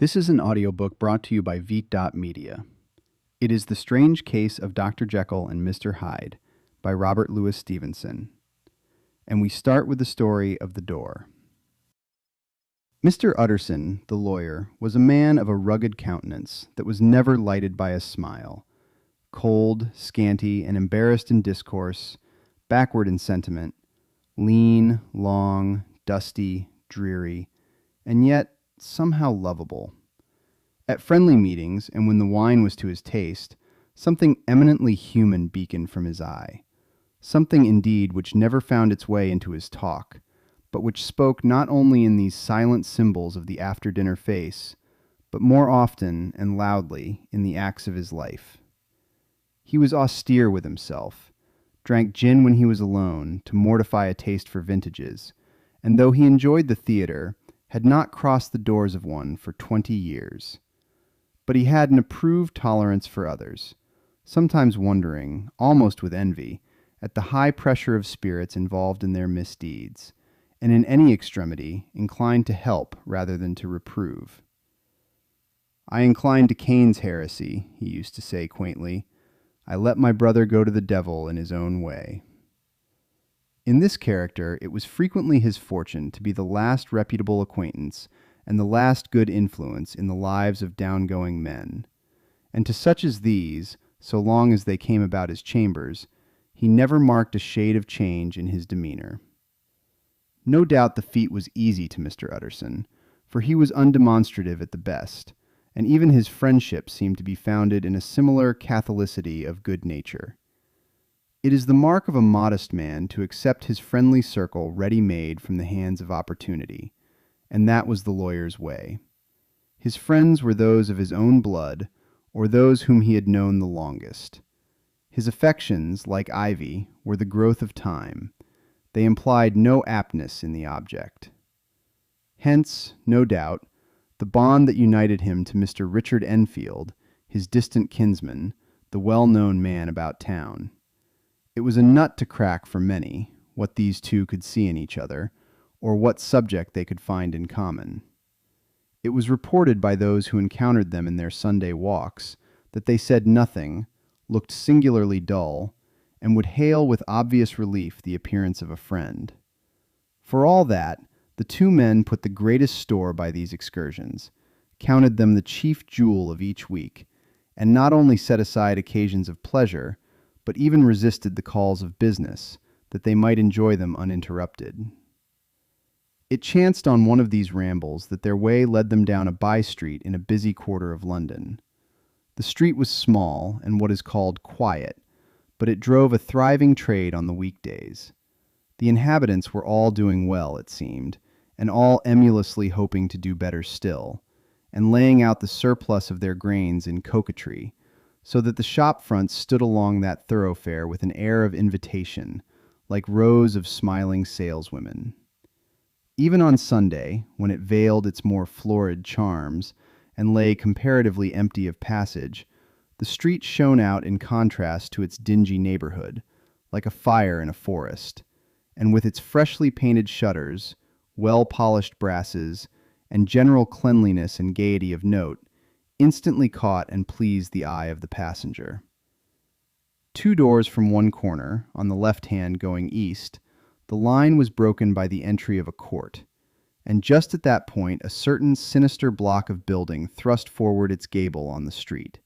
This is an audiobook brought to you by Vite.Media. It is The Strange Case of Dr. Jekyll and Mr. Hyde by Robert Louis Stevenson. And we start with the story of the door. Mr. Utterson, the lawyer, was a man of a rugged countenance that was never lighted by a smile, cold, scanty, and embarrassed in discourse, backward in sentiment, lean, long, dusty, dreary, and yet somehow lovable. At friendly meetings, and when the wine was to his taste, something eminently human beaconed from his eye, something indeed which never found its way into his talk, but which spoke not only in these silent symbols of the after-dinner face, but more often and loudly in the acts of his life. He was austere with himself, drank gin when he was alone to mortify a taste for vintages, and though he enjoyed the theater, had not crossed the doors of one for 20 years. But he had an approved tolerance for others, sometimes wondering, almost with envy, at the high pressure of spirits involved in their misdeeds, and in any extremity inclined to help rather than to reprove. "I incline to Cain's heresy," he used to say quaintly. "I let my brother go to the devil in his own way." In this character, it was frequently his fortune to be the last reputable acquaintance and the last good influence in the lives of downgoing men. And to such as these, so long as they came about his chambers, he never marked a shade of change in his demeanor. No doubt the feat was easy to Mr. Utterson, for he was undemonstrative at the best, and even his friendship seemed to be founded in a similar catholicity of good nature. It is the mark of a modest man to accept his friendly circle ready-made from the hands of opportunity, and that was the lawyer's way. His friends were those of his own blood, or those whom he had known the longest. His affections, like ivy, were the growth of time. They implied no aptness in the object. Hence, no doubt, the bond that united him to Mr. Richard Enfield, his distant kinsman, the well-known man about town. It was a nut to crack for many, what these two could see in each other, or what subject they could find in common. It was reported by those who encountered them in their Sunday walks that they said nothing, looked singularly dull, and would hail with obvious relief the appearance of a friend. For all that, the two men put the greatest store by these excursions, counted them the chief jewel of each week, and not only set aside occasions of pleasure, but even resisted the calls of business, that they might enjoy them uninterrupted. It chanced on one of these rambles that their way led them down a by-street in a busy quarter of London. The street was small and what is called quiet, but it drove a thriving trade on the weekdays. The inhabitants were all doing well, it seemed, and all emulously hoping to do better still, and laying out the surplus of their grains in coquetry, so that the shop fronts stood along that thoroughfare with an air of invitation, like rows of smiling saleswomen. Even on Sunday, when it veiled its more florid charms, and lay comparatively empty of passage, the street shone out in contrast to its dingy neighborhood, like a fire in a forest, and with its freshly painted shutters, well-polished brasses, and general cleanliness and gaiety of note, instantly caught and pleased the eye of the passenger. 2 doors from one corner, on the left hand going east, the line was broken by the entry of a court, and just at that point a certain sinister block of building thrust forward its gable on the street.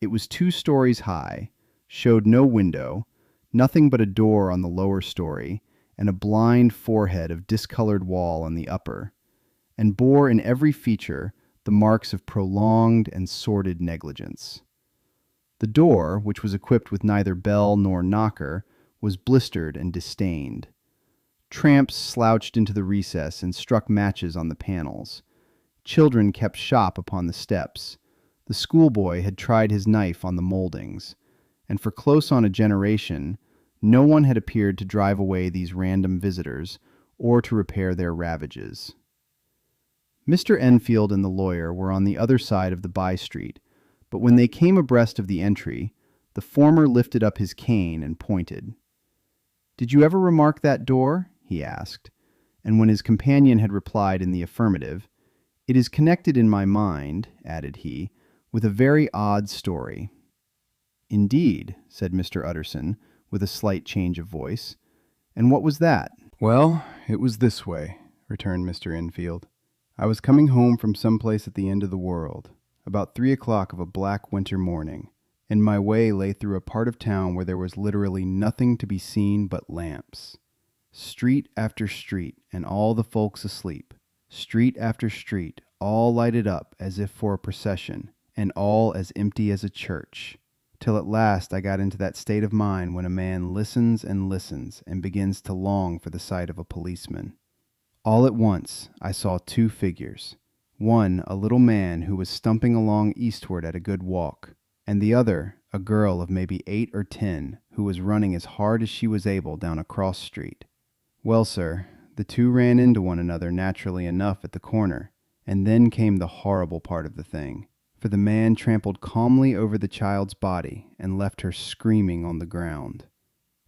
It was 2 stories high, showed no window, nothing but a door on the lower story, and a blind forehead of discolored wall on the upper, and bore in every feature the marks of prolonged and sordid negligence. The door, which was equipped with neither bell nor knocker, was blistered and disdained. Tramps slouched into the recess and struck matches on the panels. Children kept shop upon the steps. The schoolboy had tried his knife on the moldings, and for close on a generation, no one had appeared to drive away these random visitors or to repair their ravages. Mr. Enfield and the lawyer were on the other side of the by-street, but when they came abreast of the entry, the former lifted up his cane and pointed. "Did you ever remark that door?" he asked, and when his companion had replied in the affirmative, It is connected in my mind, added he, with a very odd story. Indeed, said Mr. Utterson, with a slight change of voice. And what was that? Well, it was this way, returned Mr. Enfield. I was coming home from some place at the end of the world, about 3 o'clock of a black winter morning, and my way lay through a part of town where there was literally nothing to be seen but lamps. Street after street, and all the folks asleep. Street after street, all lighted up as if for a procession, and all as empty as a church. Till at last I got into that state of mind when a man listens and begins to long for the sight of a policeman. All at once I saw 2 figures. One, a little man who was stumping along eastward at a good walk, and the other, a girl of maybe 8 or 10, who was running as hard as she was able down a cross street. Well, sir, the 2 ran into one another naturally enough at the corner, and then came the horrible part of the thing. For the man trampled calmly over the child's body and left her screaming on the ground.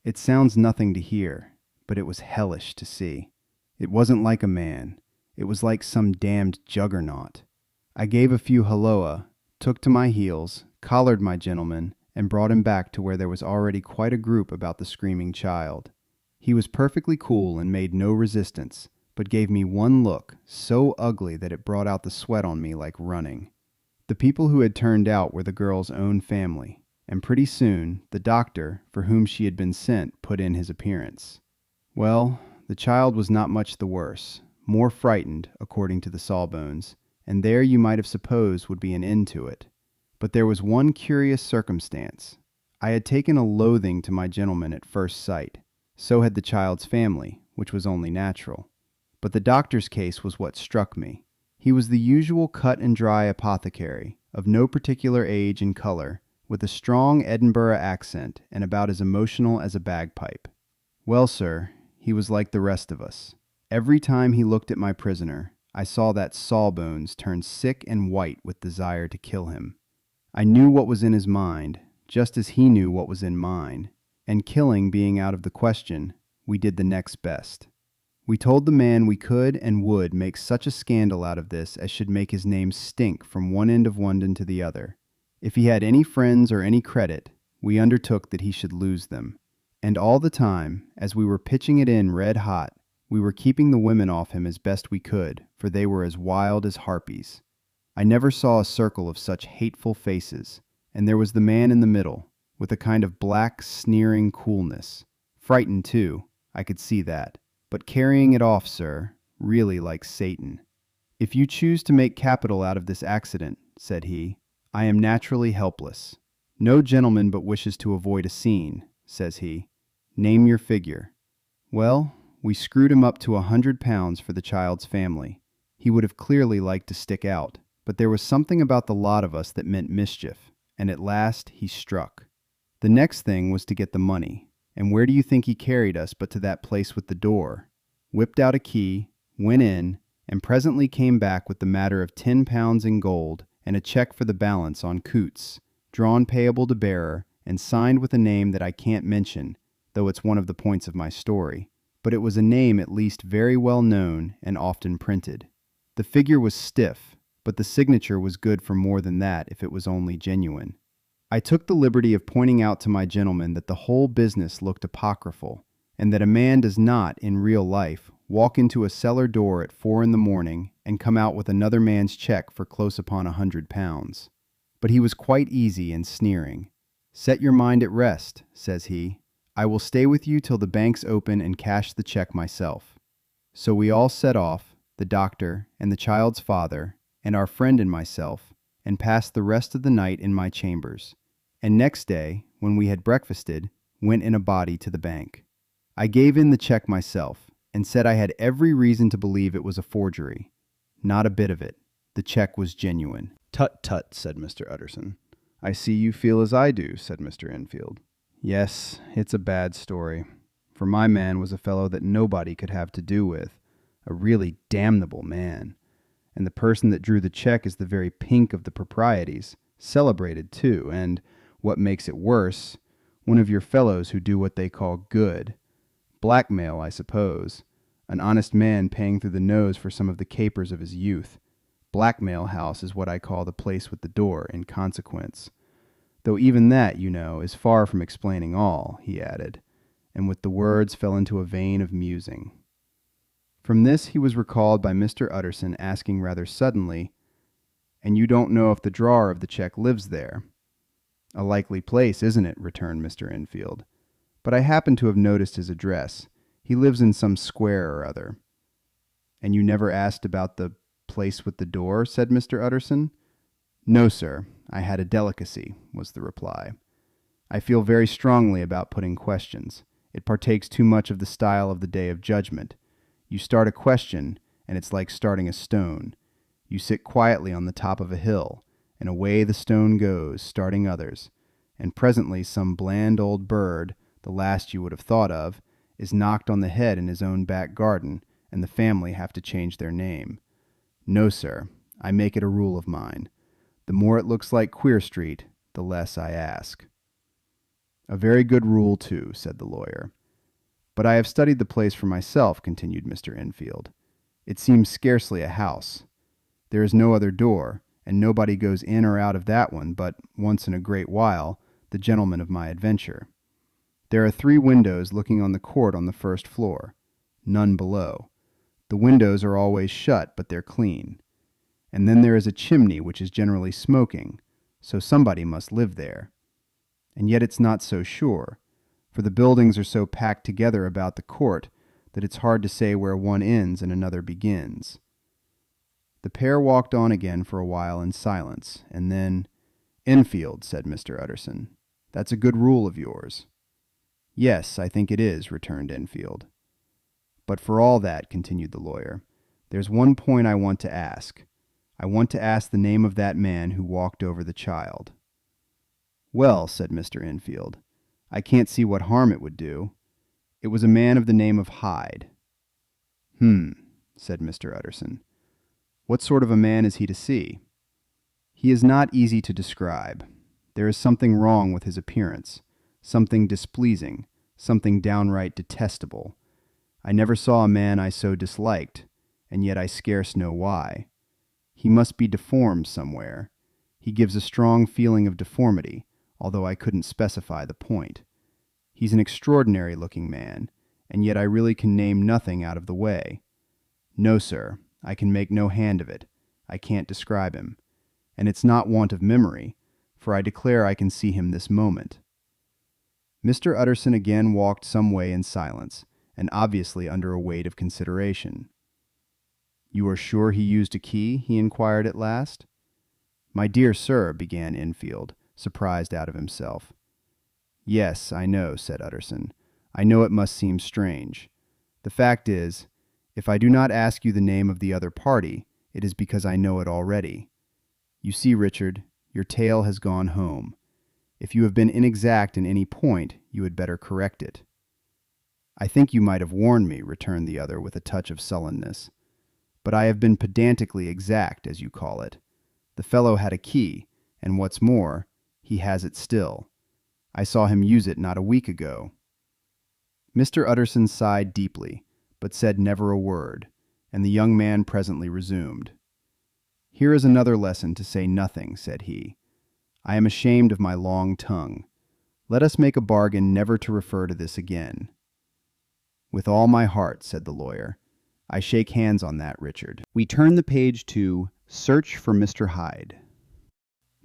It sounds nothing to hear, but it was hellish to see. It wasn't like a man. It was like some damned juggernaut. I gave a few halloa, took to my heels, collared my gentleman, and brought him back to where there was already quite a group about the screaming child. He was perfectly cool and made no resistance, but gave me one look so ugly that it brought out the sweat on me like running. The people who had turned out were the girl's own family, and pretty soon the doctor, for whom she had been sent, put in his appearance. Well, the child was not much the worse, more frightened, according to the sawbones, and there you might have supposed would be an end to it. But there was one curious circumstance. I had taken a loathing to my gentleman at first sight. So had the child's family, which was only natural. But the doctor's case was what struck me. He was the usual cut-and-dry apothecary, of no particular age and color, with a strong Edinburgh accent and about as emotional as a bagpipe. Well, sir, he was like the rest of us. Every time he looked at my prisoner, I saw that Sawbones turn sick and white with desire to kill him. I knew what was in his mind, just as he knew what was in mine, and killing being out of the question, we did the next best. We told the man we could and would make such a scandal out of this as should make his name stink from one end of London to the other. If he had any friends or any credit, we undertook that he should lose them. And all the time, as we were pitching it in red hot, we were keeping the women off him as best we could, for they were as wild as harpies. I never saw a circle of such hateful faces, and there was the man in the middle, with a kind of black, sneering coolness. Frightened, too, I could see that, but carrying it off, sir, really like Satan. If you choose to make capital out of this accident, said he, I am naturally helpless. No gentleman but wishes to avoid a scene, says he. Name your figure. Well, we screwed him up to £100 for the child's family. He would have clearly liked to stick out, but there was something about the lot of us that meant mischief, and at last he struck. The next thing was to get the money, and where do you think he carried us but to that place with the door? Whipped out a key, went in, and presently came back with the matter of £10 in gold and a check for the balance on Coots, drawn payable to bearer, and signed with a name that I can't mention, though it's one of the points of my story. But it was a name at least very well known and often printed. The figure was stiff, but the signature was good for more than that if it was only genuine. I took the liberty of pointing out to my gentleman that the whole business looked apocryphal, and that a man does not, in real life, walk into a cellar door at 4 a.m. and come out with another man's check for close upon £100. But he was quite easy and sneering. Set your mind at rest, says he. I will stay with you till the banks open and cash the check myself. So we all set off, the doctor and the child's father, and our friend and myself, and passed the rest of the night in my chambers. And next day, when we had breakfasted, went in a body to the bank. I gave in the check myself, and said I had every reason to believe it was a forgery. Not a bit of it. The check was genuine. Tut, tut, said Mr. Utterson. I see you feel as I do, said Mr. Enfield. Yes, it's a bad story, for my man was a fellow that nobody could have to do with, a really damnable man, and the person that drew the check is the very pink of the proprieties, celebrated too, and, what makes it worse, one of your fellows who do what they call good. Blackmail, I suppose. An honest man paying through the nose for some of the capers of his youth. Blackmail House is what I call the place with the door, in consequence. Though even that, you know, is far from explaining all, he added, and with the words fell into a vein of musing. From this he was recalled by Mr. Utterson asking rather suddenly, "And you don't know if the drawer of the check lives there?" "A likely place, isn't it?" returned Mr. Enfield. "But I happen to have noticed his address. He lives in some square or other." "And you never asked about the place with the door?" said Mr. Utterson. "No, sir. I had a delicacy," was the reply. "I feel very strongly about putting questions. It partakes too much of the style of the Day of Judgment. You start a question, and it's like starting a stone. You sit quietly on the top of a hill, and away the stone goes, starting others, and presently some bland old bird, the last you would have thought of, is knocked on the head in his own back garden, and the family have to change their name. No, sir, I make it a rule of mine. The more it looks like Queer Street, the less I ask." "A very good rule, too," said the lawyer. "But I have studied the place for myself," continued Mr. Enfield. "It seems scarcely a house. There is no other door, and nobody goes in or out of that one but, once in a great while, the gentleman of my adventure. There are 3 windows looking on the court on the first floor. None below. The windows are always shut, but they're clean. And then there is a chimney which is generally smoking, so somebody must live there. And yet it's not so sure, for the buildings are so packed together about the court that it's hard to say where one ends and another begins." The pair walked on again for a while in silence, and then, "Enfield," said Mr. Utterson, "that's a good rule of yours." "Yes, I think it is," returned Enfield. "But for all that," continued the lawyer, "there's one point I want to ask. I want to ask the name of that man who walked over the child." "Well," said Mr. Enfield, "I can't see what harm it would do. It was a man of the name of Hyde." Said Mr. Utterson. "What sort of a man is he to see?" "He is not easy to describe. There is something wrong with his appearance, something displeasing, something downright detestable. I never saw a man I so disliked, and yet I scarce know why. He must be deformed somewhere. He gives a strong feeling of deformity, although I couldn't specify the point. He's an extraordinary looking man, and yet I really can name nothing out of the way. No, sir, I can make no hand of it. I can't describe him. And it's not want of memory, for I declare I can see him this moment." Mr. Utterson again walked some way in silence, and obviously under a weight of consideration. "You are sure he used a key?" he inquired at last. "My dear sir," began Enfield, surprised out of himself. "Yes, I know," said Utterson. "I know it must seem strange. The fact is, if I do not ask you the name of the other party, it is because I know it already. You see, Richard, your tale has gone home. If you have been inexact in any point, you had better correct it." "I think you might have warned me," returned the other with a touch of sullenness. "But I have been pedantically exact, as you call it. The fellow had a key, and what's more, he has it still. I saw him use it not a week ago." Mr. Utterson sighed deeply, but said never a word, and the young man presently resumed. "Here is another lesson to say nothing," said he. "I am ashamed of my long tongue. Let us make a bargain never to refer to this again." "With all my heart," said the lawyer. "I shake hands on that, Richard." We turn the page to Search for Mr. Hyde.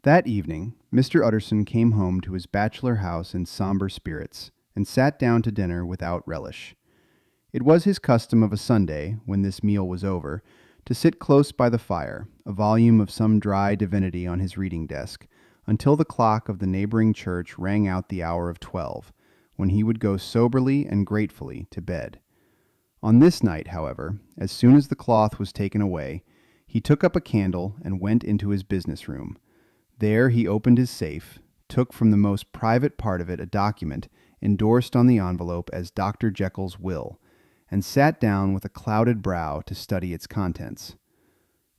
That evening, Mr. Utterson came home to his bachelor house in somber spirits, and sat down to dinner without relish. It was his custom of a Sunday, when this meal was over, to sit close by the fire, a volume of some dry divinity on his reading desk, until the clock of the neighboring church rang out the hour of 12, when he would go soberly and gratefully to bed. On this night, however, as soon as the cloth was taken away, he took up a candle and went into his business room. There he opened his safe, took from the most private part of it a document endorsed on the envelope as Dr. Jekyll's will, and sat down with a clouded brow to study its contents.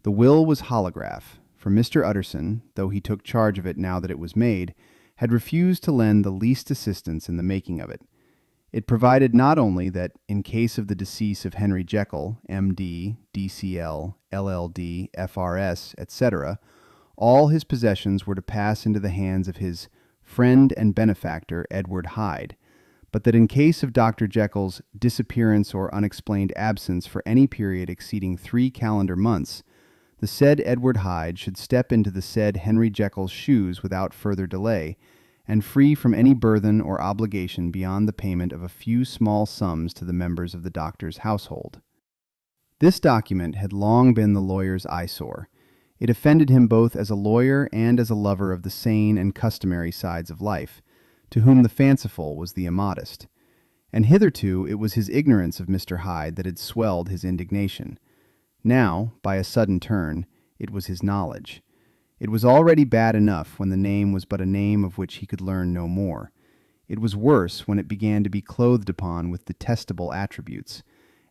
The will was holograph, for Mr. Utterson, though he took charge of it now that it was made, had refused to lend the least assistance in the making of it. It provided not only that, in case of the decease of Henry Jekyll, M.D., D.C.L., LL.D., F.R.S., etc., all his possessions were to pass into the hands of his friend and benefactor, Edward Hyde, but that in case of Dr. Jekyll's disappearance or unexplained absence for any period exceeding 3 calendar months, the said Edward Hyde should step into the said Henry Jekyll's shoes without further delay, and free from any burthen or obligation beyond the payment of a few small sums to the members of the doctor's household. This document had long been the lawyer's eyesore. It offended him both as a lawyer and as a lover of the sane and customary sides of life, to whom the fanciful was the immodest. And hitherto it was his ignorance of Mr. Hyde that had swelled his indignation. Now, by a sudden turn, it was his knowledge. It was already bad enough when the name was but a name of which he could learn no more. It was worse when it began to be clothed upon with detestable attributes,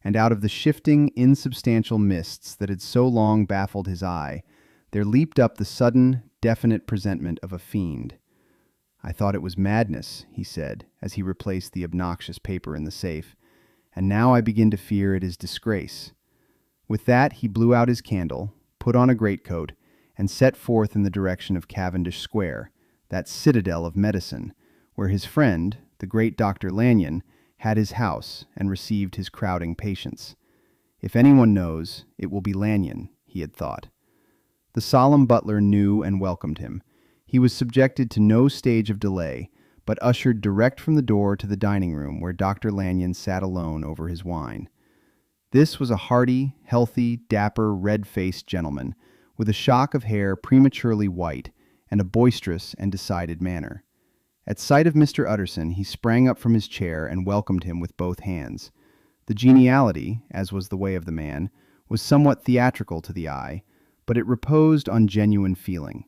and out of the shifting, insubstantial mists that had so long baffled his eye, there leaped up the sudden, definite presentment of a fiend. "I thought it was madness," he said, as he replaced the obnoxious paper in the safe, "and now I begin to fear it is disgrace." With that he blew out his candle, put on a greatcoat, and set forth in the direction of Cavendish Square, that citadel of medicine, where his friend, the great Dr. Lanyon, had his house and received his crowding patients. If anyone knows, it will be Lanyon, he had thought. The solemn butler knew and welcomed him. He was subjected to no stage of delay, but ushered direct from the door to the dining-room where Dr. Lanyon sat alone over his wine. This was a hearty, healthy, dapper, red-faced gentleman, with a shock of hair prematurely white, and a boisterous and decided manner. At sight of Mr. Utterson, he sprang up from his chair and welcomed him with both hands. The geniality, as was the way of the man, was somewhat theatrical to the eye, but it reposed on genuine feeling.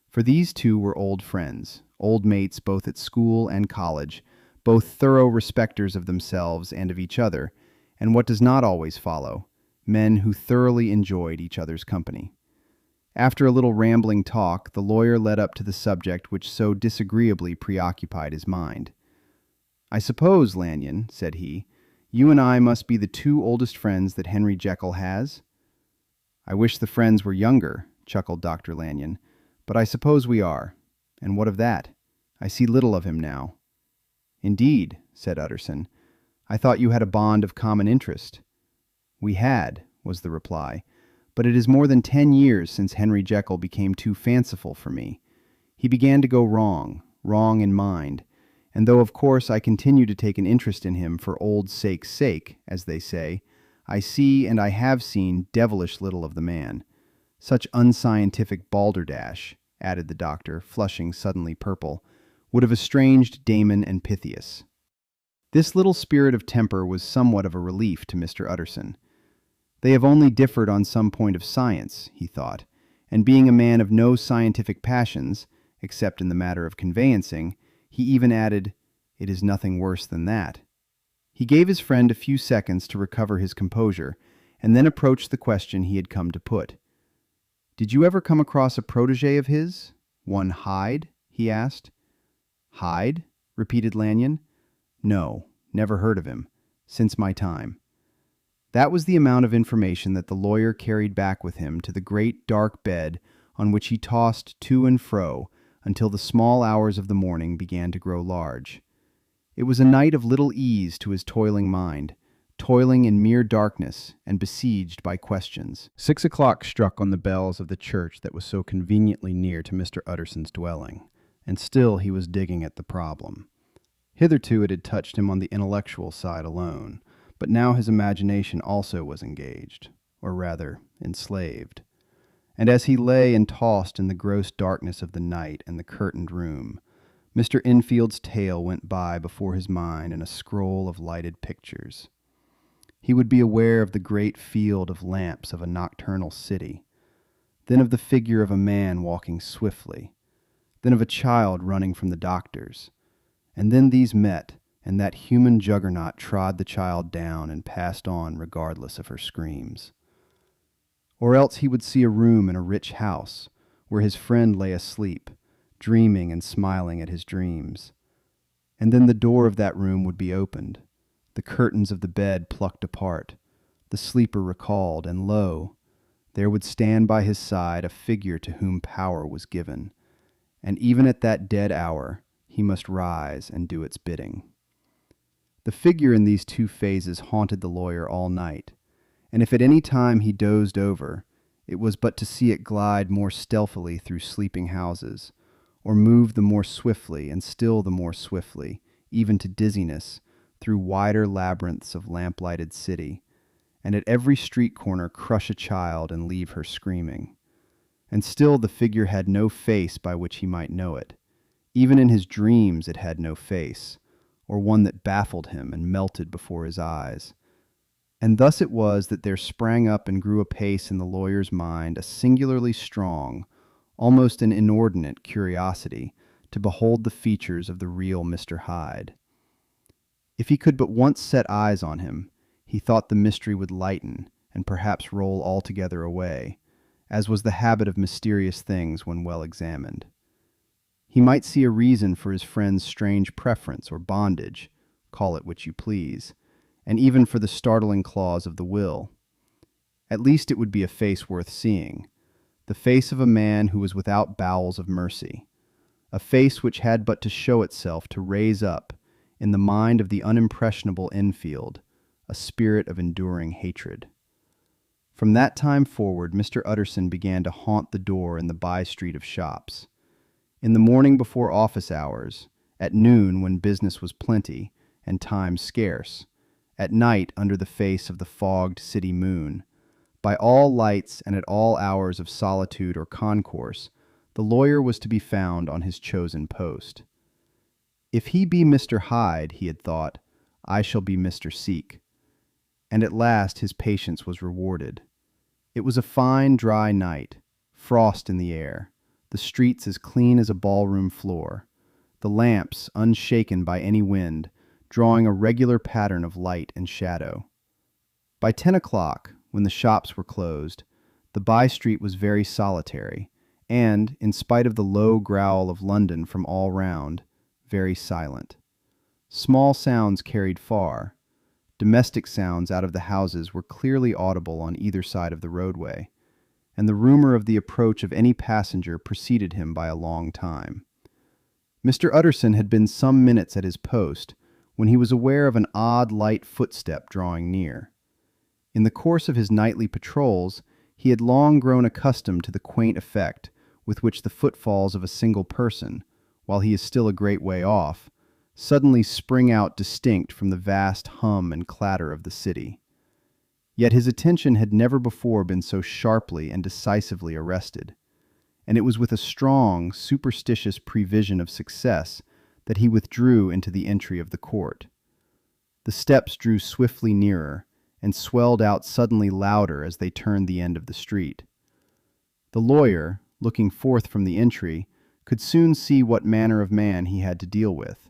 For these two were old friends, old mates both at school and college, both thorough respecters of themselves and of each other, and what does not always follow, men who thoroughly enjoyed each other's company. After a little rambling talk, the lawyer led up to the subject which so disagreeably preoccupied his mind. "I suppose, Lanyon," said he, "you and I must be the 2 oldest friends that Henry Jekyll has?" "I wish the friends were younger," chuckled Dr. Lanyon, "but I suppose we are. And what of that? I see little of him now." "Indeed," said Utterson, "I thought you had a bond of common interest." "We had," was the reply, "but it is more than 10 years since Henry Jekyll became too fanciful for me. He began to go wrong in mind, and though of course I continue to take an interest in him for old sake's sake, as they say, I see and I have seen devilish little of the man. Such unscientific balderdash," added the doctor, flushing suddenly purple, "would have estranged Damon and Pythias." This little spirit of temper was somewhat of a relief to Mr. Utterson. They have only differed on some point of science, he thought, and being a man of no scientific passions, except in the matter of conveyancing, he even added, "It is nothing worse than that." He gave his friend a few seconds to recover his composure, and then approached the question he had come to put. "Did you ever come across a protégé of his? One Hyde?" he asked. "Hyde?" repeated Lanyon. "No, never heard of him. Since my time." That was the amount of information that the lawyer carried back with him to the great dark bed on which he tossed to and fro until the small hours of the morning began to grow large. It was a night of little ease to his toiling mind, toiling in mere darkness and besieged by questions. 6 o'clock struck on the bells of the church that was so conveniently near to Mr. Utterson's dwelling, and still he was digging at the problem. Hitherto it had touched him on the intellectual side alone, but now his imagination also was engaged, or rather enslaved. And as he lay and tossed in the gross darkness of the night and the curtained room, Mr. Infield's tale went by before his mind in a scroll of lighted pictures. He would be aware of the great field of lamps of a nocturnal city, then of the figure of a man walking swiftly, then of a child running from the doctors, and then these met, and that human juggernaut trod the child down and passed on regardless of her screams. Or else he would see a room in a rich house, where his friend lay asleep, dreaming and smiling at his dreams. And then the door of that room would be opened, the curtains of the bed plucked apart, the sleeper recalled, and lo, there would stand by his side a figure to whom power was given, and even at that dead hour he must rise and do its bidding. The figure in these two phases haunted the lawyer all night, and if at any time he dozed over, it was but to see it glide more stealthily through sleeping houses, or move the more swiftly and still the more swiftly, even to dizziness, through wider labyrinths of lamplighted city, and at every street corner crush a child and leave her screaming. And still the figure had no face by which he might know it. Even in his dreams it had no face, or one that baffled him and melted before his eyes. And thus it was that there sprang up and grew apace in the lawyer's mind a singularly strong, almost an inordinate curiosity to behold the features of the real Mr. Hyde. If he could but once set eyes on him, he thought the mystery would lighten and perhaps roll altogether away, as was the habit of mysterious things when well examined. He might see a reason for his friend's strange preference or bondage, call it which you please, and even for the startling clause of the will. At least it would be a face worth seeing, the face of a man who was without bowels of mercy, a face which had but to show itself to raise up, in the mind of the unimpressionable Enfield, a spirit of enduring hatred. From that time forward, Mr. Utterson began to haunt the door in the by-street of shops. In the morning before office hours, at noon when business was plenty and time scarce, at night under the face of the fogged city moon, by all lights and at all hours of solitude or concourse, the lawyer was to be found on his chosen post. If he be Mr. Hyde, he had thought, I shall be Mr. Seek. And at last his patience was rewarded. It was a fine, dry night, frost in the air, the streets as clean as a ballroom floor, the lamps, unshaken by any wind, drawing a regular pattern of light and shadow. By 10 o'clock, when the shops were closed, the by-street was very solitary, and, in spite of the low growl of London from all round, very silent. Small sounds carried far. Domestic sounds out of the houses were clearly audible on either side of the roadway, and the rumor of the approach of any passenger preceded him by a long time. Mr. Utterson had been some minutes at his post when he was aware of an odd light footstep drawing near. In the course of his nightly patrols, he had long grown accustomed to the quaint effect with which the footfalls of a single person, while he is still a great way off, suddenly spring out distinct from the vast hum and clatter of the city. Yet his attention had never before been so sharply and decisively arrested, and it was with a strong, superstitious prevision of success that he withdrew into the entry of the court. The steps drew swiftly nearer, and swelled out suddenly louder as they turned the end of the street. The lawyer, looking forth from the entry, could soon see what manner of man he had to deal with.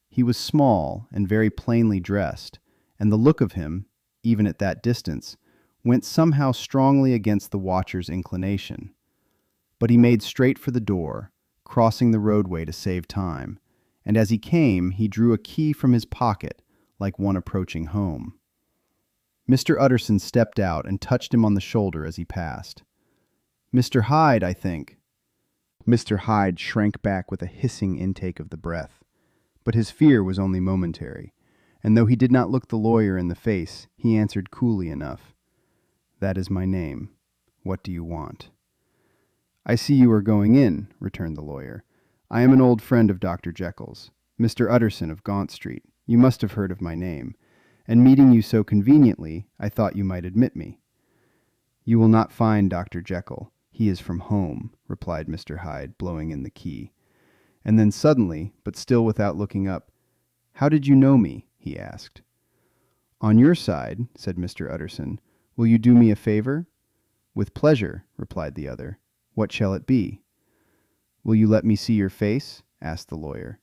He was small and very plainly dressed, and the look of him, even at that distance, went somehow strongly against the watcher's inclination. But he made straight for the door, crossing the roadway to save time, and as he came he drew a key from his pocket like one approaching home. Mr. Utterson stepped out and touched him on the shoulder as he passed. "Mr. Hyde, I think." Mr. Hyde shrank back with a hissing intake of the breath, but his fear was only momentary, and though he did not look the lawyer in the face, he answered coolly enough, "That is my name. What do you want?" "I see you are going in," returned the lawyer. "I am an old friend of Dr. Jekyll's, Mr. Utterson of Gaunt Street. You must have heard of my name, and meeting you so conveniently, I thought you might admit me." "You will not find Dr. Jekyll. He is from home," replied Mr. Hyde, blowing in the key. And then suddenly, but still without looking up, "How did you know me?" he asked. "On your side," said Mr. Utterson, "will you do me a favor?" "With pleasure," replied the other. "What shall it be?" "Will you let me see your face?" asked the lawyer.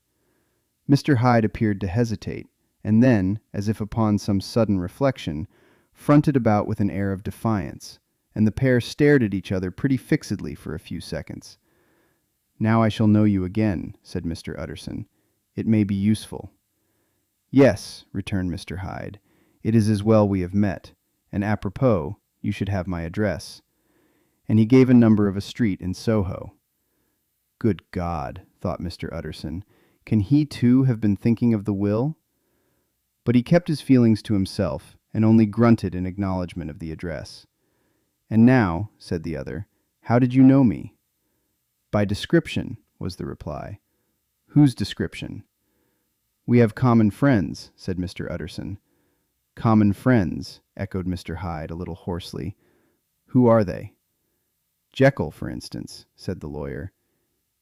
Mr. Hyde appeared to hesitate, and then, as if upon some sudden reflection, fronted about with an air of defiance, and the pair stared at each other pretty fixedly for a few seconds. "Now I shall know you again," said Mr. Utterson. It may be useful." "Yes," returned Mr. Hyde. "It is as well we have met. And apropos, you should have my address." And he gave a number of a street in Soho. Good God, thought Mr. Utterson, can he too have been thinking of the will? But he kept his feelings to himself, and only grunted in acknowledgment of the address. "And now," said the other, "how did you know me?" "By description," was the reply. "Whose description?" "We have common friends," said Mr. Utterson. "Common friends," echoed Mr. Hyde a little hoarsely. "Who are they?" "Jekyll, for instance," said the lawyer.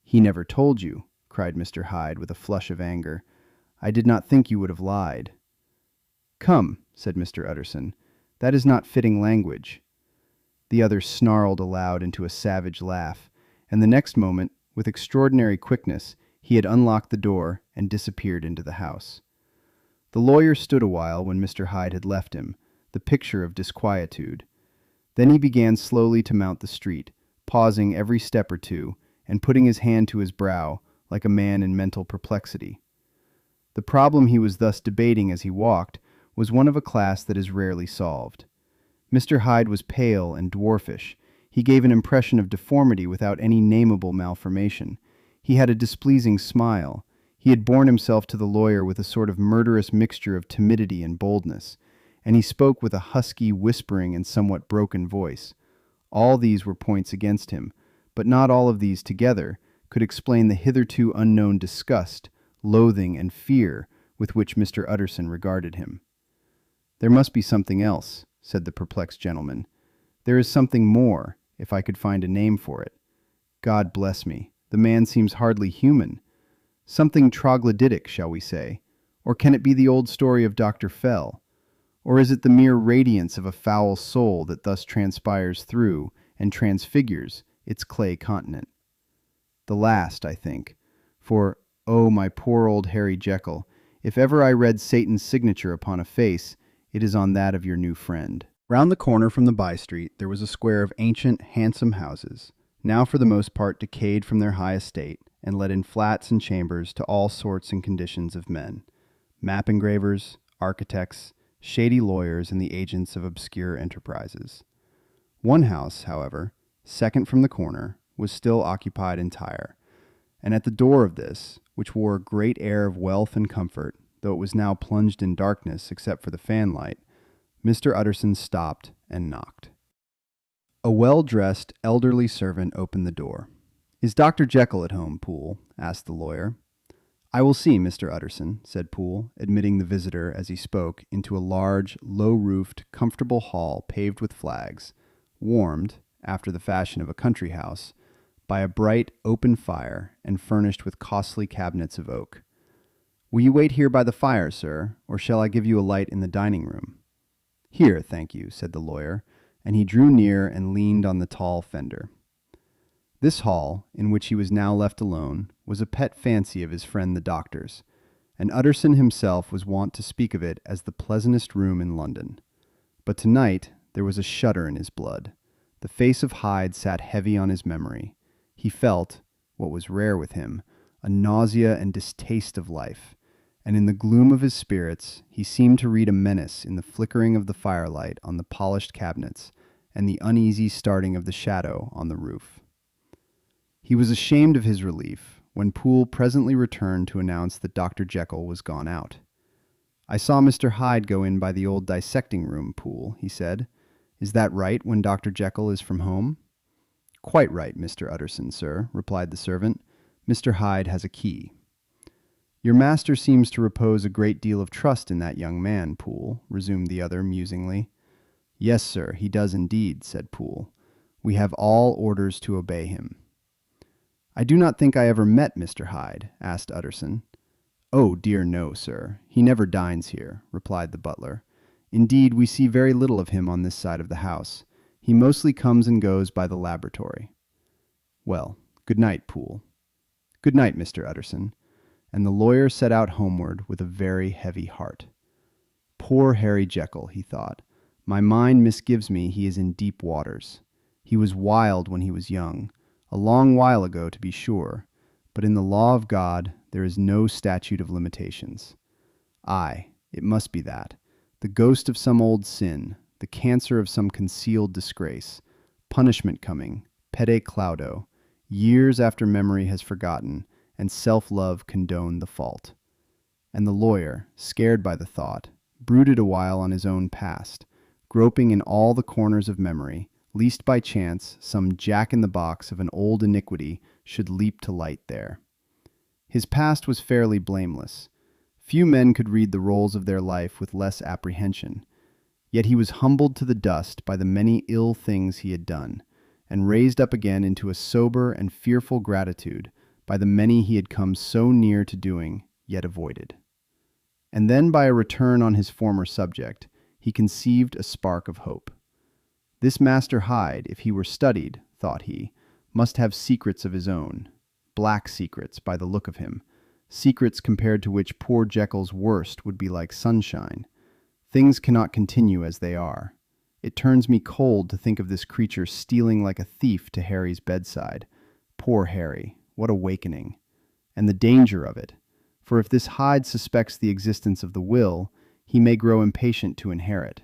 "He never told you," cried Mr. Hyde with a flush of anger. "I did not think you would have lied." "Come," said Mr. Utterson, "that is not fitting language." The other snarled aloud into a savage laugh, and the next moment, with extraordinary quickness, he had unlocked the door and disappeared into the house. The lawyer stood a while when Mr. Hyde had left him, the picture of disquietude. Then he began slowly to mount the street, pausing every step or two, and putting his hand to his brow, like a man in mental perplexity. The problem he was thus debating as he walked was one of a class that is rarely solved. Mr. Hyde was pale and dwarfish. He gave an impression of deformity without any nameable malformation. He had a displeasing smile. He had borne himself to the lawyer with a sort of murderous mixture of timidity and boldness, and he spoke with a husky, whispering, and somewhat broken voice. All these were points against him, but not all of these together could explain the hitherto unknown disgust, loathing, and fear with which Mr. Utterson regarded him. "There must be something else," said the perplexed gentleman. "There is something more, if I could find a name for it. God bless me, the man seems hardly human. Something troglodytic, shall we say? Or can it be the old story of Dr. Fell? Or is it the mere radiance of a foul soul that thus transpires through and transfigures its clay continent? The last, I think, for, oh, my poor old Harry Jekyll, if ever I read Satan's signature upon a face, it is on that of your new friend." Round the corner from the by-street there was a square of ancient, handsome houses, now for the most part decayed from their high estate, and let in flats and chambers to all sorts and conditions of men: map engravers, architects, shady lawyers, and the agents of obscure enterprises. One house, however, second from the corner, was still occupied entire, and at the door of this, which wore a great air of wealth and comfort, though it was now plunged in darkness except for the fanlight, Mr. Utterson stopped and knocked. A well-dressed, elderly servant opened the door. "Is Dr. Jekyll at home, Poole?" asked the lawyer. "I will see, Mr. Utterson," said Poole, admitting the visitor as he spoke into a large, low-roofed, comfortable hall paved with flags, warmed, after the fashion of a country house, by a bright, open fire and furnished with costly cabinets of oak. "Will you wait here by the fire, sir, or shall I give you a light in the dining-room?" "Here, thank you," said the lawyer, and he drew near and leaned on the tall fender. This hall, in which he was now left alone, was a pet fancy of his friend the doctor's, and Utterson himself was wont to speak of it as the pleasantest room in London. But tonight there was a shudder in his blood. The face of Hyde sat heavy on his memory. He felt, what was rare with him, a nausea and distaste of life, and in the gloom of his spirits he seemed to read a menace in the flickering of the firelight on the polished cabinets and the uneasy starting of the shadow on the roof. He was ashamed of his relief when Poole presently returned to announce that Dr. Jekyll was gone out. "I saw Mr. Hyde go in by the old dissecting room, Poole," he said. "Is that right when Dr. Jekyll is from home?" "Quite right, Mr. Utterson, sir," replied the servant. "Mr. Hyde has a key." "Your master seems to repose a great deal of trust in that young man, Poole," resumed the other musingly. "Yes, sir, he does indeed," said Poole. "We have all orders to obey him." "I do not think I ever met Mr. Hyde?" asked Utterson. "Oh, dear no, sir. He never dines here," replied the butler. "Indeed, we see very little of him on this side of the house. He mostly comes and goes by the laboratory." "Well, good night, Poole." "Good night, Mr. Utterson." And the lawyer set out homeward with a very heavy heart. "Poor Harry Jekyll," he thought. "My mind misgives me he is in deep waters. He was wild when he was young, a long while ago to be sure, but in the law of God There is no statute of limitations. Aye, it must be that. The ghost of some old sin, the cancer of some concealed disgrace, punishment coming, pede claudo, years after memory has forgotten, and self-love condone the fault. And the lawyer, scared by the thought, brooded a while on his own past, groping in all the corners of memory, lest by chance some jack-in-the-box of an old iniquity should leap to light there. His past was fairly blameless. Few men could read the rolls of their life with less apprehension. Yet he was humbled to the dust by the many ill things he had done, and raised up again into a sober and fearful gratitude by the many he had come so near to doing, yet avoided. And then by a return on his former subject, he conceived a spark of hope. This Master Hyde, if he were studied, thought he, must have secrets of his own, black secrets by the look of him, secrets compared to which poor Jekyll's worst would be like sunshine. Things cannot continue as they are. It turns me cold to think of this creature stealing like a thief to Harry's bedside. Poor Harry, what awakening! And the danger of it. For if this Hyde suspects the existence of the will, he may grow impatient to inherit.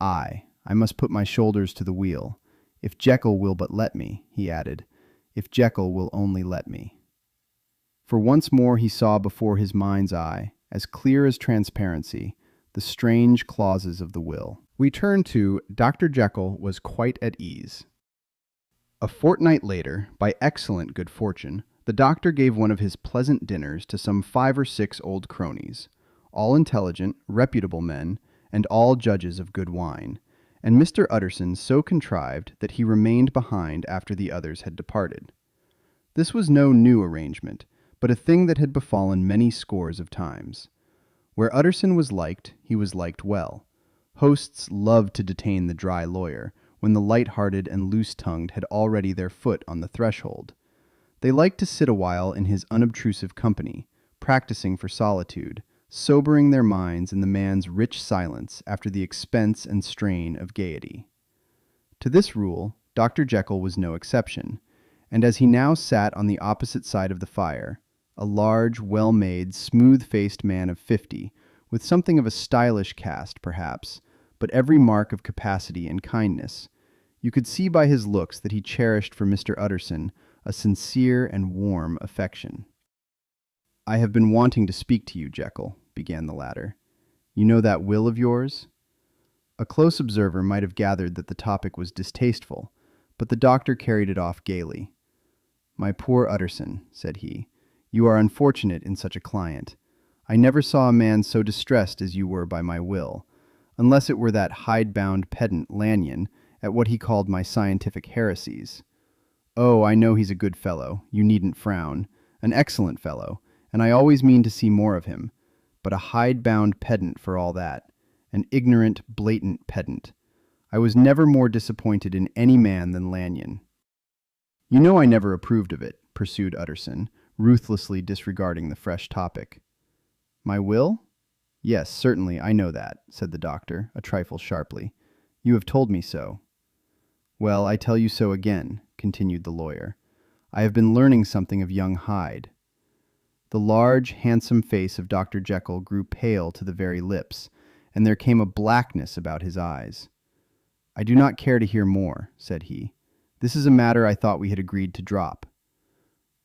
Aye, I must put my shoulders to the wheel. If Jekyll will but let me, he added, if Jekyll will only let me. For once more he saw before his mind's eye, as clear as transparency, the strange clauses of the will. We turn to Dr. Jekyll was quite at ease. A fortnight later, by excellent good fortune, the doctor gave one of his pleasant dinners to some 5 or 6 old cronies, all intelligent, reputable men, and all judges of good wine, and Mr. Utterson so contrived that he remained behind after the others had departed. This was no new arrangement, but a thing that had befallen many scores of times. Where Utterson was liked, he was liked well. Hosts loved to detain the dry lawyer, when the light-hearted and loose-tongued had already their foot on the threshold. They liked to sit a while in his unobtrusive company, practicing for solitude, sobering their minds in the man's rich silence after the expense and strain of gaiety. To this rule, Dr. Jekyll was no exception, and as he now sat on the opposite side of the fire, a large, well-made, smooth-faced man of 50, with something of a stylish cast, perhaps, but every mark of capacity and kindness, you could see by his looks that he cherished for Mr. Utterson a sincere and warm affection. "I have been wanting to speak to you, Jekyll," began the latter. "You know that will of yours?" A close observer might have gathered that the topic was distasteful, but the doctor carried it off gaily. "My poor Utterson," said he, "you are unfortunate in such a client. I never saw a man so distressed as you were by my will, unless it were that hide-bound pedant Lanyon at what he called my scientific heresies. Oh, I know he's a good fellow, you needn't frown, an excellent fellow, and I always mean to see more of him, but a hide-bound pedant for all that, an ignorant, blatant pedant. I was never more disappointed in any man than Lanyon." "You know I never approved of it," pursued Utterson, ruthlessly disregarding the fresh topic. "My will? Yes, certainly, I know that," said the doctor, a trifle sharply. "You have told me so." "Well, I tell you so again," continued the lawyer. "I have been learning something of young Hyde." The large, handsome face of Dr. Jekyll grew pale to the very lips, and there came a blackness about his eyes. "I do not care to hear more," said he. "This is a matter I thought we had agreed to drop."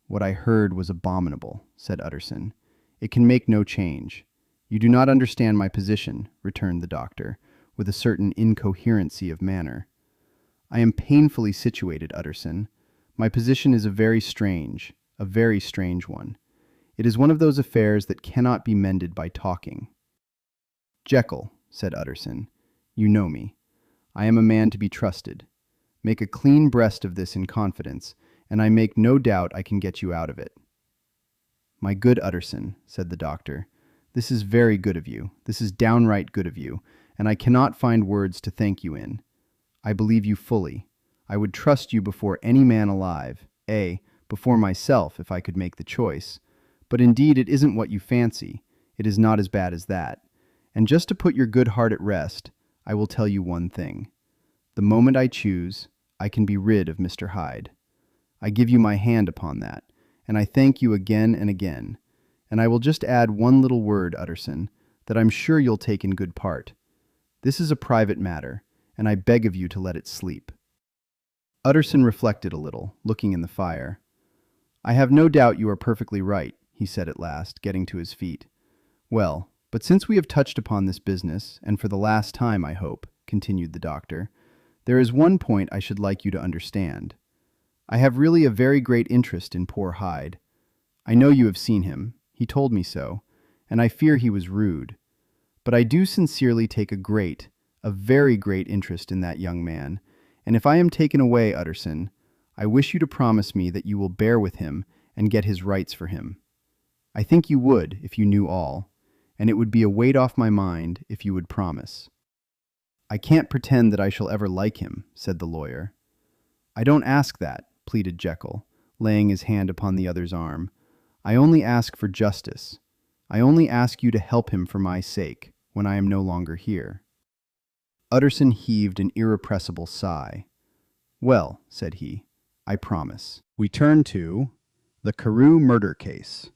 "What I heard was abominable," said Utterson. "It can make no change. You do not understand my position," returned the doctor, with a certain incoherency of manner. "I am painfully situated, Utterson. My position is a very strange one. It is one of those affairs that cannot be mended by talking." "Jekyll," said Utterson, "you know me. I am a man to be trusted. Make a clean breast of this in confidence, and I make no doubt I can get you out of it." "My good Utterson," said the doctor, "this is very good of you. This is downright good of you, and I cannot find words to thank you in. I believe you fully. I would trust you before any man alive, before myself, if I could make the choice. But indeed it isn't what you fancy. It is not as bad as that. And just to put your good heart at rest, I will tell you one thing. The moment I choose, I can be rid of Mr. Hyde. I give you my hand upon that, and I thank you again and again. and I will just add one little word, Utterson, that I'm sure you'll take in good part. This is a private matter, and I beg of you to let it sleep." Utterson reflected a little, looking in the fire. "I have no doubt you are perfectly right," he said at last, getting to his feet. "Well, but since we have touched upon this business, and for the last time, I hope," continued the doctor, "there is one point I should like you to understand. I have really a very great interest in poor Hyde. I know you have seen him. He told me so, and I fear he was rude. But I do sincerely take a very great interest in that young man, and if I am taken away, Utterson, I wish you to promise me that you will bear with him and get his rights for him. I think you would, if you knew all, and it would be a weight off my mind if you would promise." "I can't pretend that I shall ever like him," said the lawyer. "I don't ask that," pleaded Jekyll, laying his hand upon the other's arm. "I only ask for justice. I only ask you to help him for my sake, when I am no longer here." Utterson heaved an irrepressible sigh. "Well," said he, "I promise." We turn to the Carew murder case.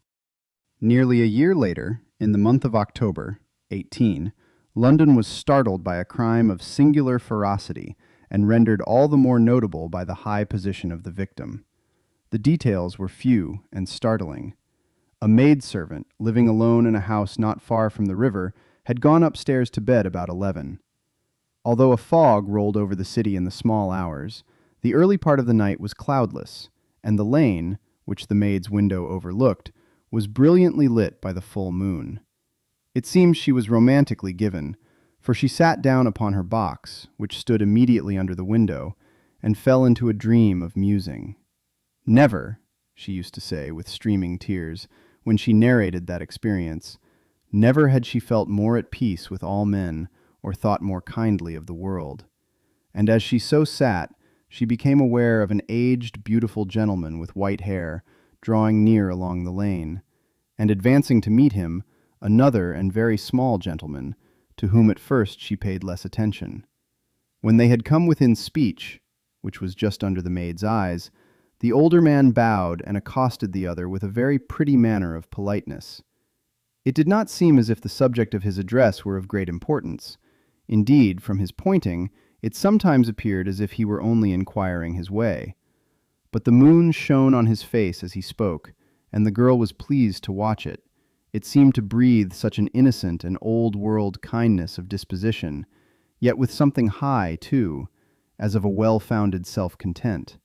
Nearly a year later, in the month of October, 18, London was startled by a crime of singular ferocity and rendered all the more notable by the high position of the victim. The details were few and startling. A maidservant, living alone in a house not far from the river, had gone upstairs to bed about 11. Although a fog rolled over the city in the small hours, the early part of the night was cloudless, and the lane, which the maid's window overlooked, was brilliantly lit by the full moon. It seems she was romantically given, for she sat down upon her box, which stood immediately under the window, and fell into a dream of musing. "Never," she used to say with streaming tears, when she narrated that experience, never had she felt more at peace with all men, or thought more kindly of the world. And as she so sat, she became aware of an aged, beautiful gentleman with white hair, drawing near along the lane, and advancing to meet him, another and very small gentleman, to whom at first she paid less attention. When they had come within speech, which was just under the maid's eyes, the older man bowed and accosted the other with a very pretty manner of politeness. It did not seem as if the subject of his address were of great importance. Indeed, from his pointing, it sometimes appeared as if he were only inquiring his way. But the moon shone on his face as he spoke, and the girl was pleased to watch it. It seemed to breathe such an innocent and old-world kindness of disposition, yet with something high, too, as of a well-founded self-content.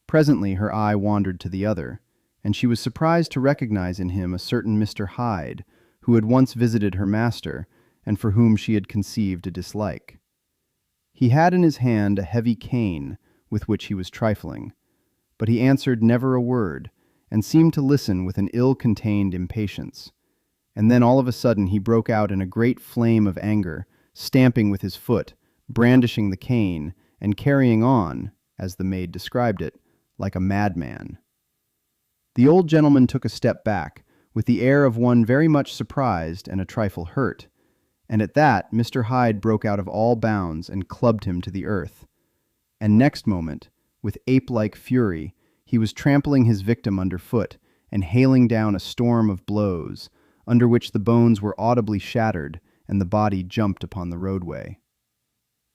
Presently her eye wandered to the other, and she was surprised to recognize in him a certain Mr. Hyde, who had once visited her master, and for whom she had conceived a dislike. He had in his hand a heavy cane, with which he was trifling, but he answered never a word, and seemed to listen with an ill-contained impatience. And then all of a sudden he broke out in a great flame of anger, stamping with his foot, brandishing the cane, and carrying on, as the maid described it, like a madman. The old gentleman took a step back, with the air of one very much surprised and a trifle hurt, and at that Mr. Hyde broke out of all bounds and clubbed him to the earth. And next moment, with ape-like fury, he was trampling his victim underfoot and hailing down a storm of blows, under which the bones were audibly shattered and the body jumped upon the roadway.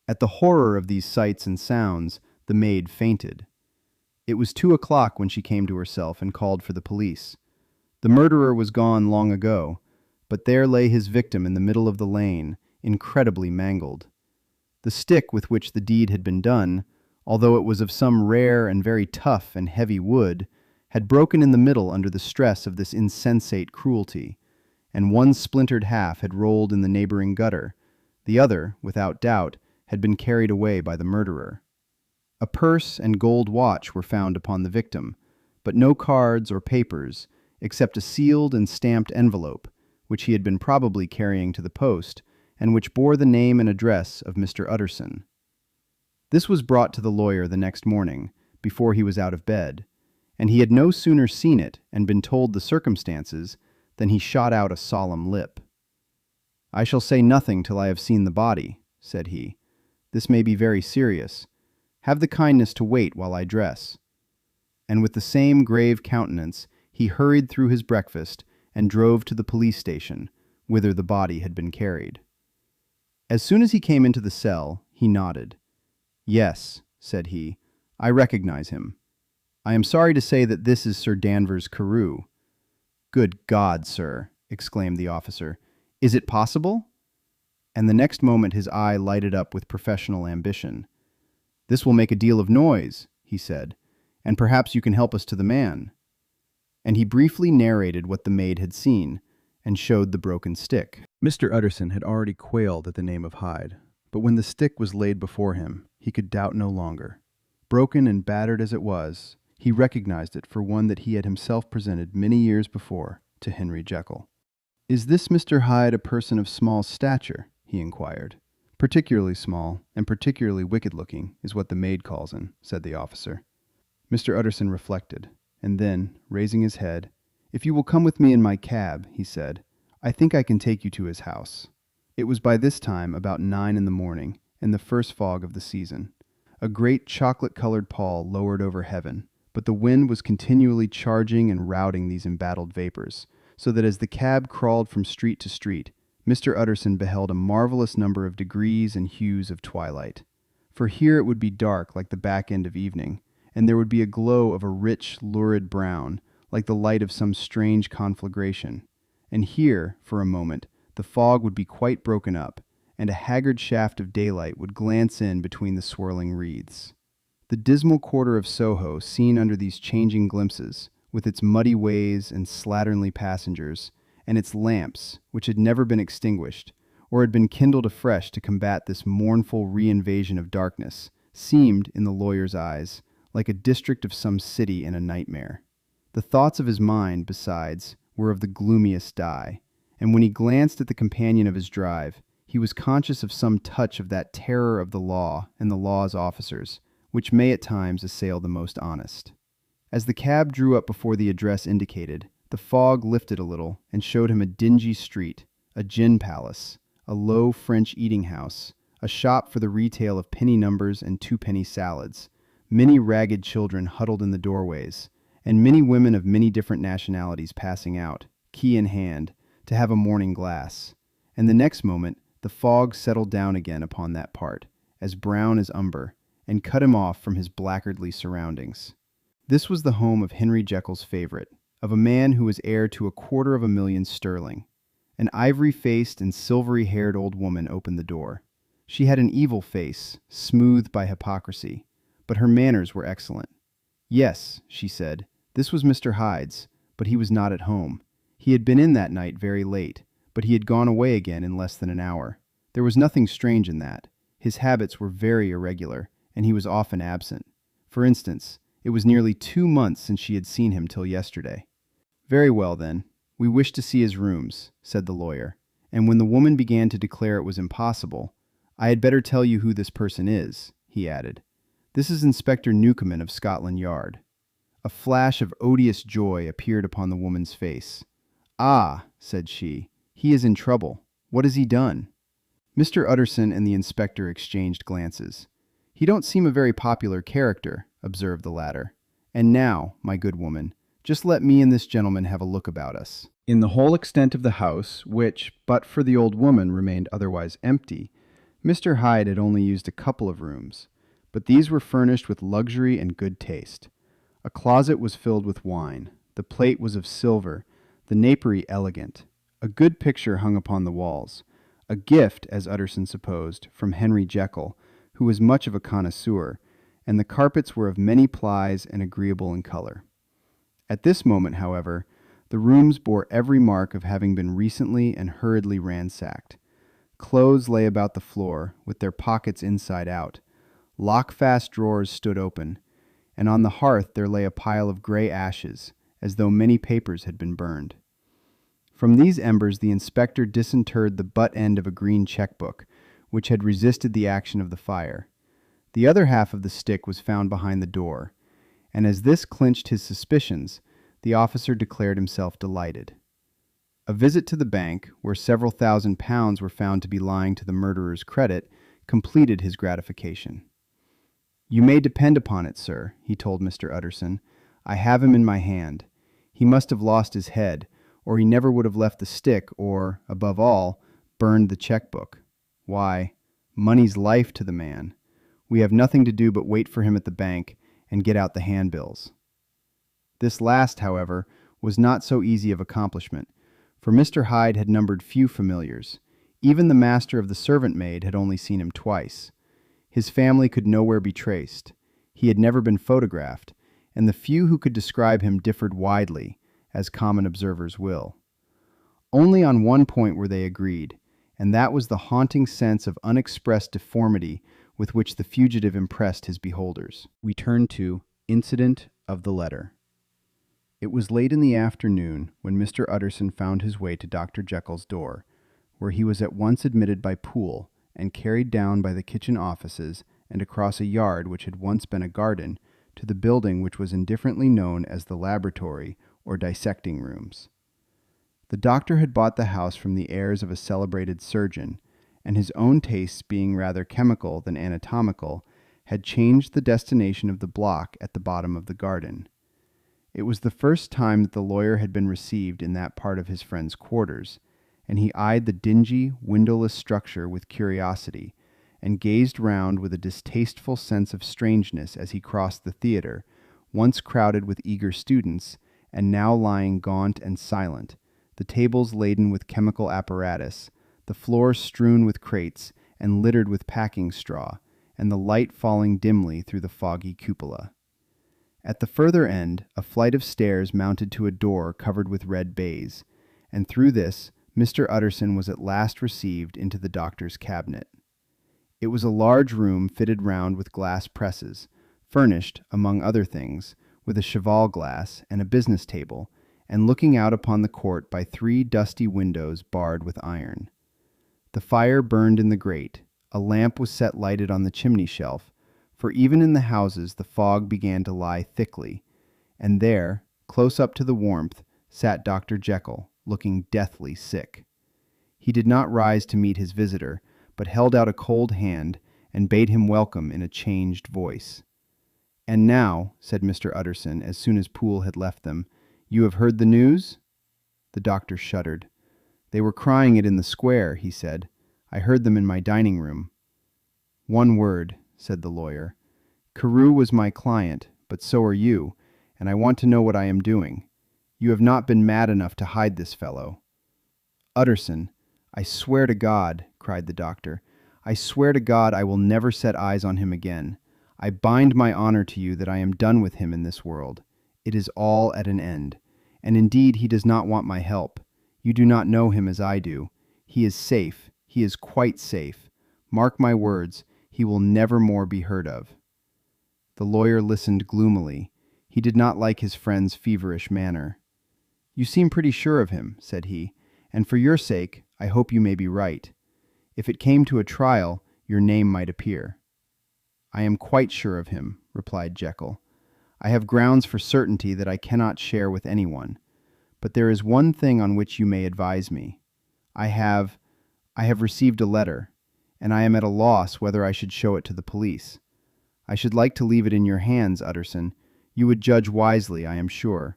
At the horror of these sights and sounds, the maid fainted. It was 2 o'clock when she came to herself and called for the police. The murderer was gone long ago, but there lay his victim in the middle of the lane, incredibly mangled. The stick with which the deed had been done, although it was of some rare and very tough and heavy wood, had broken in the middle under the stress of this insensate cruelty, and one splintered half had rolled in the neighboring gutter. The other, without doubt, had been carried away by the murderer. A purse and gold watch were found upon the victim, but no cards or papers, except a sealed and stamped envelope, which he had been probably carrying to the post, and which bore the name and address of Mr. Utterson. This was brought to the lawyer the next morning, before he was out of bed, and he had no sooner seen it and been told the circumstances than he shot out a solemn lip. "I shall say nothing till I have seen the body," said he. "This may be very serious. Have the kindness to wait while I dress." And with the same grave countenance, he hurried through his breakfast and drove to the police station, whither the body had been carried. As soon as he came into the cell, he nodded. "Yes," said he, "I recognize him. I am sorry to say that this is Sir Danvers Carew." "Good God, sir!" exclaimed the officer. "Is it possible?" And the next moment his eye lighted up with professional ambition. "This will make a deal of noise," he said, "and perhaps you can help us to the man." And he briefly narrated what the maid had seen, and showed the broken stick. Mr. Utterson had already quailed at the name of Hyde, but when the stick was laid before him, he could doubt no longer. Broken and battered as it was, he recognized it for one that he had himself presented many years before to Henry Jekyll. "Is this Mr. Hyde a person of small stature?" he inquired. "Particularly small, and particularly wicked-looking, is what the maid calls him," said the officer. Mr. Utterson reflected, and then, raising his head, "If you will come with me in my cab," he said, "I think I can take you to his house." It was by this time about 9 in the morning, in the first fog of the season. A great chocolate-colored pall lowered over heaven, but the wind was continually charging and routing these embattled vapors, so that as the cab crawled from street to street, Mr. Utterson beheld a marvelous number of degrees and hues of twilight. For here it would be dark like the back end of evening, and there would be a glow of a rich, lurid brown, like the light of some strange conflagration. And here, for a moment, the fog would be quite broken up, and a haggard shaft of daylight would glance in between the swirling wreaths. The dismal quarter of Soho, seen under these changing glimpses, with its muddy ways and slatternly passengers, and its lamps, which had never been extinguished, or had been kindled afresh to combat this mournful re-invasion of darkness, seemed, in the lawyer's eyes, like a district of some city in a nightmare. The thoughts of his mind, besides, were of the gloomiest dye, and when he glanced at the companion of his drive, he was conscious of some touch of that terror of the law and the law's officers, which may at times assail the most honest. As the cab drew up before the address indicated, the fog lifted a little and showed him a dingy street, a gin palace, a low French eating-house, a shop for the retail of penny numbers and two-penny salads, many ragged children huddled in the doorways, and many women of many different nationalities passing out, key in hand, to have a morning glass. And the next moment the fog settled down again upon that part, as brown as umber, and cut him off from his blackguardly surroundings. This was the home of Henry Jekyll's favorite, of a man who was heir to 250,000 sterling. An ivory-faced and silvery-haired old woman opened the door. She had an evil face, smoothed by hypocrisy, but her manners were excellent. Yes, she said, this was Mr. Hyde's, but he was not at home. He had been in that night very late, but he had gone away again in less than an hour. There was nothing strange in that. His habits were very irregular, and he was often absent. For instance, it was nearly 2 months since she had seen him till yesterday. "Very well, then. We wish to see his rooms," said the lawyer, and when the woman began to declare it was impossible, "I had better tell you who this person is," he added. "This is Inspector Newcomen of Scotland Yard." A flash of odious joy appeared upon the woman's face. "Ah," said she, "he is in trouble. What has he done?" Mr. Utterson and the inspector exchanged glances. "He don't seem a very popular character," observed the latter. "And now, my good woman, just let me and this gentleman have a look about us." In the whole extent of the house, which, but for the old woman, remained otherwise empty, Mr. Hyde had only used a couple of rooms, but these were furnished with luxury and good taste. A closet was filled with wine, the plate was of silver, the napery elegant. A good picture hung upon the walls, a gift, as Utterson supposed, from Henry Jekyll, who was much of a connoisseur, and the carpets were of many plies and agreeable in color. At this moment, however, the rooms bore every mark of having been recently and hurriedly ransacked. Clothes lay about the floor, with their pockets inside out. Lock-fast drawers stood open, and on the hearth there lay a pile of gray ashes, as though many papers had been burned. From these embers the inspector disinterred the butt end of a green checkbook, which had resisted the action of the fire. The other half of the stick was found behind the door, and as this clinched his suspicions, the officer declared himself delighted. A visit to the bank, where several £1,000s were found to be lying to the murderer's credit, completed his gratification. "You may depend upon it, sir," he told Mr. Utterson. "I have him in my hand. He must have lost his head, or he never would have left the stick or, above all, burned the checkbook. Why, money's life to the man. We have nothing to do but wait for him at the bank and get out the handbills. This last, however, was not so easy of accomplishment, for Mr. Hyde had numbered few familiars. Even the master of the servant maid had only seen him twice. His family could nowhere be traced. He had never been photographed, and the few who could describe him differed widely, as common observers will. Only on one point were they agreed, and that was the haunting sense of unexpressed deformity with which the fugitive impressed his beholders. We turn to Incident of the Letter. It was late in the afternoon when Mr. Utterson found his way to Dr. Jekyll's door, where he was at once admitted by Poole and carried down by the kitchen offices and across a yard which had once been a garden to the building which was indifferently known as the laboratory or dissecting rooms. The doctor had bought the house from the heirs of a celebrated surgeon, and his own tastes being rather chemical than anatomical, had changed the destination of the block at the bottom of the garden. It was the first time that the lawyer had been received in that part of his friend's quarters, and he eyed the dingy, windowless structure with curiosity, and gazed round with a distasteful sense of strangeness as he crossed the theatre, once crowded with eager students, and now lying gaunt and silent, the tables laden with chemical apparatus, the floor strewn with crates and littered with packing straw, and the light falling dimly through the foggy cupola. At the further end, a flight of stairs mounted to a door covered with red baize, and through this Mr. Utterson was at last received into the doctor's cabinet. It was a large room fitted round with glass presses, furnished, among other things, with a cheval glass and a business table, and looking out upon the court by 3 dusty windows barred with iron. The fire burned in the grate, a lamp was set lighted on the chimney shelf, for even in the houses the fog began to lie thickly, and there, close up to the warmth, sat Dr. Jekyll, looking deathly sick. He did not rise to meet his visitor, but held out a cold hand and bade him welcome in a changed voice. "And now," said Mr. Utterson, as soon as Poole had left them, "you have heard the news?" The doctor shuddered. "They were crying it in the square," he said. "I heard them in my dining room." "One word," said the lawyer. "Carew was my client, but so are you, and I want to know what I am doing. You have not been mad enough to hide this fellow." "Utterson, I swear to God," cried the doctor, "I swear to God I will never set eyes on him again. I bind my honor to you that I am done with him in this world. It is all at an end. And indeed he does not want my help. You do not know him as I do. He is safe. He is quite safe. Mark my words, he will never more be heard of." The lawyer listened gloomily. He did not like his friend's feverish manner. "You seem pretty sure of him," said he, "and for your sake, I hope you may be right. If it came to a trial, your name might appear." "I am quite sure of him," replied Jekyll. "I have grounds for certainty that I cannot share with anyone. But there is one thing on which you may advise me. I have received a letter, and I am at a loss whether I should show it to the police. I should like to leave it in your hands, Utterson. You would judge wisely, I am sure.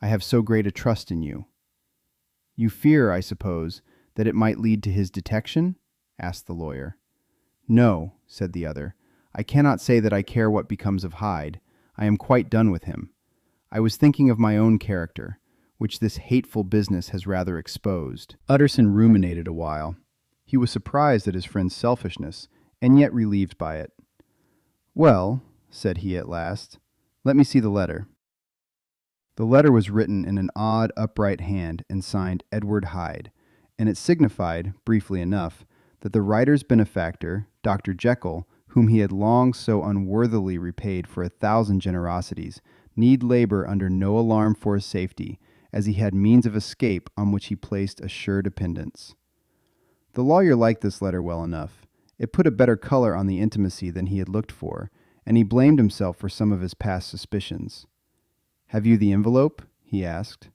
I have so great a trust in you." "You fear, I suppose, that it might lead to his detection?" asked the lawyer. "No," said the other. "I cannot say that I care what becomes of Hyde. I am quite done with him. I was thinking of my own character, which this hateful business has rather exposed." Utterson ruminated a while. He was surprised at his friend's selfishness, and yet relieved by it. "Well," said he at last, "let me see the letter." The letter was written in an odd, upright hand and signed Edward Hyde, and it signified, briefly enough, that the writer's benefactor, Dr. Jekyll, whom he had long so unworthily repaid for 1,000 generosities, need labor under no alarm for his safety, as he had means of escape on which he placed a sure dependence. The lawyer liked this letter well enough. It put a better color on the intimacy than he had looked for, and he blamed himself for some of his past suspicions. "Have you the envelope?" he asked.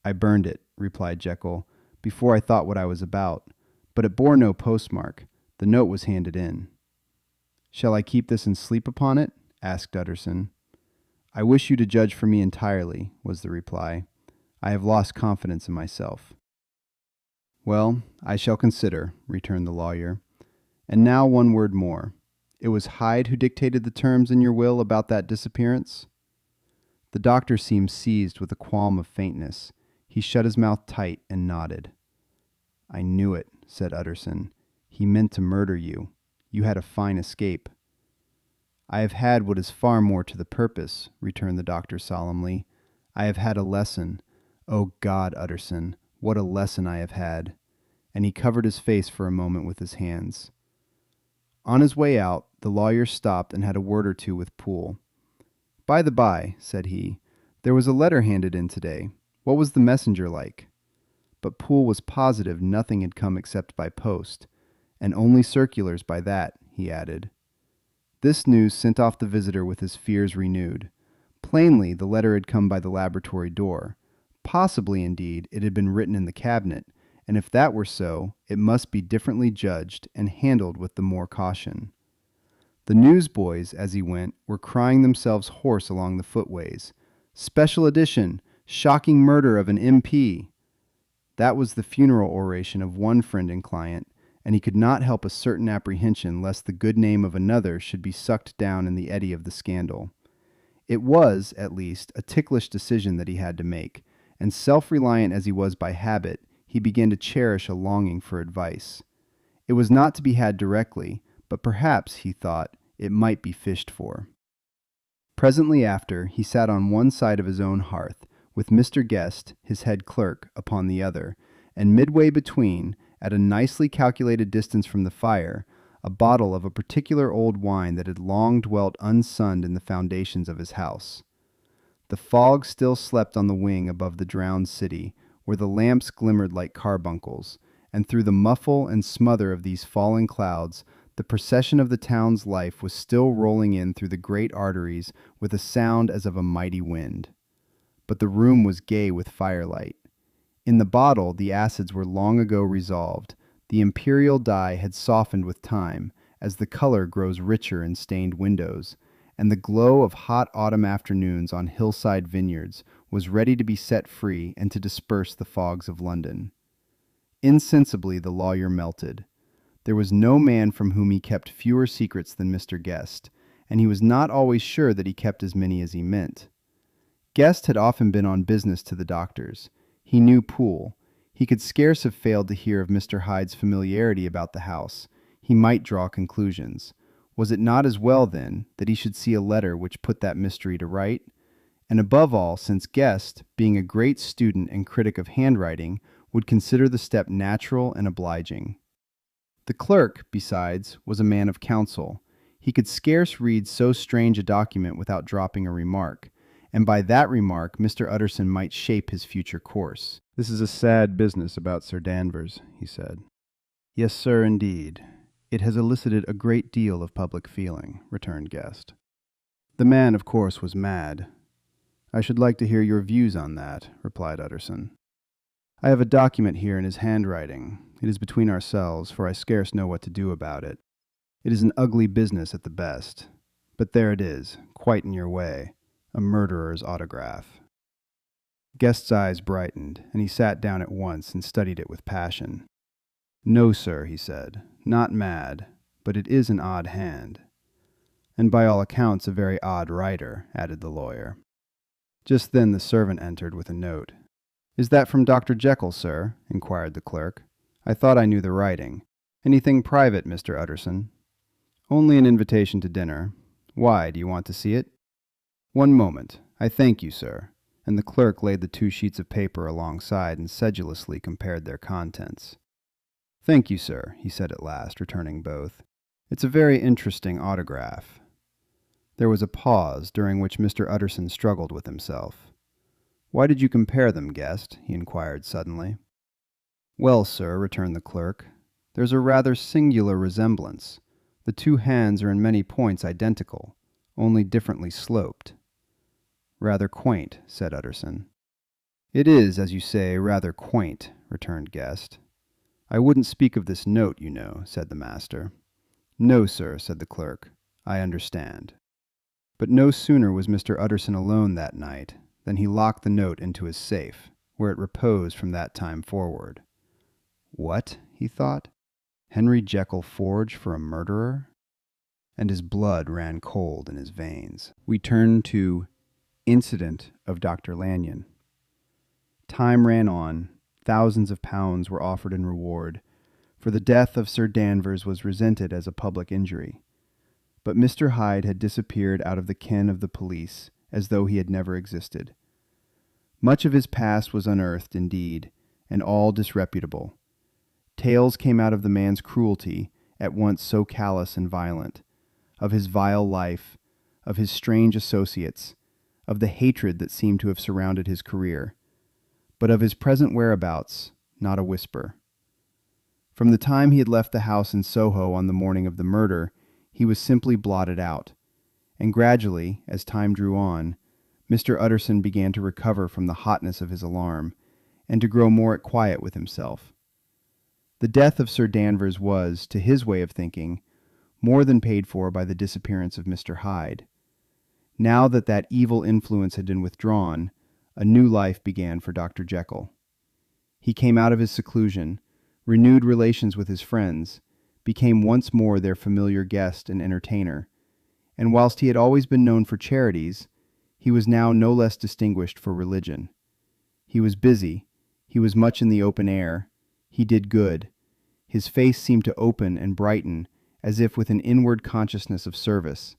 "I burned it," replied Jekyll, "before I thought what I was about, but it bore no postmark. The note was handed in." "Shall I keep this and sleep upon it?" asked Utterson. "I wish you to judge for me entirely," was the reply. I have lost confidence in myself." "Well, I shall consider," returned the lawyer. "And now one word more. It was Hyde who dictated the terms in your will about that disappearance?" The doctor seemed seized with a qualm of faintness. He shut his mouth tight and nodded. "I knew it," said Utterson. "He meant to murder you. You had a fine escape." "I have had what is far more to the purpose," returned the doctor solemnly. "I have had a lesson. O God, Utterson, what a lesson I have had." And he covered his face for a moment with his hands. On his way out, the lawyer stopped and had a word or two with Poole. "By the by," said he, "there was a letter handed in today. What was the messenger like?" But Poole was positive nothing had come except by post, and only circulars by that, he added. This news sent off the visitor with his fears renewed. Plainly, the letter had come by the laboratory door. Possibly, indeed, it had been written in the cabinet, and if that were so, it must be differently judged and handled with the more caution. The newsboys, as he went, were crying themselves hoarse along the footways. "Special edition! Shocking murder of an MP!" That was the funeral oration of one friend and client, and he could not help a certain apprehension lest the good name of another should be sucked down in the eddy of the scandal. It was, at least, a ticklish decision that he had to make, and self-reliant as he was by habit, he began to cherish a longing for advice. It was not to be had directly, but perhaps, he thought, it might be fished for. Presently after, he sat on one side of his own hearth, with Mr. Guest, his head clerk, upon the other, and midway between, at a nicely calculated distance from the fire, a bottle of a particular old wine that had long dwelt unsunned in the foundations of his house. The fog still slept on the wing above the drowned city, where the lamps glimmered like carbuncles, and through the muffle and smother of these falling clouds, the procession of the town's life was still rolling in through the great arteries with a sound as of a mighty wind. But the room was gay with firelight. In the bottle the acids were long ago resolved. The imperial dye had softened with time, as the color grows richer in stained windows, and the glow of hot autumn afternoons on hillside vineyards was ready to be set free and to disperse the fogs of London. Insensibly the lawyer melted. There was no man from whom he kept fewer secrets than Mr. Guest, and he was not always sure that he kept as many as he meant. Guest had often been on business to the doctor's. He knew Poole. He could scarce have failed to hear of Mr. Hyde's familiarity about the house. He might draw conclusions. Was it not as well, then, that he should see a letter which put that mystery to right? And above all, since Guest, being a great student and critic of handwriting, would consider the step natural and obliging. The clerk, besides, was a man of counsel. He could scarce read so strange a document without dropping a remark, and by that remark Mr. Utterson might shape his future course. "This is a sad business about Sir Danvers," he said. "Yes, sir, indeed. It has elicited a great deal of public feeling," returned Guest. "The man, of course, was mad." "I should like to hear your views on that," replied Utterson. "I have a document here in his handwriting. It is between ourselves, for I scarce know what to do about it. It is an ugly business at the best. But there it is, quite in your way. A murderer's autograph." Guest's eyes brightened, and he sat down at once and studied it with passion. "No, sir," he said, "not mad, but it is an odd hand." "And by all accounts a very odd writer," added the lawyer. Just then the servant entered with a note. "Is that from Dr. Jekyll, sir?" inquired the clerk. "I thought I knew the writing. Anything private, Mr. Utterson?" "Only an invitation to dinner. Why, do you want to see it?" "One moment. I thank you, sir." And the clerk laid the 2 sheets of paper alongside and sedulously compared their contents. "Thank you, sir," he said at last, returning both. "It's a very interesting autograph." There was a pause, during which Mr. Utterson struggled with himself. "Why did you compare them, Guest?" he inquired suddenly. "Well, sir," returned the clerk, "there's a rather singular resemblance. The 2 hands are in many points identical, only differently sloped." "Rather quaint," said Utterson. "It is, as you say, rather quaint," returned Guest. "I wouldn't speak of this note, you know," said the master. "No, sir," said the clerk. "I understand." But no sooner was Mr. Utterson alone that night than he locked the note into his safe. where it reposed from that time forward. What? He thought. Henry Jekyll forged for a murderer? And his blood ran cold in his veins. We turn to Incident of Dr. Lanyon. Time ran on. Thousands of pounds were offered in reward, for the death of Sir Danvers was resented as a public injury. But Mr. Hyde had disappeared out of the ken of the police, as though he had never existed. Much of his past was unearthed, indeed, and all disreputable. Tales came out of the man's cruelty, at once so callous and violent, of his vile life, of his strange associates, of the hatred that seemed to have surrounded his career. But of his present whereabouts, not a whisper. From the time he had left the house in Soho on the morning of the murder, he was simply blotted out, and gradually, as time drew on, Mr. Utterson began to recover from the hotness of his alarm, and to grow more at quiet with himself. The death of Sir Danvers was, to his way of thinking, more than paid for by the disappearance of Mr. Hyde. Now that that evil influence had been withdrawn, a new life began for Dr. Jekyll. He came out of his seclusion, renewed relations with his friends, became once more their familiar guest and entertainer, and whilst he had always been known for charities, he was now no less distinguished for religion. He was busy, he was much in the open air, he did good. His face seemed to open and brighten as if with an inward consciousness of service,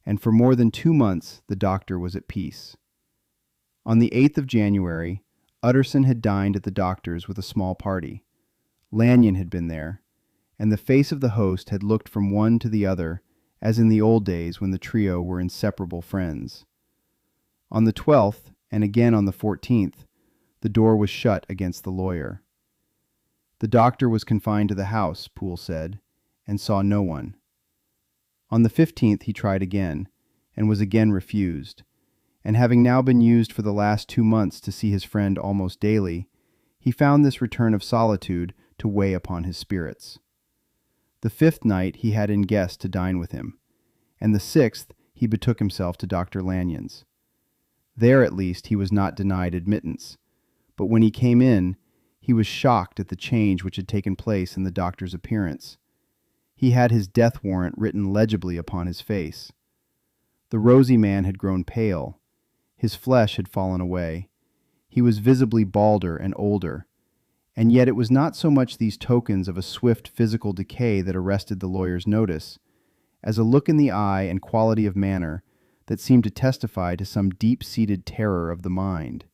and for more than 2 months the doctor was at peace. On the 8th of January, Utterson had dined at the doctor's with a small party. Lanyon had been there, and the face of the host had looked from one to the other, as in the old days when the trio were inseparable friends. On the 12th, and again on the 14th, the door was shut against the lawyer. The doctor was confined to the house, Poole said, and saw no one. On the 15th he tried again, and was again refused, and having now been used for the last 2 months to see his friend almost daily, he found this return of solitude to weigh upon his spirits. The 5th night he had in guests to dine with him, and the 6th he betook himself to Dr. Lanyon's. There at least he was not denied admittance, but when he came in, he was shocked at the change which had taken place in the doctor's appearance. He had his death warrant written legibly upon his face. The rosy man had grown pale. His flesh had fallen away. He was visibly balder and older, and yet it was not so much these tokens of a swift physical decay that arrested the lawyer's notice, as a look in the eye and quality of manner that seemed to testify to some deep-seated terror of the mind.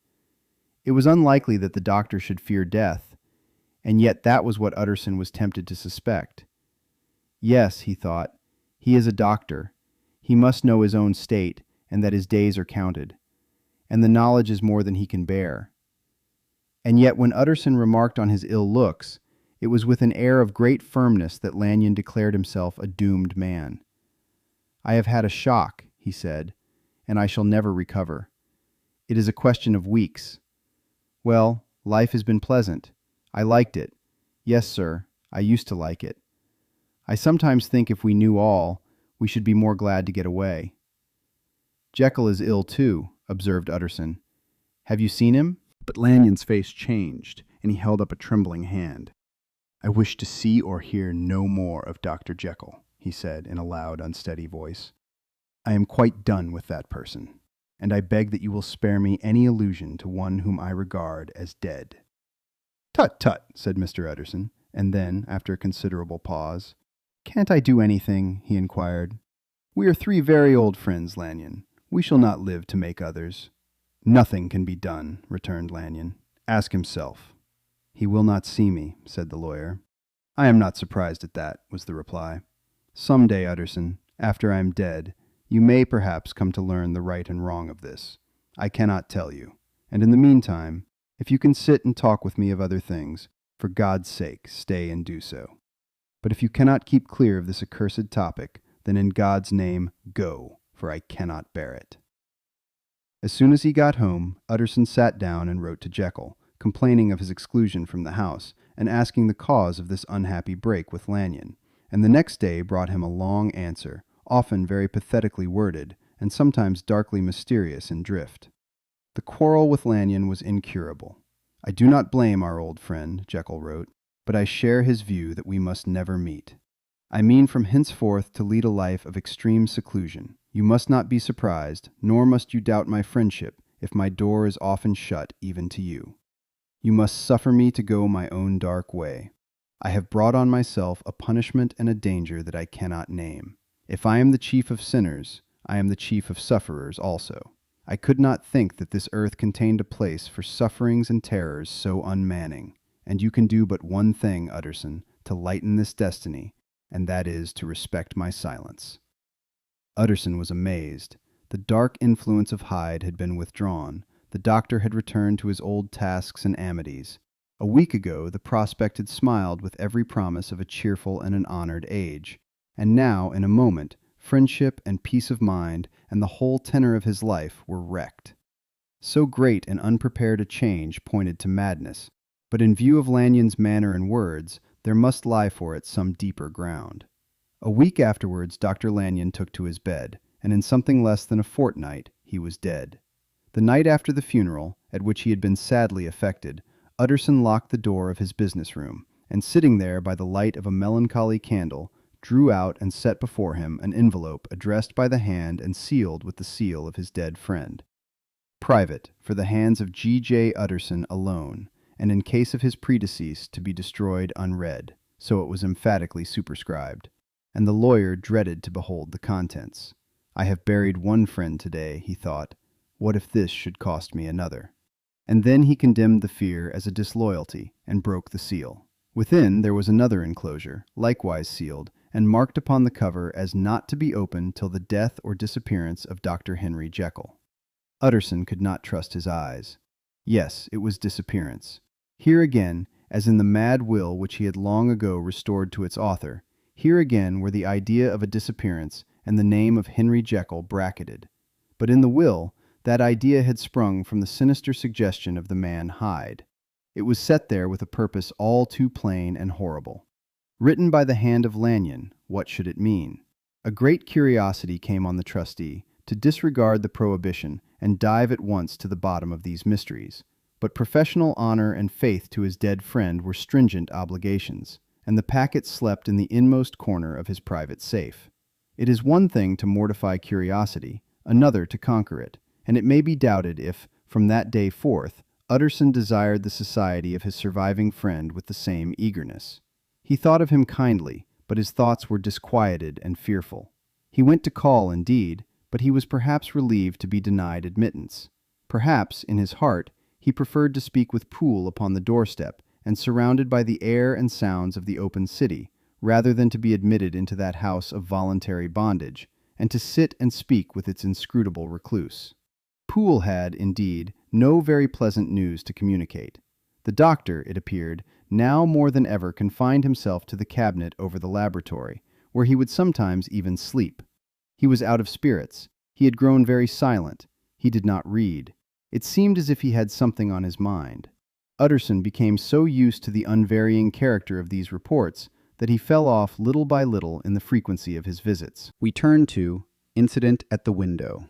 It was unlikely that the doctor should fear death, and yet that was what Utterson was tempted to suspect. Yes, he thought, he is a doctor. He must know his own state, and that his days are counted, and the knowledge is more than he can bear. And yet when Utterson remarked on his ill looks, it was with an air of great firmness that Lanyon declared himself a doomed man. "I have had a shock," he said, "and I shall never recover. It is a question of weeks. Well, life has been pleasant. I liked it. Yes, sir, I used to like it. I sometimes think if we knew all, we should be more glad to get away." "Jekyll is ill too," observed Utterson. "Have you seen him?" But Lanyon's face changed, and he held up a trembling hand. "I wish to see or hear no more of Dr. Jekyll," he said in a loud, unsteady voice. "I am quite done with that person, and I beg that you will spare me any allusion to one whom I regard as dead." "Tut, tut," said Mr. Utterson, and then, after a considerable pause, "Can't I do anything?" he inquired. "We are 3 very old friends, Lanyon. We shall not live to make others." "Nothing can be done," returned Lanyon. "Ask himself." "He will not see me," said the lawyer. "I am not surprised at that," was the reply. "Some day, Utterson, after I am dead, you may perhaps come to learn the right and wrong of this. I cannot tell you. And in the meantime, if you can sit and talk with me of other things, for God's sake, stay and do so. But if you cannot keep clear of this accursed topic, then in God's name, go, for I cannot bear it." As soon as he got home, Utterson sat down and wrote to Jekyll, complaining of his exclusion from the house, and asking the cause of this unhappy break with Lanyon, and the next day brought him a long answer, often very pathetically worded, and sometimes darkly mysterious in drift. The quarrel with Lanyon was incurable. I do not blame our old friend, Jekyll wrote, but I share his view that we must never meet. I mean from henceforth to lead a life of extreme seclusion. You must not be surprised, nor must you doubt my friendship, if my door is often shut even to you. You must suffer me to go my own dark way. I have brought on myself a punishment and a danger that I cannot name. If I am the chief of sinners, I am the chief of sufferers also. I could not think that this earth contained a place for sufferings and terrors so unmanning, and you can do but one thing, Utterson, to lighten this destiny, and that is to respect my silence. Utterson was amazed. The dark influence of Hyde had been withdrawn. The doctor had returned to his old tasks and amities. A week ago, the prospect had smiled with every promise of a cheerful and an honored age. And now, in a moment, friendship and peace of mind and the whole tenor of his life were wrecked. So great and unprepared a change pointed to madness, but in view of Lanyon's manner and words, there must lie for it some deeper ground. A week afterwards, Dr. Lanyon took to his bed, and in something less than a fortnight, he was dead. The night after the funeral, at which he had been sadly affected, Utterson locked the door of his business room, and sitting there by the light of a melancholy candle, drew out and set before him an envelope addressed by the hand and sealed with the seal of his dead friend. Private, for the hands of G.J. Utterson alone, and in case of his predecease to be destroyed unread, so it was emphatically superscribed, and the lawyer dreaded to behold the contents. I have buried one friend today, he thought. What if this should cost me another? And then he condemned the fear as a disloyalty, and broke the seal. Within there was another enclosure, likewise sealed, and marked upon the cover as not to be opened till the death or disappearance of Dr. Henry Jekyll. Utterson could not trust his eyes. Yes, it was disappearance. Here again, as in the mad will which he had long ago restored to its author, here again were the idea of a disappearance and the name of Henry Jekyll bracketed. But in the will, that idea had sprung from the sinister suggestion of the man Hyde. It was set there with a purpose all too plain and horrible. Written by the hand of Lanyon, what should it mean? A great curiosity came on the trustee to disregard the prohibition and dive at once to the bottom of these mysteries. But professional honor and faith to his dead friend were stringent obligations, and the packet slept in the inmost corner of his private safe. It is one thing to mortify curiosity, another to conquer it, and it may be doubted if, from that day forth, Utterson desired the society of his surviving friend with the same eagerness. He thought of him kindly, but his thoughts were disquieted and fearful. He went to call, indeed, but he was perhaps relieved to be denied admittance. Perhaps, in his heart, he preferred to speak with Poole upon the doorstep and surrounded by the air and sounds of the open city, rather than to be admitted into that house of voluntary bondage, and to sit and speak with its inscrutable recluse. Poole had, indeed, no very pleasant news to communicate. The doctor, it appeared, now more than ever confined himself to the cabinet over the laboratory, where he would sometimes even sleep. He was out of spirits. He had grown very silent. He did not read. It seemed as if he had something on his mind. Utterson became so used to the unvarying character of these reports that he fell off little by little in the frequency of his visits. We turn to Incident at the Window.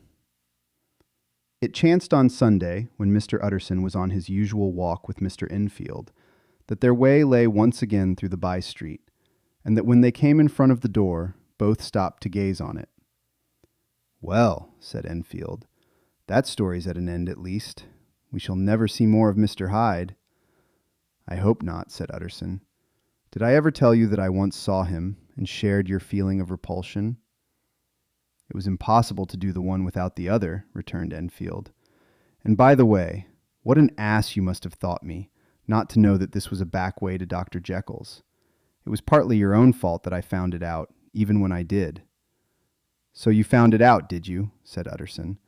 It chanced on Sunday, when Mr. Utterson was on his usual walk with Mr. Enfield, that their way lay once again through the by-street, and that when they came in front of the door, both stopped to gaze on it. "Well," said Enfield, "that story's at an end at least. We shall never see more of Mr. Hyde." "I hope not," said Utterson. "Did I ever tell you that I once saw him and shared your feeling of repulsion?" "It was impossible to do the one without the other," returned Enfield. "And by the way, what an ass you must have thought me, not to know that this was a back way to Dr. Jekyll's. It was partly your own fault that I found it out, even when I did." "So you found it out, did you?" said Utterson.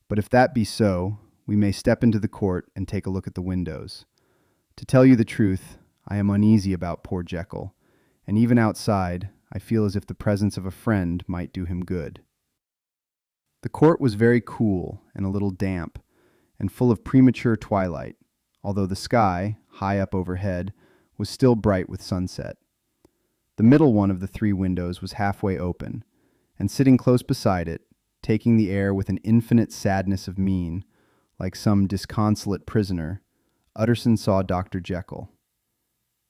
"But if that be so, we may step into the court and take a look at the windows. To tell you the truth, I am uneasy about poor Jekyll, and even outside, I feel as if the presence of a friend might do him good." The court was very cool and a little damp, and full of premature twilight, although the sky, high up overhead, was still bright with sunset. The middle one of the three windows was halfway open, and sitting close beside it, taking the air with an infinite sadness of mien, like some disconsolate prisoner, Utterson saw Dr. Jekyll.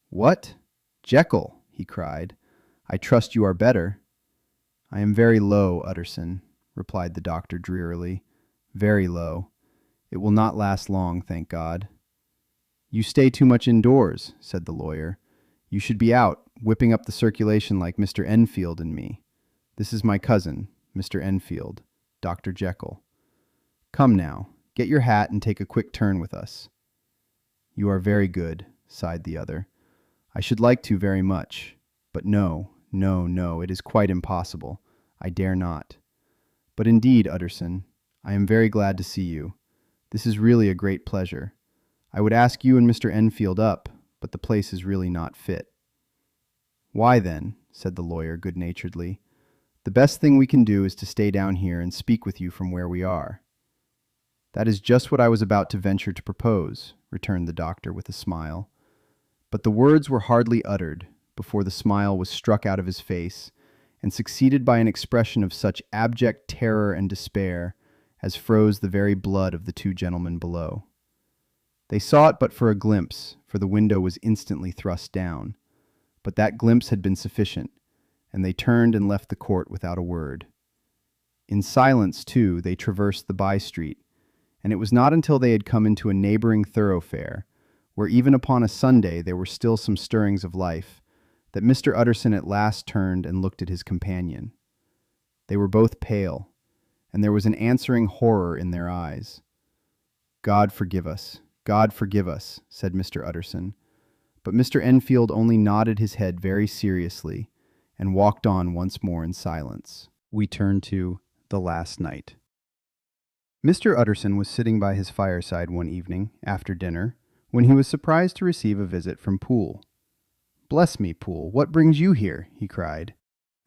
"What? Jekyll!" he cried. "I trust you are better." "I am very low, Utterson," replied the doctor drearily. "Very low. It will not last long, thank God." "You stay too much indoors," said the lawyer. "You should be out, whipping up the circulation like Mr. Enfield and me. This is my cousin, Mr. Enfield, Dr. Jekyll. Come now, get your hat and take a quick turn with us." "You are very good," sighed the other. "I should like to very much, but no, it is quite impossible. I dare not. But indeed, Utterson, I am very glad to see you. This is really a great pleasure. I would ask you and Mr. Enfield up, but the place is really not fit." "Why then," said the lawyer good-naturedly, "the best thing we can do is to stay down here and speak with you from where we are." "That is just what I was about to venture to propose," returned the doctor with a smile. But the words were hardly uttered before the smile was struck out of his face, and succeeded by an expression of such abject terror and despair as froze the very blood of the two gentlemen below. They saw it but for a glimpse, for the window was instantly thrust down. But that glimpse had been sufficient, and they turned and left the court without a word. In silence, too, they traversed the by-street, and it was not until they had come into a neighboring thoroughfare, where even upon a Sunday there were still some stirrings of life, that Mr. Utterson at last turned and looked at his companion. They were both pale, and there was an answering horror in their eyes. God forgive us, said Mr. Utterson. But Mr. Enfield only nodded his head very seriously and walked on once more in silence. We turn to The Last Night. Mr. Utterson was sitting by his fireside one evening, after dinner, when he was surprised to receive a visit from Poole. "Bless me, Poole, what brings you here?" he cried,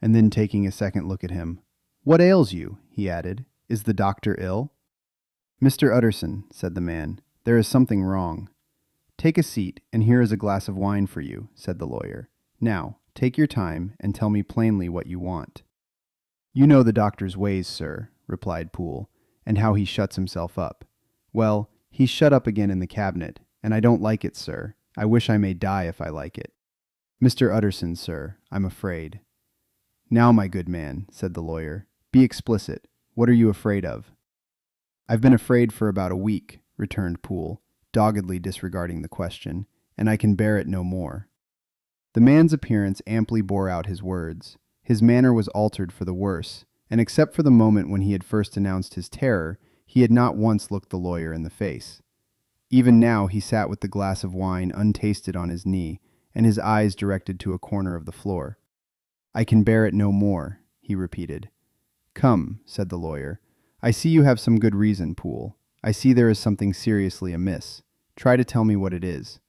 and then taking a second look at him. "What ails you?" he added. "Is the doctor ill?" "Mr. Utterson," said the man, "there is something wrong." "Take a seat, and here is a glass of wine for you," said the lawyer. "Now, take your time, and tell me plainly what you want." "You know the doctor's ways, sir," replied Poole, "and how he shuts himself up. Well, he's shut up again in the cabinet, and I don't like it, sir. I wish I may die if I like it. Mr. Utterson, sir, I'm afraid." "Now, my good man," said the lawyer, "be explicit. What are you afraid of?" "I've been afraid for about a week," returned Poole, doggedly disregarding the question, "and I can bear it no more." The man's appearance amply bore out his words. His manner was altered for the worse, and except for the moment when he had first announced his terror, he had not once looked the lawyer in the face. Even now he sat with the glass of wine untasted on his knee, and his eyes directed to a corner of the floor. "I can bear it no more," he repeated. "Come," said the lawyer, "I see you have some good reason, Poole. I see there is something seriously amiss. Try to tell me what it is."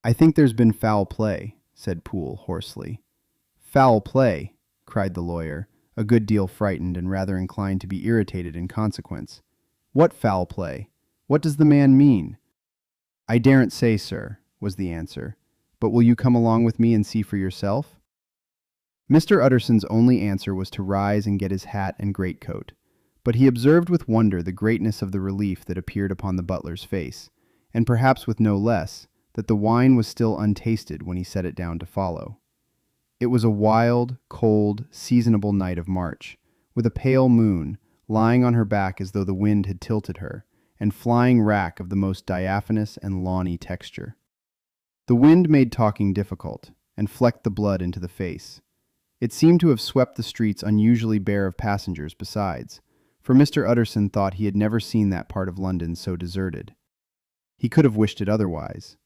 "I think there's been foul play," said Poole hoarsely. "Foul play!" cried the lawyer, a good deal frightened and rather inclined to be irritated in consequence. "What foul play? What does the man mean?" "I daren't say, sir," was the answer. "But will you come along with me and see for yourself?" Mr. Utterson's only answer was to rise and get his hat and greatcoat, but he observed with wonder the greatness of the relief that appeared upon the butler's face, and perhaps with no less, that the wine was still untasted when he set it down to follow. It was a wild, cold, seasonable night of March, with a pale moon, lying on her back as though the wind had tilted her, and flying wrack of the most diaphanous and lawny texture. The wind made talking difficult, and flecked the blood into the face. It seemed to have swept the streets unusually bare of passengers besides, for Mr. Utterson thought he had never seen that part of London so deserted. He could have wished it otherwise.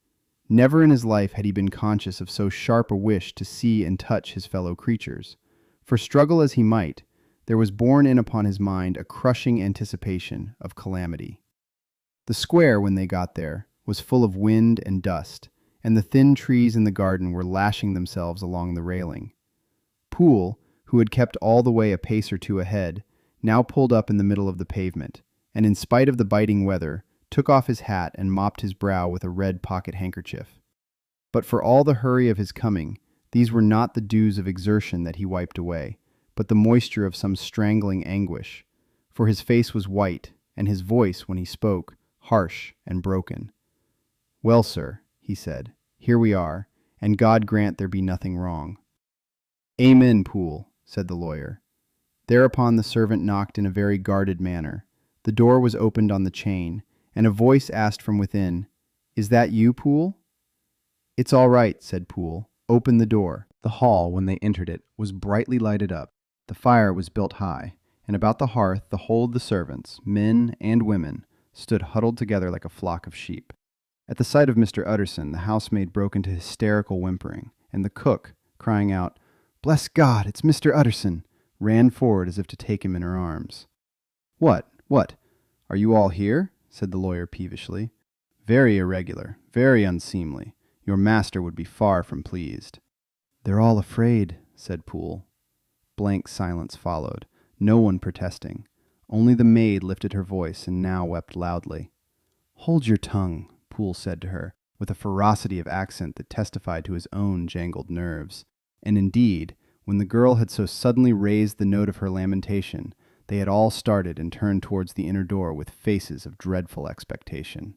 Never in his life had he been conscious of so sharp a wish to see and touch his fellow creatures, for struggle as he might, there was borne in upon his mind a crushing anticipation of calamity. The square, when they got there, was full of wind and dust, and the thin trees in the garden were lashing themselves along the railing. Poole, who had kept all the way a pace or two ahead, now pulled up in the middle of the pavement, and in spite of the biting weather, took off his hat and mopped his brow with a red pocket handkerchief. But for all the hurry of his coming, these were not the dews of exertion that he wiped away, but the moisture of some strangling anguish, for his face was white, and his voice, when he spoke, harsh and broken. Well, sir, he said, here we are, and God grant there be nothing wrong. Amen, Poole, said the lawyer. Thereupon the servant knocked in a very guarded manner. The door was opened on the chain, and a voice asked from within, "Is that you, Poole?" "It's all right," said Poole. "Open the door." The hall, when they entered it, was brightly lighted up. The fire was built high, and about the hearth the whole of the servants, men and women, stood huddled together like a flock of sheep. At the sight of Mr. Utterson, the housemaid broke into hysterical whimpering, and the cook, crying out, "Bless God, it's Mr. Utterson," ran forward as if to take him in her arms. What? Are you all here?" said the lawyer peevishly. "Very irregular, very unseemly. Your master would be far from pleased." "They're all afraid," said Poole. Blank silence followed, no one protesting. Only the maid lifted her voice and now wept loudly. "Hold your tongue," Poole said to her, with a ferocity of accent that testified to his own jangled nerves. And indeed, when the girl had so suddenly raised the note of her lamentation, they had all started and turned towards the inner door with faces of dreadful expectation.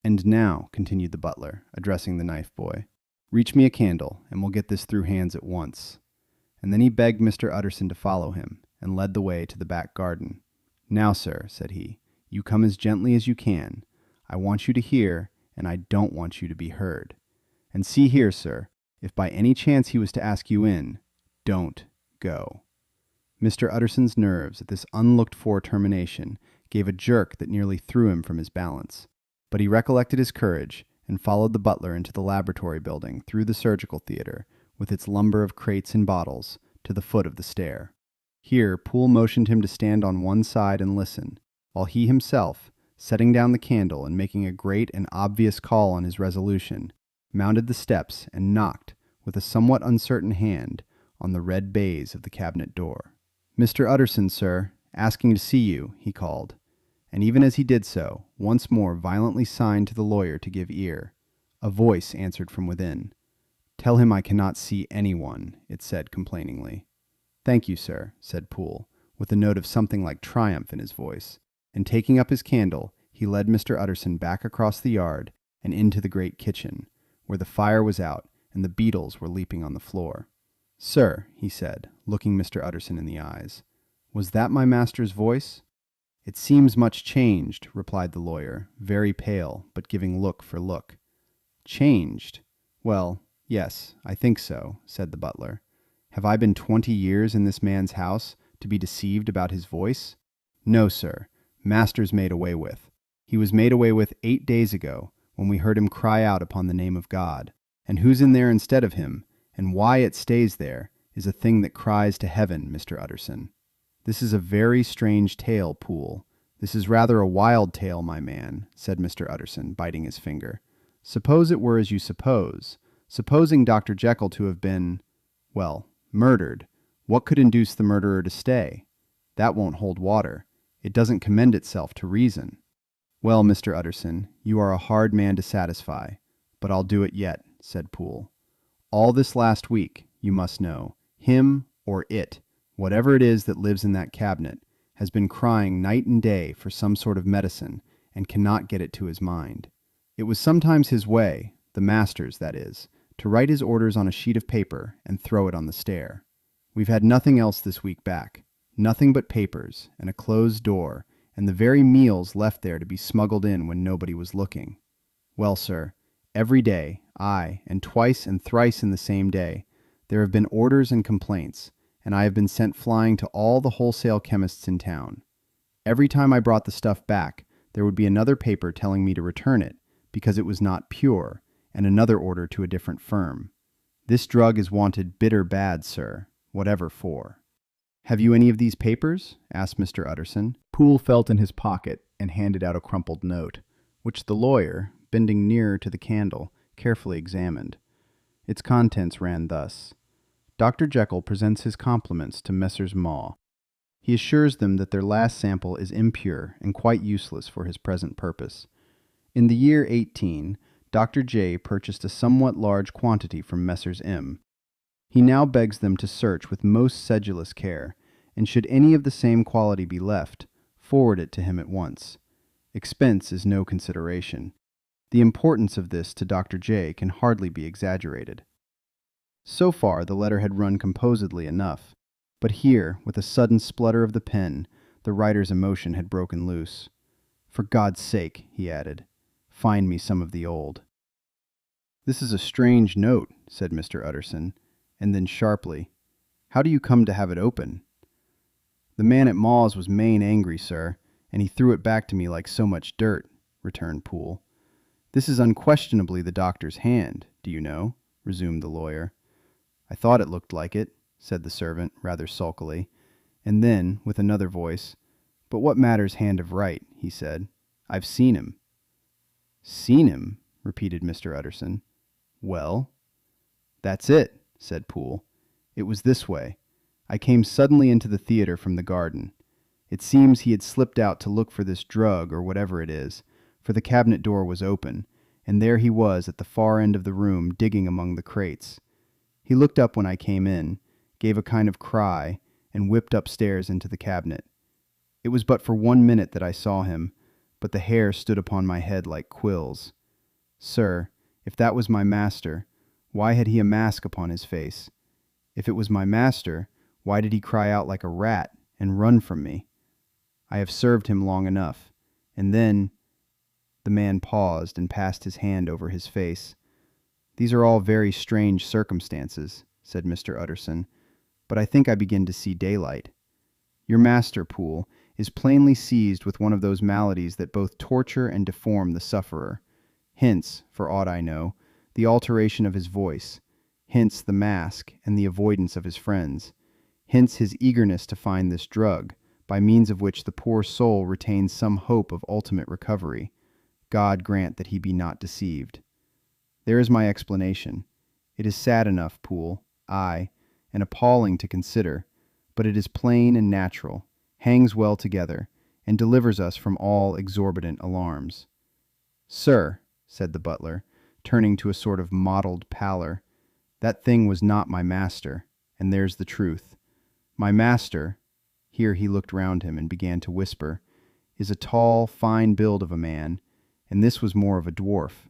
"And now," continued the butler, addressing the knife boy, "reach me a candle, and we'll get this through hands at once." And then he begged Mr. Utterson to follow him, and led the way to the back garden. "Now, sir," said he, "you come as gently as you can. I want you to hear, and I don't want you to be heard. And see here, sir, if by any chance he was to ask you in, don't go." Mr. Utterson's nerves at this unlooked-for termination gave a jerk that nearly threw him from his balance. But he recollected his courage, and followed the butler into the laboratory building, through the surgical theater, with its lumber of crates and bottles, to the foot of the stair. Here Poole motioned him to stand on one side and listen, while he himself, setting down the candle and making a great and obvious call on his resolution, mounted the steps and knocked, with a somewhat uncertain hand, on the red baize of the cabinet door. "Mr. Utterson, sir, asking to see you," he called. And even as he did so, once more violently signed to the lawyer to give ear. A voice answered from within. "Tell him I cannot see anyone," it said complainingly. "Thank you, sir," said Poole, with a note of something like triumph in his voice, and taking up his candle, he led Mr. Utterson back across the yard and into the great kitchen, where the fire was out and the beetles were leaping on the floor. "Sir," he said, looking Mr. Utterson in the eyes, "was that my master's voice?" "It seems much changed," replied the lawyer, very pale, but giving look for look. "Changed? Well, yes, I think so," said the butler. "Have I been 20 years in this man's house to be deceived about his voice? No, sir, master's made away with. He was made away with 8 days ago, when we heard him cry out upon the name of God. And who's in there instead of him, and why it stays there, is a thing that cries to heaven, Mr. Utterson. This is a very strange tale, Poole. This is rather a wild tale, my man," said Mr. Utterson, biting his finger. "Suppose it were as you suppose. Supposing Dr. Jekyll to have been, well, murdered, what could induce the murderer to stay? That won't hold water. It doesn't commend itself to reason." "Well, Mr. Utterson, you are a hard man to satisfy, but I'll do it yet," said Poole. "All this last week, you must know, him or it, whatever it is that lives in that cabinet, has been crying night and day for some sort of medicine, and cannot get it to his mind. It was sometimes his way, the master's that is, to write his orders on a sheet of paper and throw it on the stair. We've had nothing else this week back, nothing but papers, and a closed door, and the very meals left there to be smuggled in when nobody was looking. Well, sir, every day, aye, and twice and thrice in the same day, there have been orders and complaints, and I have been sent flying to all the wholesale chemists in town. Every time I brought the stuff back, there would be another paper telling me to return it, because it was not pure, and another order to a different firm. This drug is wanted bitter bad, sir, whatever for." "Have you any of these papers?" asked Mr. Utterson. Poole felt in his pocket and handed out a crumpled note, which the lawyer, bending nearer to the candle, carefully examined. Its contents ran thus: "Dr. Jekyll presents his compliments to Messrs. Maw. He assures them that their last sample is impure and quite useless for his present purpose. In the year 18, Dr. J. purchased a somewhat large quantity from Messrs. M. He now begs them to search with most sedulous care, and should any of the same quality be left, forward it to him at once. Expense is no consideration. The importance of this to Dr. J can hardly be exaggerated. So far, the letter had run composedly enough, but here, with a sudden splutter of the pen, the writer's emotion had broken loose. "For God's sake," he added, "find me some of the old." "This is a strange note," said Mr. Utterson, and then sharply, "How do you come to have it open?" "The man at Mawes was main angry, sir, and he threw it back to me like so much dirt," returned Poole. "This is unquestionably the doctor's hand, do you know?" resumed the lawyer. "I thought it looked like it," said the servant, rather sulkily, and then, with another voice, "But what matters hand of right?" he said. "I've seen him." "Seen him?" repeated Mr. Utterson. "Well?" "That's it," said Poole. "It was this way. I came suddenly into the theater from the garden. It seems he had slipped out to look for this drug or whatever it is, for the cabinet door was open, and there he was at the far end of the room digging among the crates. He looked up when I came in, gave a kind of cry, and whipped upstairs into the cabinet. It was but for 1 minute that I saw him, but the hair stood upon my head like quills. Sir, if that was my master, why had he a mask upon his face? If it was my master, why did he cry out like a rat and run from me? I have served him long enough. And then—" The man paused and passed his hand over his face. "These are all very strange circumstances," said Mr. Utterson, "but I think I begin to see daylight. Your master, Poole, is plainly seized with one of those maladies that both torture and deform the sufferer. Hence, for aught I know, the alteration of his voice. Hence the mask and the avoidance of his friends. Hence his eagerness to find this drug, by means of which the poor soul retains some hope of ultimate recovery. God grant that he be not deceived. There is my explanation. It is sad enough, Poole, aye, and appalling to consider, but it is plain and natural, hangs well together, and delivers us from all exorbitant alarms." "Sir," said the butler, turning to a sort of mottled pallor, "that thing was not my master, and there's the truth. My master," here he looked round him and began to whisper, "is a tall, fine build of a man, and this was more of a dwarf."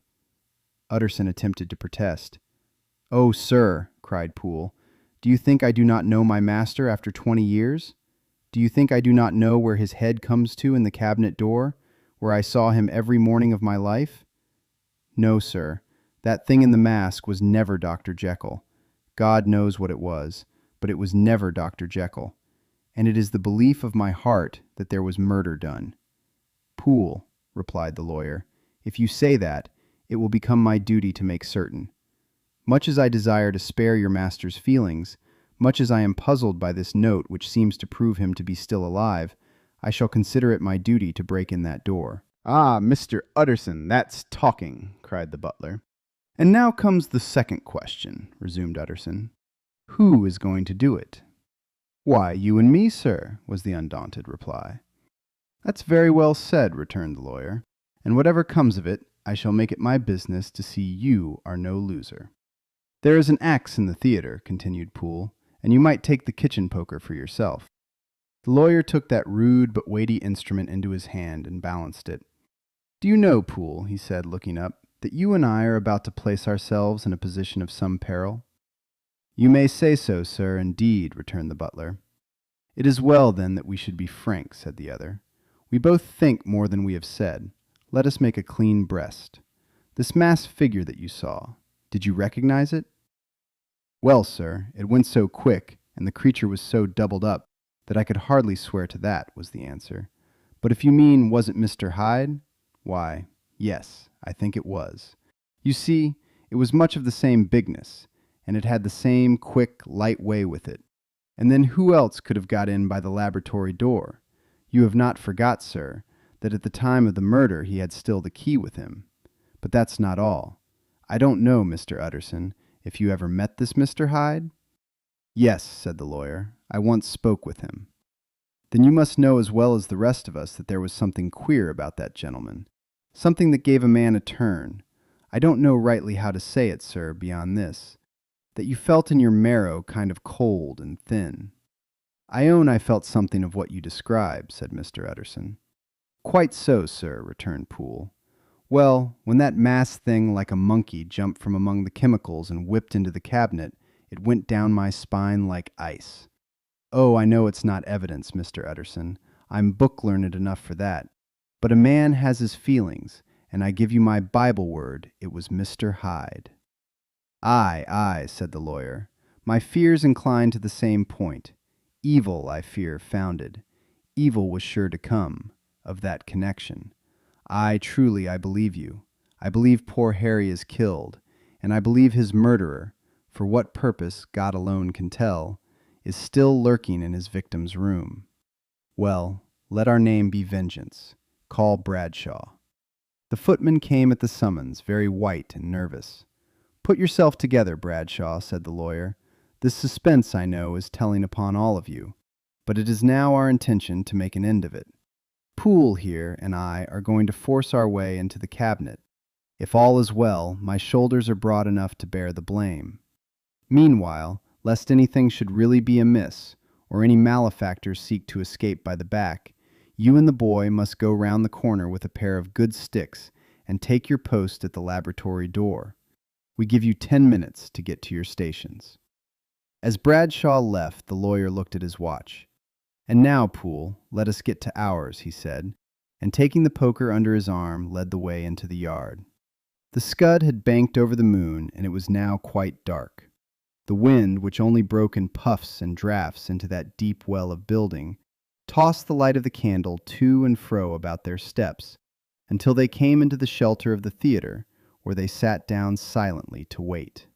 Utterson attempted to protest. "Oh, sir," cried Poole, "do you think I do not know my master after 20 years? Do you think I do not know where his head comes to in the cabinet door, where I saw him every morning of my life? No, sir, that thing in the mask was never Dr. Jekyll. God knows what it was, but it was never Dr. Jekyll. And it is the belief of my heart that there was murder done." "Poole," replied the lawyer, "if you say that, it will become my duty to make certain. Much as I desire to spare your master's feelings, much as I am puzzled by this note which seems to prove him to be still alive, I shall consider it my duty to break in that door." "Ah, Mr. Utterson, that's talking," cried the butler. "And now comes the second question," resumed Utterson. "Who is going to do it?" "Why, you and me, sir," was the undaunted reply. "That's very well said," returned the lawyer, "and whatever comes of it, I shall make it my business to see you are no loser." "There is an axe in the theater," continued Poole, "and you might take the kitchen poker for yourself." The lawyer took that rude but weighty instrument into his hand and balanced it. "Do you know, Poole," he said, looking up, "that you and I are about to place ourselves in a position of some peril?" "You may say so, sir, indeed," returned the butler. "It is well, then, that we should be frank," said the other. "We both think more than we have said. Let us make a clean breast. This masked figure that you saw, did you recognize it?" "Well, sir, it went so quick, and the creature was so doubled up, that I could hardly swear to that," was the answer. "But if you mean, was it Mr. Hyde? Why, yes, I think it was. You see, it was much of the same bigness, and it had the same quick, light way with it. And then who else could have got in by the laboratory door? You have not forgot, sir, that at the time of the murder he had still the key with him. But that's not all. I don't know, Mr. Utterson, if you ever met this Mr. Hyde?" "Yes," said the lawyer, "I once spoke with him." "Then you must know as well as the rest of us that there was something queer about that gentleman. Something that gave a man a turn. I don't know rightly how to say it, sir, beyond this, that you felt in your marrow kind of cold and thin." "I own I felt something of what you describe," said Mr. Utterson. "Quite so, sir," returned Poole. Well, when that masked thing like a monkey jumped from among the chemicals and whipped into the cabinet, it went down my spine like ice. Oh, I know it's not evidence, Mr. Utterson. I'm book-learned enough for that. But a man has his feelings, and I give you my Bible word, it was Mr. Hyde. Aye, aye, said the lawyer. My fears incline to the same point. Evil, I fear, founded. Evil was sure to come, of that connection. Aye, truly, I believe you. I believe poor Harry is killed, and I believe his murderer, for what purpose God alone can tell, is still lurking in his victim's room. Well, let our name be Vengeance. Call Bradshaw. The footman came at the summons, very white and nervous. Put yourself together, Bradshaw, said the lawyer. This suspense, I know, is telling upon all of you, but it is now our intention to make an end of it. Poole here and I are going to force our way into the cabinet. If all is well, my shoulders are broad enough to bear the blame. Meanwhile, lest anything should really be amiss, or any malefactors seek to escape by the back, you and the boy must go round the corner with a pair of good sticks and take your post at the laboratory door. We give you 10 minutes to get to your stations. As Bradshaw left, the lawyer looked at his watch. And now, Poole, let us get to ours, he said, and taking the poker under his arm, led the way into the yard. The scud had banked over the moon, and it was now quite dark. The wind, which only broke in puffs and draughts into that deep well of building, tossed the light of the candle to and fro about their steps, until they came into the shelter of the theatre, where they sat down silently to wait.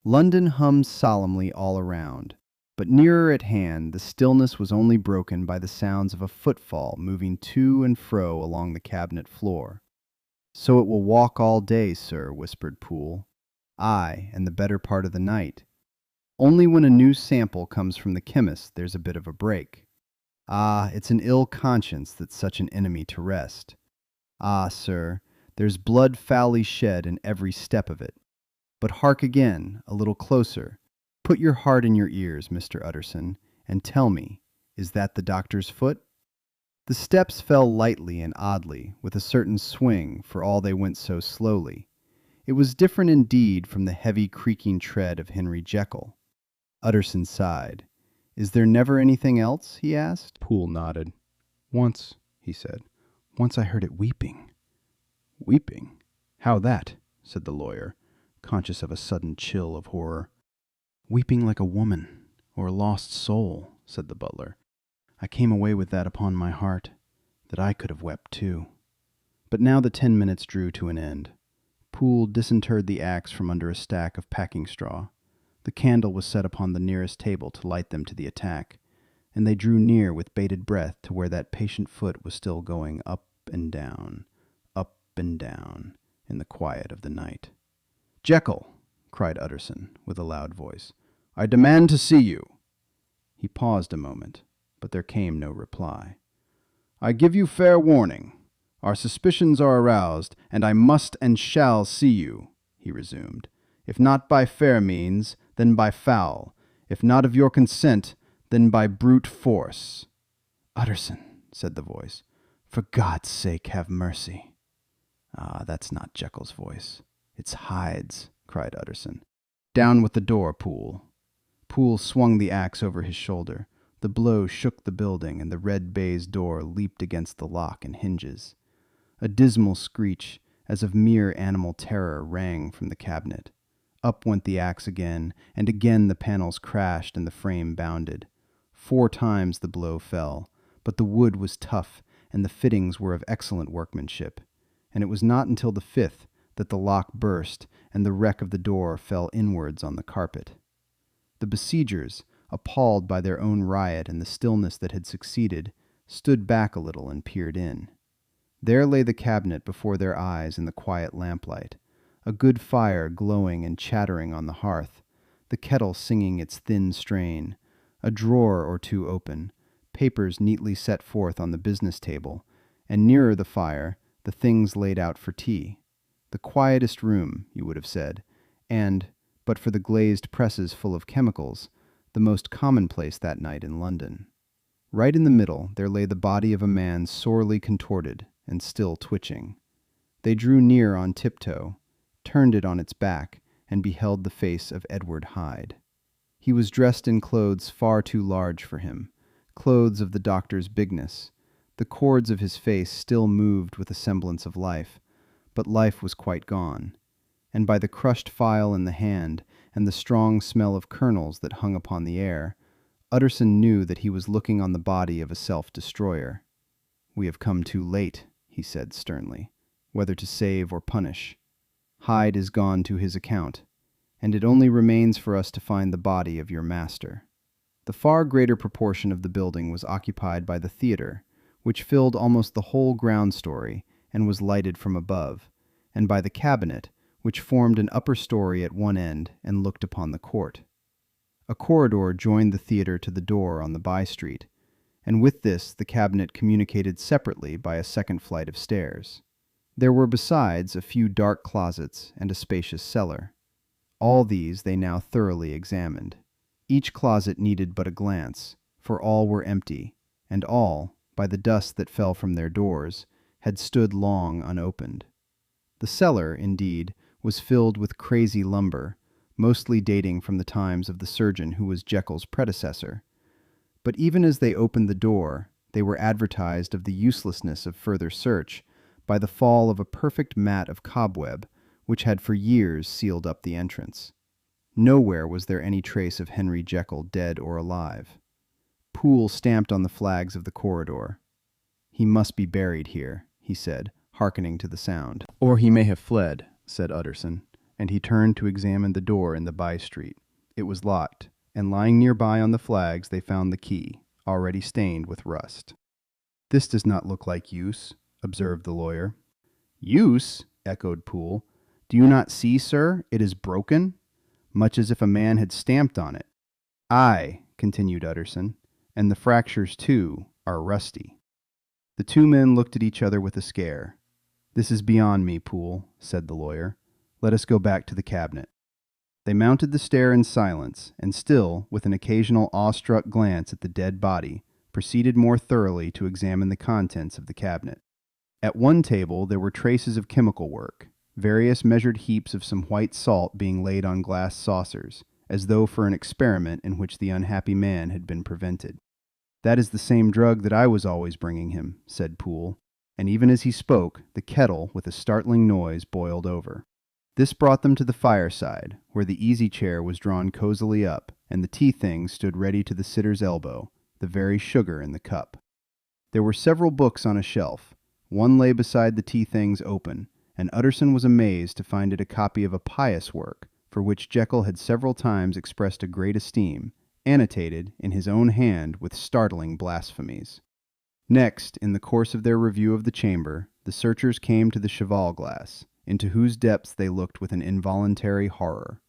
London hummed solemnly all around, but nearer at hand the stillness was only broken by the sounds of a footfall moving to and fro along the cabinet floor. So it will walk all day, sir, whispered Poole. Aye, and the better part of the night. Only when a new sample comes from the chemist there's a bit of a break. Ah, it's an ill conscience that's such an enemy to rest. Ah, sir, there's blood foully shed in every step of it. But hark again, a little closer. Put your heart in your ears, Mr. Utterson, and tell me, is that the doctor's foot? The steps fell lightly and oddly, with a certain swing, for all they went so slowly. It was different indeed from the heavy creaking tread of Henry Jekyll. Utterson sighed. Is there never anything else? He asked. Poole nodded. Once, he said. Once I heard it weeping. Weeping? How that? Said the lawyer, conscious of a sudden chill of horror. Weeping like a woman, or a lost soul, said the butler. I came away with that upon my heart, that I could have wept too. But now the 10 minutes drew to an end. Poole disinterred the axe from under a stack of packing straw. The candle was set upon the nearest table to light them to the attack, and they drew near with bated breath to where that patient foot was still going up and down in the quiet of the night. Jekyll, cried Utterson, with a loud voice, I demand to see you. He paused a moment, but there came no reply. I give you fair warning. Our suspicions are aroused, and I must and shall see you, he resumed. If not by fair means, then by foul. If not of your consent, then by brute force. Utterson, said the voice, for God's sake have mercy. Ah, that's not Jekyll's voice. It's Hyde's, cried Utterson. Down with the door, Poole. Poole swung the axe over his shoulder. The blow shook the building, and the red baize door leaped against the lock and hinges. A dismal screech, as of mere animal terror, rang from the cabinet. Up went the axe again, and again the panels crashed and the frame bounded. 4 times the blow fell, but the wood was tough, and the fittings were of excellent workmanship, and it was not until the 5th that the lock burst, and the wreck of the door fell inwards on the carpet. The besiegers, appalled by their own riot and the stillness that had succeeded, stood back a little and peered in. There lay the cabinet before their eyes in the quiet lamplight, a good fire glowing and chattering on the hearth, the kettle singing its thin strain, a drawer or two open, papers neatly set forth on the business table, and nearer the fire, the things laid out for tea. The quietest room, you would have said, and, but for the glazed presses full of chemicals, the most commonplace that night in London. Right in the middle there lay the body of a man sorely contorted and still twitching. They drew near on tiptoe, turned it on its back, and beheld the face of Edward Hyde. He was dressed in clothes far too large for him, clothes of the doctor's bigness. The chords of his face still moved with a semblance of life, but life was quite gone. And by the crushed file in the hand, and the strong smell of kernels that hung upon the air, Utterson knew that he was looking on the body of a self-destroyer. "We have come too late," he said sternly, "whether to save or punish. Hyde is gone to his account, and it only remains for us to find the body of your master." The far greater proportion of the building was occupied by the theater, which filled almost the whole ground story and was lighted from above, and by the cabinet, which formed an upper story at one end and looked upon the court. A corridor joined the theater to the door on the by-street, and with this the cabinet communicated separately by a second flight of stairs. There were besides a few dark closets and a spacious cellar. All these they now thoroughly examined. Each closet needed but a glance, for all were empty, and all, by the dust that fell from their doors, had stood long unopened. The cellar, indeed, was filled with crazy lumber, mostly dating from the times of the surgeon who was Jekyll's predecessor. But even as they opened the door, they were advertised of the uselessness of further search by the fall of a perfect mat of cobweb, which had for years sealed up the entrance. Nowhere was there any trace of Henry Jekyll, dead or alive. Poole stamped on the flags of the corridor. "He must be buried here," he said, hearkening to the sound. "Or he may have fled," said Utterson, and he turned to examine the door in the by-street. It was locked, and lying nearby on the flags they found the key, already stained with rust. "This does not look like use," observed the lawyer. "Use?" echoed Poole. "Do you not see, sir, it is broken? Much as if a man had stamped on it." "Aye," continued Utterson, "and the fractures, too, are rusty." The two men looked at each other with a scare. "This is beyond me, Poole," said the lawyer. "Let us go back to the cabinet." They mounted the stair in silence, and still, with an occasional awestruck glance at the dead body, proceeded more thoroughly to examine the contents of the cabinet. At one table there were traces of chemical work, various measured heaps of some white salt being laid on glass saucers, as though for an experiment in which the unhappy man had been prevented. "That is the same drug that I was always bringing him," said Poole, and even as he spoke, the kettle, with a startling noise, boiled over. This brought them to the fireside, where the easy-chair was drawn cozily up, and the tea-things stood ready to the sitter's elbow, the very sugar in the cup. There were several books on a shelf. One lay beside the tea-things open, and Utterson was amazed to find it a copy of a pious work, for which Jekyll had several times expressed a great esteem, annotated, in his own hand, with startling blasphemies. Next, in the course of their review of the chamber, the searchers came to the cheval-glass, into whose depths they looked with an involuntary horror.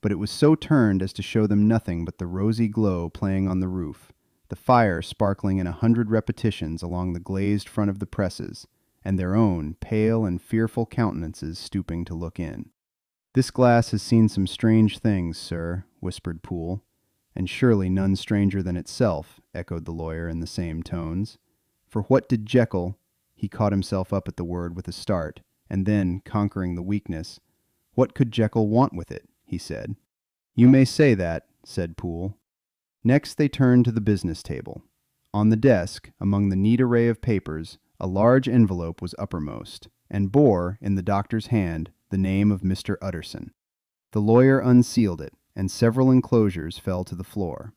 But it was so turned as to show them nothing but the rosy glow playing on the roof, the fire sparkling in 100 repetitions along the glazed front of the presses, and their own pale and fearful countenances stooping to look in. "This glass has seen some strange things, sir," whispered Poole. "And surely none stranger than itself," echoed the lawyer in the same tones. "For what did Jekyll—" He caught himself up at the word with a start, and then, conquering the weakness, "What could Jekyll want with it?" he said. "You may say that," said Poole. Next they turned to the business table. On the desk, among the neat array of papers, a large envelope was uppermost, and bore, in the doctor's hand, the name of Mr. Utterson. The lawyer unsealed it, and several enclosures fell to the floor.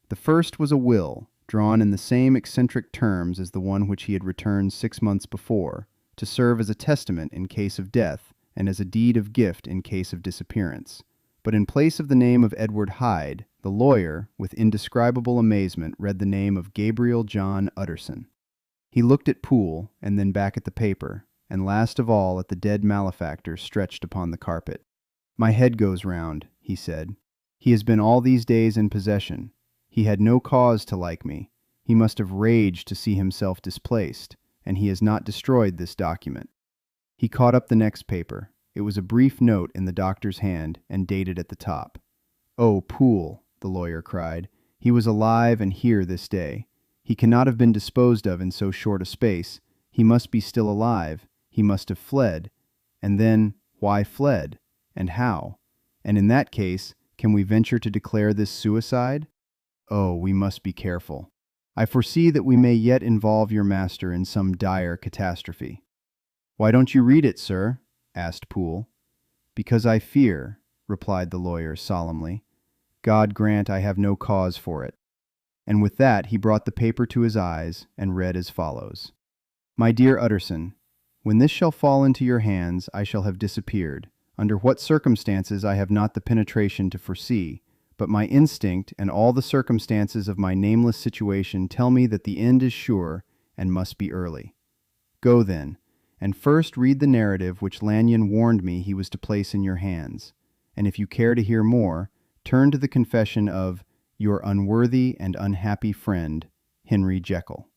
The first was a will, drawn in the same eccentric terms as the one which he had returned 6 months before, to serve as a testament in case of death, and as a deed of gift in case of disappearance. But in place of the name of Edward Hyde, the lawyer, with indescribable amazement, read the name of Gabriel John Utterson. He looked at Poole, and then back at the paper, and last of all at the dead malefactor stretched upon the carpet. "My head goes round," he said. "He has been all these days in possession. He had no cause to like me. He must have raged to see himself displaced, and he has not destroyed this document." He caught up the next paper. It was a brief note in the doctor's hand, and dated at the top. "Oh, Poole," the lawyer cried, "he was alive and here this day. He cannot have been disposed of in so short a space. He must be still alive. He must have fled, And then, why fled? And how? And in that case, can we venture to declare this suicide? Oh, we must be careful. I foresee that we may yet involve your master in some dire catastrophe. Why don't you read it, sir? Asked Poole. Because I fear, replied the lawyer solemnly. God grant I have no cause for it. And with that he brought the paper to his eyes and read as follows. My dear Utterson, when this shall fall into your hands, I shall have disappeared. Under what circumstances I have not the penetration to foresee, but my instinct and all the circumstances of my nameless situation tell me that the end is sure and must be early. Go then, and first read the narrative which Lanyon warned me he was to place in your hands, and if you care to hear more, turn to the confession of your unworthy and unhappy friend, Henry Jekyll.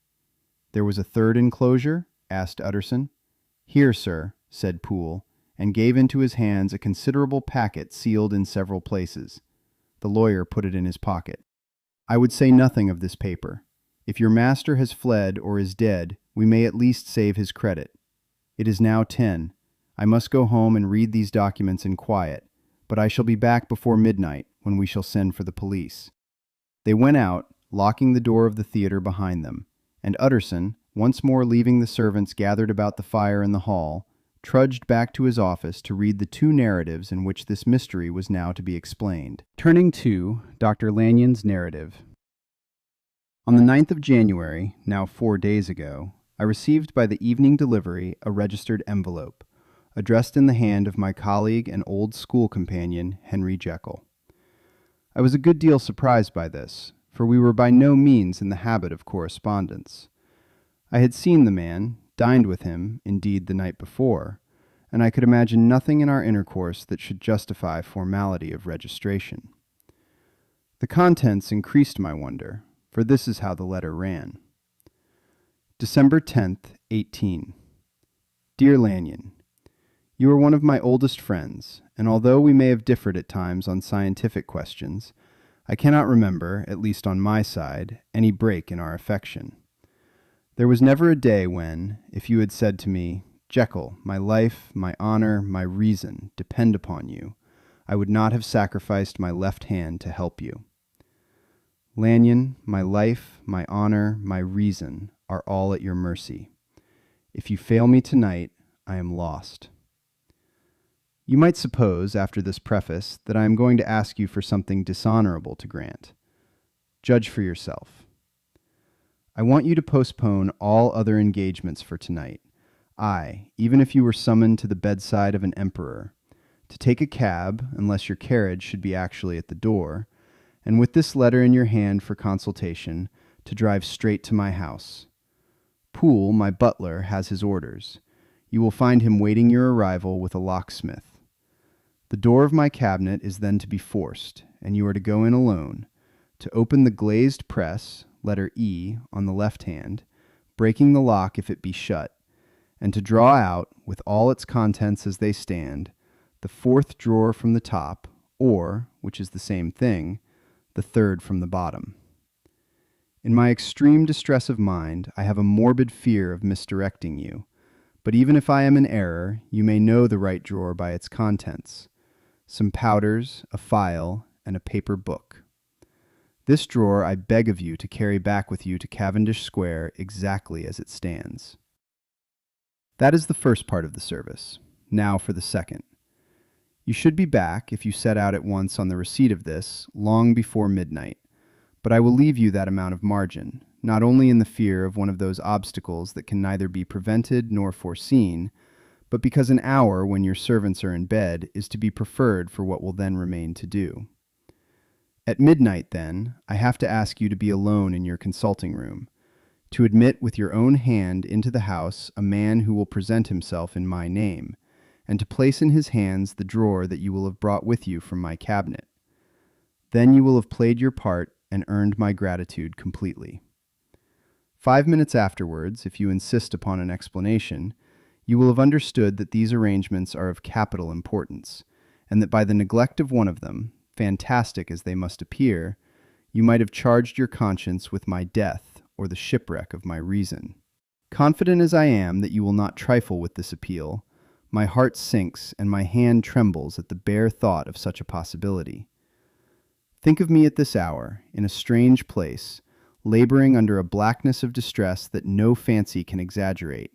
There was a third enclosure? Asked Utterson. Here, sir, said Poole, and gave into his hands a considerable packet sealed in several places. The lawyer put it in his pocket. I would say nothing of this paper. If your master has fled or is dead, we may at least save his credit. It is now 10. I must go home and read these documents in quiet, but I shall be back before midnight, when we shall send for the police. They went out, locking the door of the theater behind them, and Utterson, once more leaving the servants gathered about the fire in the hall, trudged back to his office to read the two narratives in which this mystery was now to be explained. Turning to Dr. Lanyon's narrative. On the 9th of January, now 4 days ago, I received by the evening delivery a registered envelope, addressed in the hand of my colleague and old school companion, Henry Jekyll. I was a good deal surprised by this, for we were by no means in the habit of correspondence. I had seen the man, dined with him, indeed, the night before, and I could imagine nothing in our intercourse that should justify formality of registration. The contents increased my wonder, for this is how the letter ran. December 10th, 18. Dear Lanyon, you are one of my oldest friends, and although we may have differed at times on scientific questions, I cannot remember, at least on my side, any break in our affection. There was never a day when, if you had said to me, Jekyll, my life, my honor, my reason depend upon you, I would not have sacrificed my left hand to help you. Lanyon, my life, my honor, my reason are all at your mercy. If you fail me tonight, I am lost. You might suppose, after this preface, that I am going to ask you for something dishonorable to grant. Judge for yourself. I want you to postpone all other engagements for tonight. Aye, even if you were summoned to the bedside of an emperor, to take a cab, unless your carriage should be actually at the door, and with this letter in your hand for consultation, to drive straight to my house. Poole, my butler, has his orders. You will find him waiting your arrival with a locksmith. The door of my cabinet is then to be forced, and you are to go in alone, to open the glazed press, letter E, on the left hand, breaking the lock if it be shut, and to draw out, with all its contents as they stand, the fourth drawer from the top, or, which is the same thing, the third from the bottom. In my extreme distress of mind, I have a morbid fear of misdirecting you, but even if I am in error, you may know the right drawer by its contents. Some powders, a file, and a paper book. This drawer I beg of you to carry back with you to Cavendish Square exactly as it stands. That is the first part of the service. Now for the second. You should be back, if you set out at once on the receipt of this, long before midnight, but I will leave you that amount of margin, not only in the fear of one of those obstacles that can neither be prevented nor foreseen, but because an hour when your servants are in bed is to be preferred for what will then remain to do. At midnight, then, I have to ask you to be alone in your consulting room, to admit with your own hand into the house a man who will present himself in my name, and to place in his hands the drawer that you will have brought with you from my cabinet. Then you will have played your part and earned my gratitude completely. 5 minutes afterwards, if you insist upon an explanation, you will have understood that these arrangements are of capital importance, and that by the neglect of one of them, fantastic as they must appear, you might have charged your conscience with my death or the shipwreck of my reason. Confident as I am that you will not trifle with this appeal, My heart sinks and my hand trembles at the bare thought of such a possibility. Think of me at this hour, in a strange place, laboring under a blackness of distress that no fancy can exaggerate,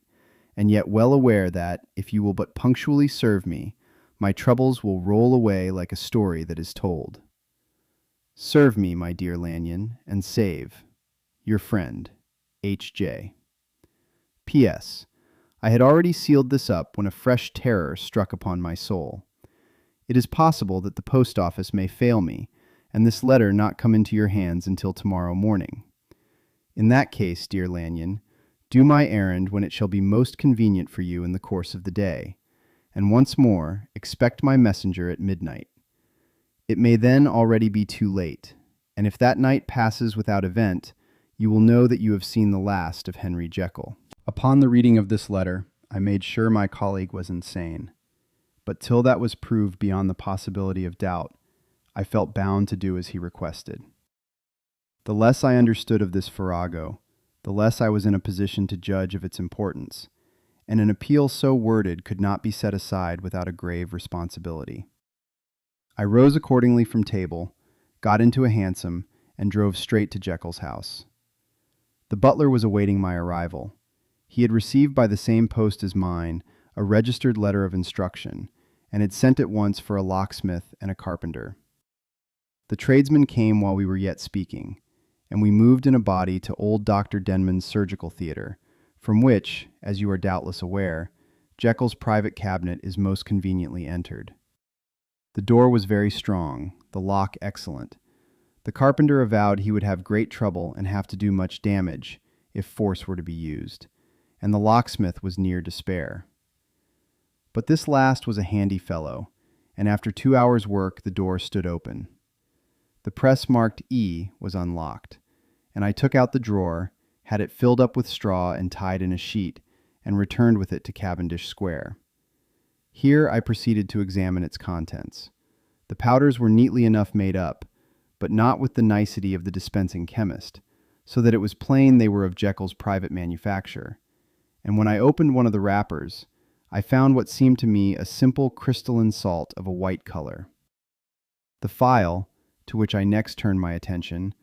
and yet well aware that, if you will but punctually serve me, my troubles will roll away like a story that is told. Serve me, my dear Lanyon, and save. Your friend, H.J. P.S. I had already sealed this up when a fresh terror struck upon my soul. It is possible that the post office may fail me, and this letter not come into your hands until tomorrow morning. In that case, dear Lanyon, do my errand when it shall be most convenient for you in the course of the day, and once more expect my messenger at midnight. It may then already be too late, and if that night passes without event, you will know that you have seen the last of Henry Jekyll. Upon the reading of this letter, I made sure my colleague was insane, but till that was proved beyond the possibility of doubt, I felt bound to do as he requested. The less I understood of this farrago, the less I was in a position to judge of its importance, and an appeal so worded could not be set aside without a grave responsibility. I rose accordingly from table, got into a hansom, and drove straight to Jekyll's house. The butler was awaiting my arrival. He had received by the same post as mine a registered letter of instruction, and had sent at once for a locksmith and a carpenter. The tradesmen came while we were yet speaking, and we moved in a body to old Dr. Denman's surgical theatre, from which, as you are doubtless aware, Jekyll's private cabinet is most conveniently entered. The door was very strong, the lock excellent. The carpenter avowed he would have great trouble and have to do much damage, if force were to be used, and the locksmith was near despair. But this last was a handy fellow, and after 2 hours' work the door stood open. The press marked E was unlocked, and I took out the drawer, had it filled up with straw and tied in a sheet, and returned with it to Cavendish Square. Here I proceeded to examine its contents. The powders were neatly enough made up, but not with the nicety of the dispensing chemist, so that it was plain they were of Jekyll's private manufacture, and when I opened one of the wrappers, I found what seemed to me a simple crystalline salt of a white color. The phial, to which I next turned my attention,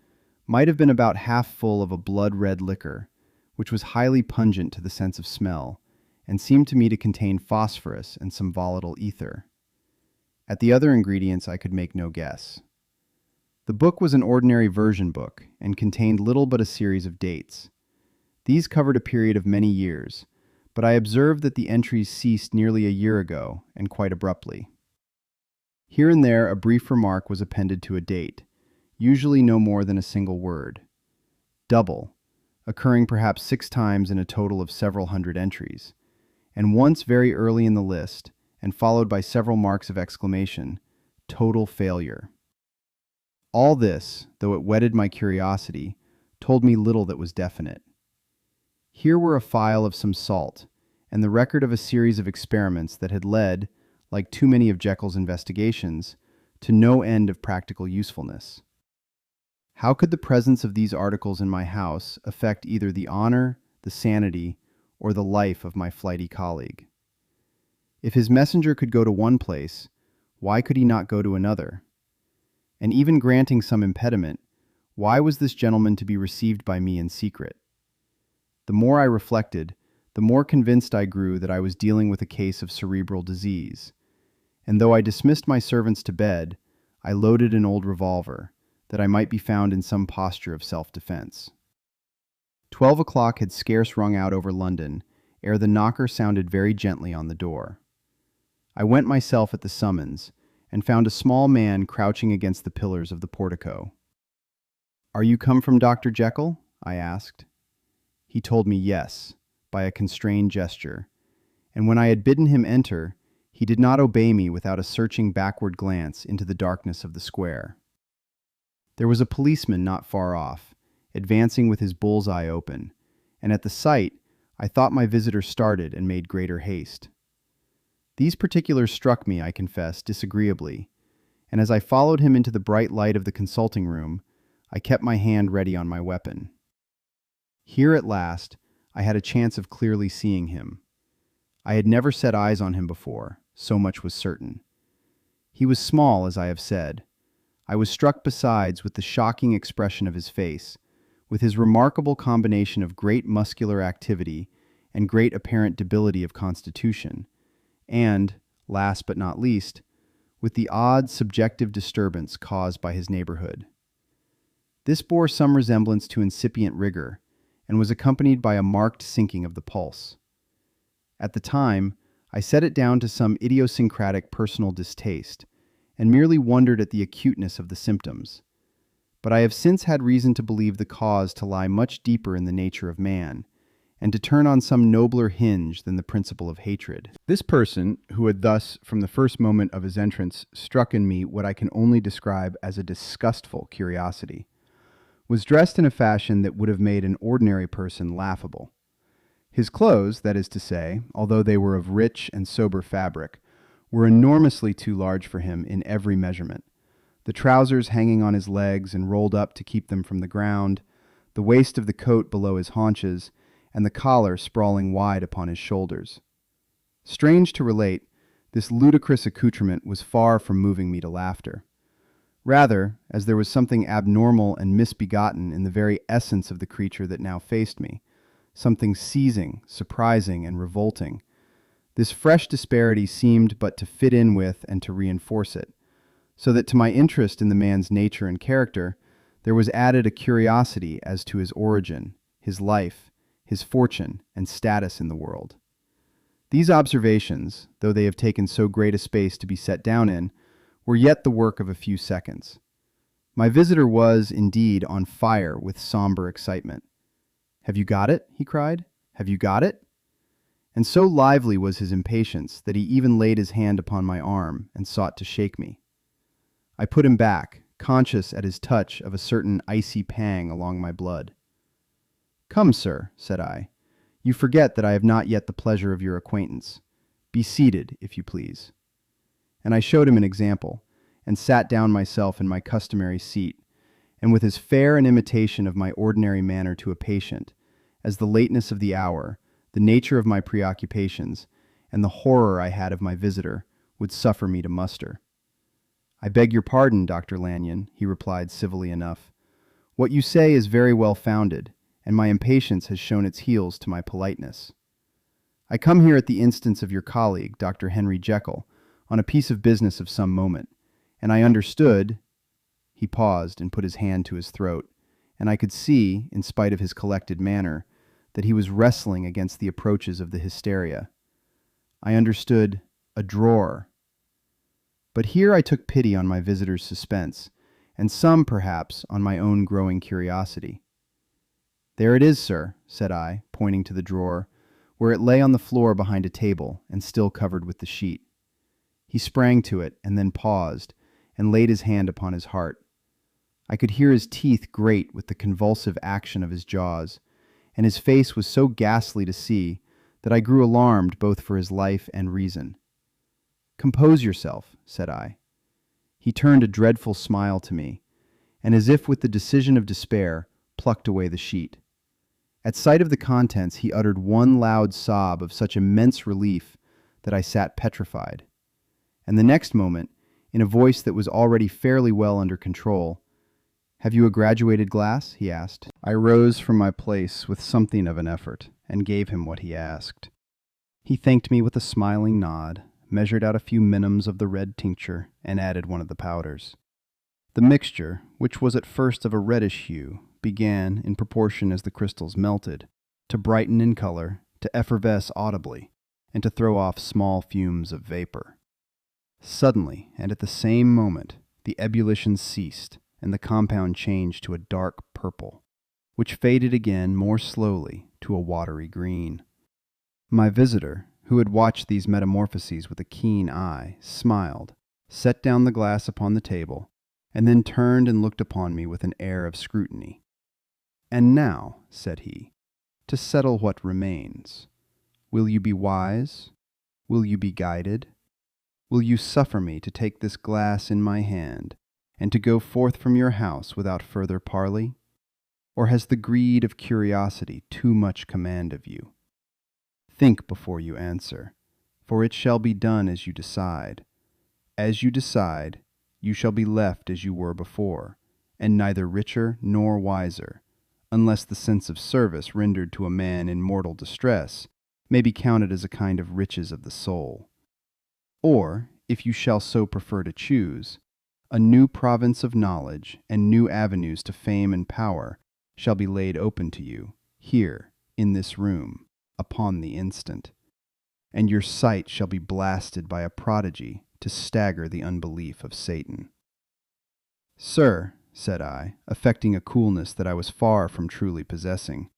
might have been about half full of a blood-red liquor, which was highly pungent to the sense of smell, and seemed to me to contain phosphorus and some volatile ether. At the other ingredients I could make no guess. The book was an ordinary version book, and contained little but a series of dates. These covered a period of many years, but I observed that the entries ceased nearly a year ago, and quite abruptly. Here and there a brief remark was appended to a date, usually no more than a single word. Double, occurring perhaps 6 times in a total of several hundred entries, and once very early in the list, and followed by several marks of exclamation, total failure. All this, though it whetted my curiosity, told me little that was definite. Here were a phial of some salt, and the record of a series of experiments that had led, like too many of Jekyll's investigations, to no end of practical usefulness. How could the presence of these articles in my house affect either the honor, the sanity, or the life of my flighty colleague? If his messenger could go to one place, why could he not go to another? And even granting some impediment, why was this gentleman to be received by me in secret? The more I reflected, the more convinced I grew that I was dealing with a case of cerebral disease, and though I dismissed my servants to bed, I loaded an old revolver, that I might be found in some posture of self-defense. 12 o'clock had scarce rung out over London, ere the knocker sounded very gently on the door. I went myself at the summons, and found a small man crouching against the pillars of the portico. "Are you come from Dr. Jekyll?" I asked. He told me yes, by a constrained gesture, and when I had bidden him enter, he did not obey me without a searching backward glance into the darkness of the square. There was a policeman not far off, advancing with his bull's-eye open, and at the sight I thought my visitor started and made greater haste. These particulars struck me, I confess, disagreeably, and as I followed him into the bright light of the consulting room, I kept my hand ready on my weapon. Here at last I had a chance of clearly seeing him. I had never set eyes on him before, so much was certain. He was small, as I have said. I was struck besides with the shocking expression of his face, with his remarkable combination of great muscular activity and great apparent debility of constitution, and, last but not least, with the odd subjective disturbance caused by his neighborhood. This bore some resemblance to incipient rigor, and was accompanied by a marked sinking of the pulse. At the time, I set it down to some idiosyncratic personal distaste, and merely wondered at the acuteness of the symptoms. But I have since had reason to believe the cause to lie much deeper in the nature of man, and to turn on some nobler hinge than the principle of hatred. This person, who had thus, from the first moment of his entrance, struck in me what I can only describe as a disgustful curiosity, was dressed in a fashion that would have made an ordinary person laughable. His clothes, that is to say, although they were of rich and sober fabric, were enormously too large for him in every measurement, the trousers hanging on his legs and rolled up to keep them from the ground, the waist of the coat below his haunches, and the collar sprawling wide upon his shoulders. Strange to relate, this ludicrous accoutrement was far from moving me to laughter. Rather, as there was something abnormal and misbegotten in the very essence of the creature that now faced me, something seizing, surprising, and revolting, this fresh disparity seemed but to fit in with and to reinforce it, so that to my interest in the man's nature and character, there was added a curiosity as to his origin, his life, his fortune, and status in the world. These observations, though they have taken so great a space to be set down in, were yet the work of a few seconds. My visitor was, indeed, on fire with somber excitement. "Have you got it?" he cried. "Have you got it?" And so lively was his impatience that he even laid his hand upon my arm and sought to shake me. I put him back, conscious at his touch of a certain icy pang along my blood. "Come, sir," said I, "you forget that I have not yet the pleasure of your acquaintance. Be seated, if you please." And I showed him an example, and sat down myself in my customary seat, and with as fair an imitation of my ordinary manner to a patient, as the lateness of the hour, the nature of my preoccupations, and the horror I had of my visitor, would suffer me to muster. "I beg your pardon, Dr. Lanyon," he replied civilly enough. "What you say is very well founded, and my impatience has shown its heels to my politeness. I come here at the instance of your colleague, Dr. Henry Jekyll, on a piece of business of some moment, and I understood—" He paused and put his hand to his throat, and I could see, in spite of his collected manner, that he was wrestling against the approaches of the hysteria. I understood a drawer. But here I took pity on my visitor's suspense, and some, perhaps, on my own growing curiosity. "There it is, sir," said I, pointing to the drawer, where it lay on the floor behind a table, and still covered with the sheet. He sprang to it, and then paused, and laid his hand upon his heart. I could hear his teeth grate with the convulsive action of his jaws, and his face was so ghastly to see that I grew alarmed both for his life and reason. "Compose yourself," said I. He turned a dreadful smile to me, and as if with the decision of despair, plucked away the sheet. At sight of the contents, he uttered one loud sob of such immense relief that I sat petrified. And the next moment, in a voice that was already fairly well under control, "Have you a graduated glass?" he asked. I rose from my place with something of an effort, and gave him what he asked. He thanked me with a smiling nod, measured out a few minims of the red tincture, and added one of the powders. The mixture, which was at first of a reddish hue, began, in proportion as the crystals melted, to brighten in color, to effervesce audibly, and to throw off small fumes of vapor. Suddenly, and at the same moment, the ebullition ceased, and the compound changed to a dark purple, which faded again more slowly to a watery green. My visitor, who had watched these metamorphoses with a keen eye, smiled, set down the glass upon the table, and then turned and looked upon me with an air of scrutiny. "And now," said he, "to settle what remains. Will you be wise? Will you be guided? Will you suffer me to take this glass in my hand, and to go forth from your house without further parley? Or has the greed of curiosity too much command of you? Think before you answer, for it shall be done as you decide. As you decide, you shall be left as you were before, and neither richer nor wiser, unless the sense of service rendered to a man in mortal distress may be counted as a kind of riches of the soul. Or, if you shall so prefer to choose, a new province of knowledge and new avenues to fame and power shall be laid open to you, here, in this room, upon the instant, and your sight shall be blasted by a prodigy to stagger the unbelief of Satan. Sir, said I, affecting a coolness that I was far from truly possessing,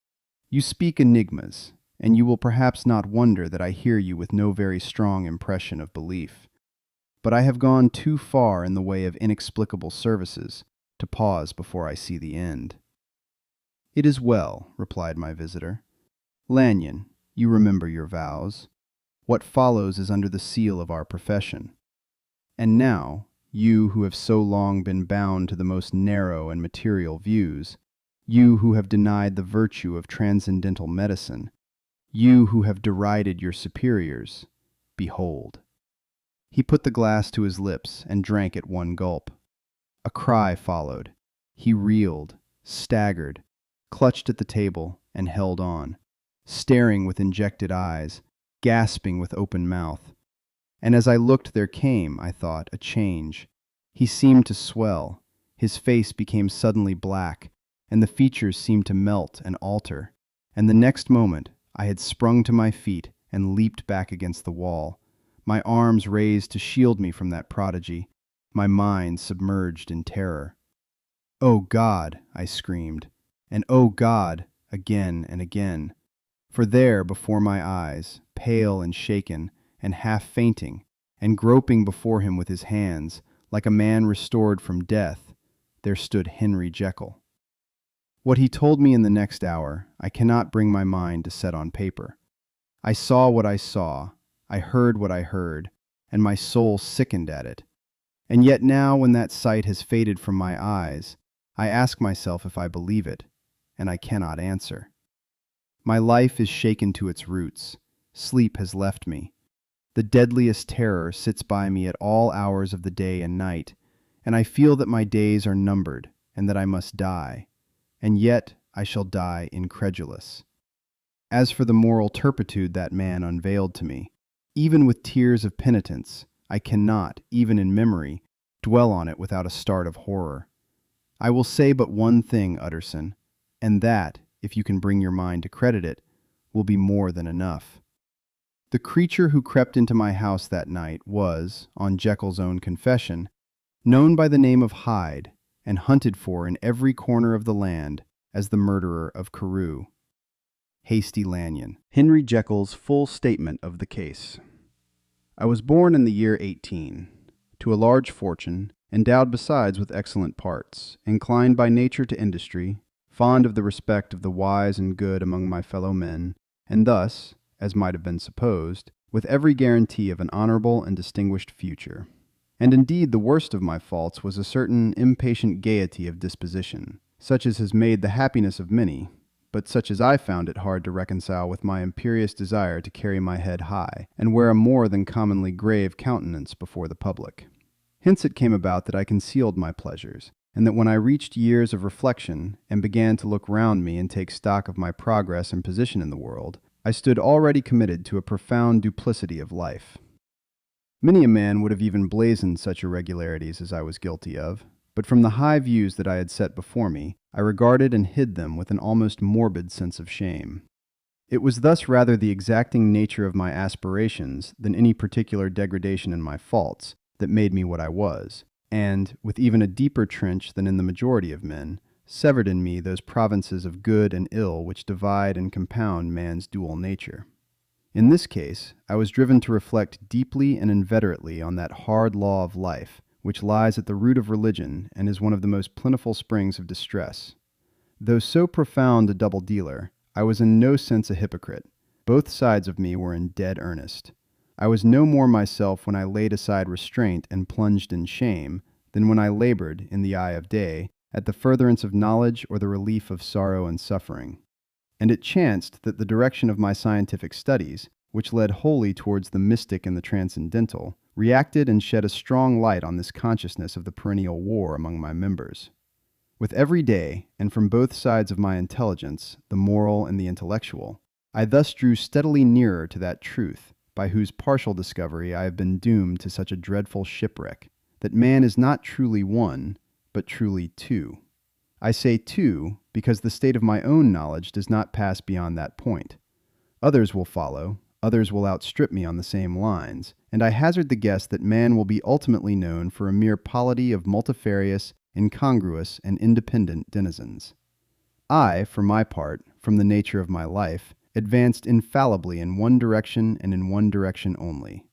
you speak enigmas, and you will perhaps not wonder that I hear you with no very strong impression of belief. But I have gone too far in the way of inexplicable services to pause before I see the end. It is well, replied my visitor. Lanyon, you remember your vows. What follows is under the seal of our profession. And now, you who have so long been bound to the most narrow and material views, you who have denied the virtue of transcendental medicine, you who have derided your superiors, behold. He put the glass to his lips and drank at one gulp. A cry followed. He reeled, staggered, clutched at the table, and held on, staring with injected eyes, gasping with open mouth. And as I looked there came, I thought, a change. He seemed to swell, his face became suddenly black, and the features seemed to melt and alter, and the next moment I had sprung to my feet and leaped back against the wall, my arms raised to shield me from that prodigy, my mind submerged in terror. "Oh God!" I screamed, and "Oh God!" again and again. For there before my eyes, pale and shaken, and half fainting, and groping before him with his hands, like a man restored from death, there stood Henry Jekyll. What he told me in the next hour, I cannot bring my mind to set on paper. I saw what I saw, I heard what I heard, and my soul sickened at it. And yet now, when that sight has faded from my eyes, I ask myself if I believe it, and I cannot answer. My life is shaken to its roots. Sleep has left me. The deadliest terror sits by me at all hours of the day and night, and I feel that my days are numbered, and that I must die. And yet I shall die incredulous. As for the moral turpitude that man unveiled to me, even with tears of penitence, I cannot, even in memory, dwell on it without a start of horror. I will say but one thing, Utterson, and that, if you can bring your mind to credit it, will be more than enough. The creature who crept into my house that night was, on Jekyll's own confession, known by the name of Hyde, and hunted for in every corner of the land as the murderer of Carew. Hasty Lanyon. Henry Jekyll's full statement of the case. I was born in the year 18, to a large fortune, endowed besides with excellent parts, inclined by nature to industry, fond of the respect of the wise and good among my fellow men, and thus, as might have been supposed, with every guarantee of an honorable and distinguished future. And indeed the worst of my faults was a certain impatient gaiety of disposition, such as has made the happiness of many, but such as I found it hard to reconcile with my imperious desire to carry my head high, and wear a more than commonly grave countenance before the public. Hence it came about that I concealed my pleasures, and that when I reached years of reflection, and began to look round me and take stock of my progress and position in the world, I stood already committed to a profound duplicity of life. Many a man would have even blazoned such irregularities as I was guilty of, but from the high views that I had set before me, I regarded and hid them with an almost morbid sense of shame. It was thus rather the exacting nature of my aspirations than any particular degradation in my faults that made me what I was, and, with even a deeper trench than in the majority of men, severed in me those provinces of good and ill which divide and compound man's dual nature. In this case, I was driven to reflect deeply and inveterately on that hard law of life, which lies at the root of religion and is one of the most plentiful springs of distress. Though so profound a double-dealer, I was in no sense a hypocrite. Both sides of me were in dead earnest. I was no more myself when I laid aside restraint and plunged in shame than when I labored, in the eye of day, at the furtherance of knowledge or the relief of sorrow and suffering. And it chanced that the direction of my scientific studies, which led wholly towards the mystic and the transcendental, reacted and shed a strong light on this consciousness of the perennial war among my members. With every day, and from both sides of my intelligence, the moral and the intellectual, I thus drew steadily nearer to that truth, by whose partial discovery I have been doomed to such a dreadful shipwreck, that man is not truly one, but truly two. I say two, because the state of my own knowledge does not pass beyond that point. Others will follow, others will outstrip me on the same lines, and I hazard the guess that man will be ultimately known for a mere polity of multifarious, incongruous, and independent denizens. I, for my part, from the nature of my life, advanced infallibly in one direction and in one direction only.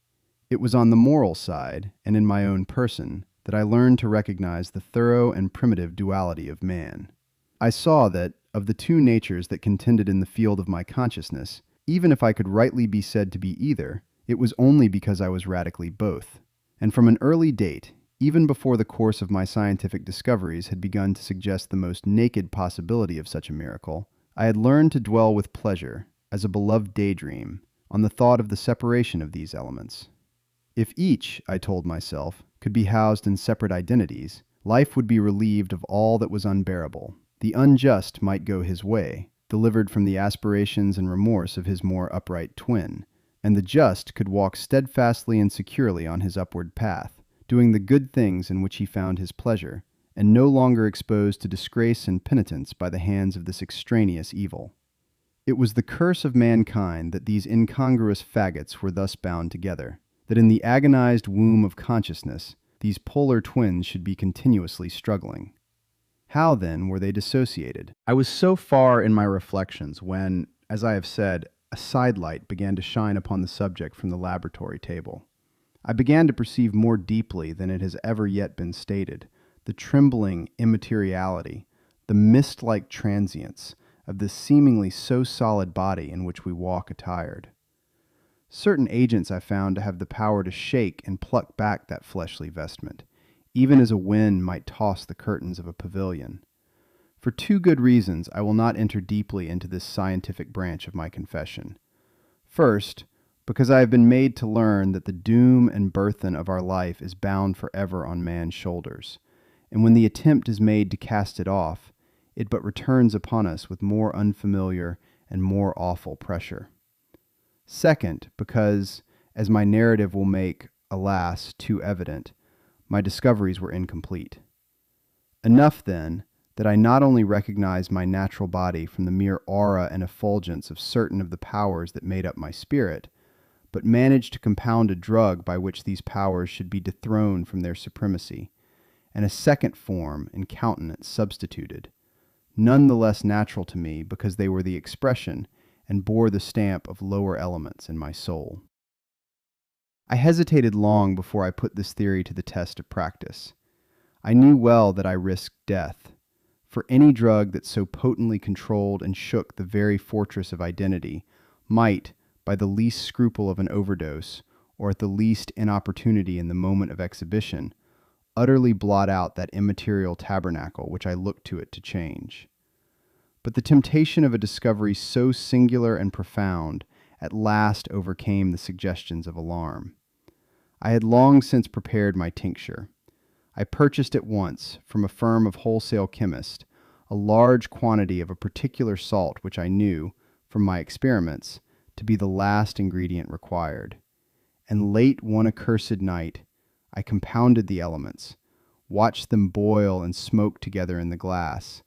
It was on the moral side, and in my own person, that I learned to recognize the thorough and primitive duality of man. I saw that, of the two natures that contended in the field of my consciousness, even if I could rightly be said to be either, it was only because I was radically both. And from an early date, even before the course of my scientific discoveries had begun to suggest the most naked possibility of such a miracle, I had learned to dwell with pleasure, as a beloved daydream, on the thought of the separation of these elements. If each, I told myself, could be housed in separate identities, life would be relieved of all that was unbearable. The unjust might go his way, delivered from the aspirations and remorse of his more upright twin, and the just could walk steadfastly and securely on his upward path, doing the good things in which he found his pleasure, and no longer exposed to disgrace and penitence by the hands of this extraneous evil. It was the curse of mankind that these incongruous faggots were thus bound together, that in the agonized womb of consciousness, these polar twins should be continuously struggling. How, then, were they dissociated? I was so far in my reflections when, as I have said, a sidelight began to shine upon the subject from the laboratory table. I began to perceive more deeply than it has ever yet been stated the trembling immateriality, the mist-like transience of this seemingly so solid body in which we walk attired. Certain agents I found to have the power to shake and pluck back that fleshly vestment, even as a wind might toss the curtains of a pavilion. For two good reasons I will not enter deeply into this scientific branch of my confession. First, because I have been made to learn that the doom and burthen of our life is bound forever on man's shoulders, and when the attempt is made to cast it off, it but returns upon us with more unfamiliar and more awful pressure. Second, because, as my narrative will make, alas, too evident, my discoveries were incomplete. Enough, then, that I not only recognized my natural body from the mere aura and effulgence of certain of the powers that made up my spirit, but managed to compound a drug by which these powers should be dethroned from their supremacy, and a second form and countenance substituted, none the less natural to me because they were the expression and bore the stamp of lower elements in my soul. I hesitated long before I put this theory to the test of practice. I knew well that I risked death, for any drug that so potently controlled and shook the very fortress of identity might, by the least scruple of an overdose, or at the least inopportunity in the moment of exhibition, utterly blot out that immaterial tabernacle which I looked to it to change. But the temptation of a discovery so singular and profound at last overcame the suggestions of alarm. I had long since prepared my tincture. I purchased at once, from a firm of wholesale chemists, a large quantity of a particular salt which I knew, from my experiments, to be the last ingredient required. And late one accursed night, I compounded the elements, watched them boil and smoke together in the glass,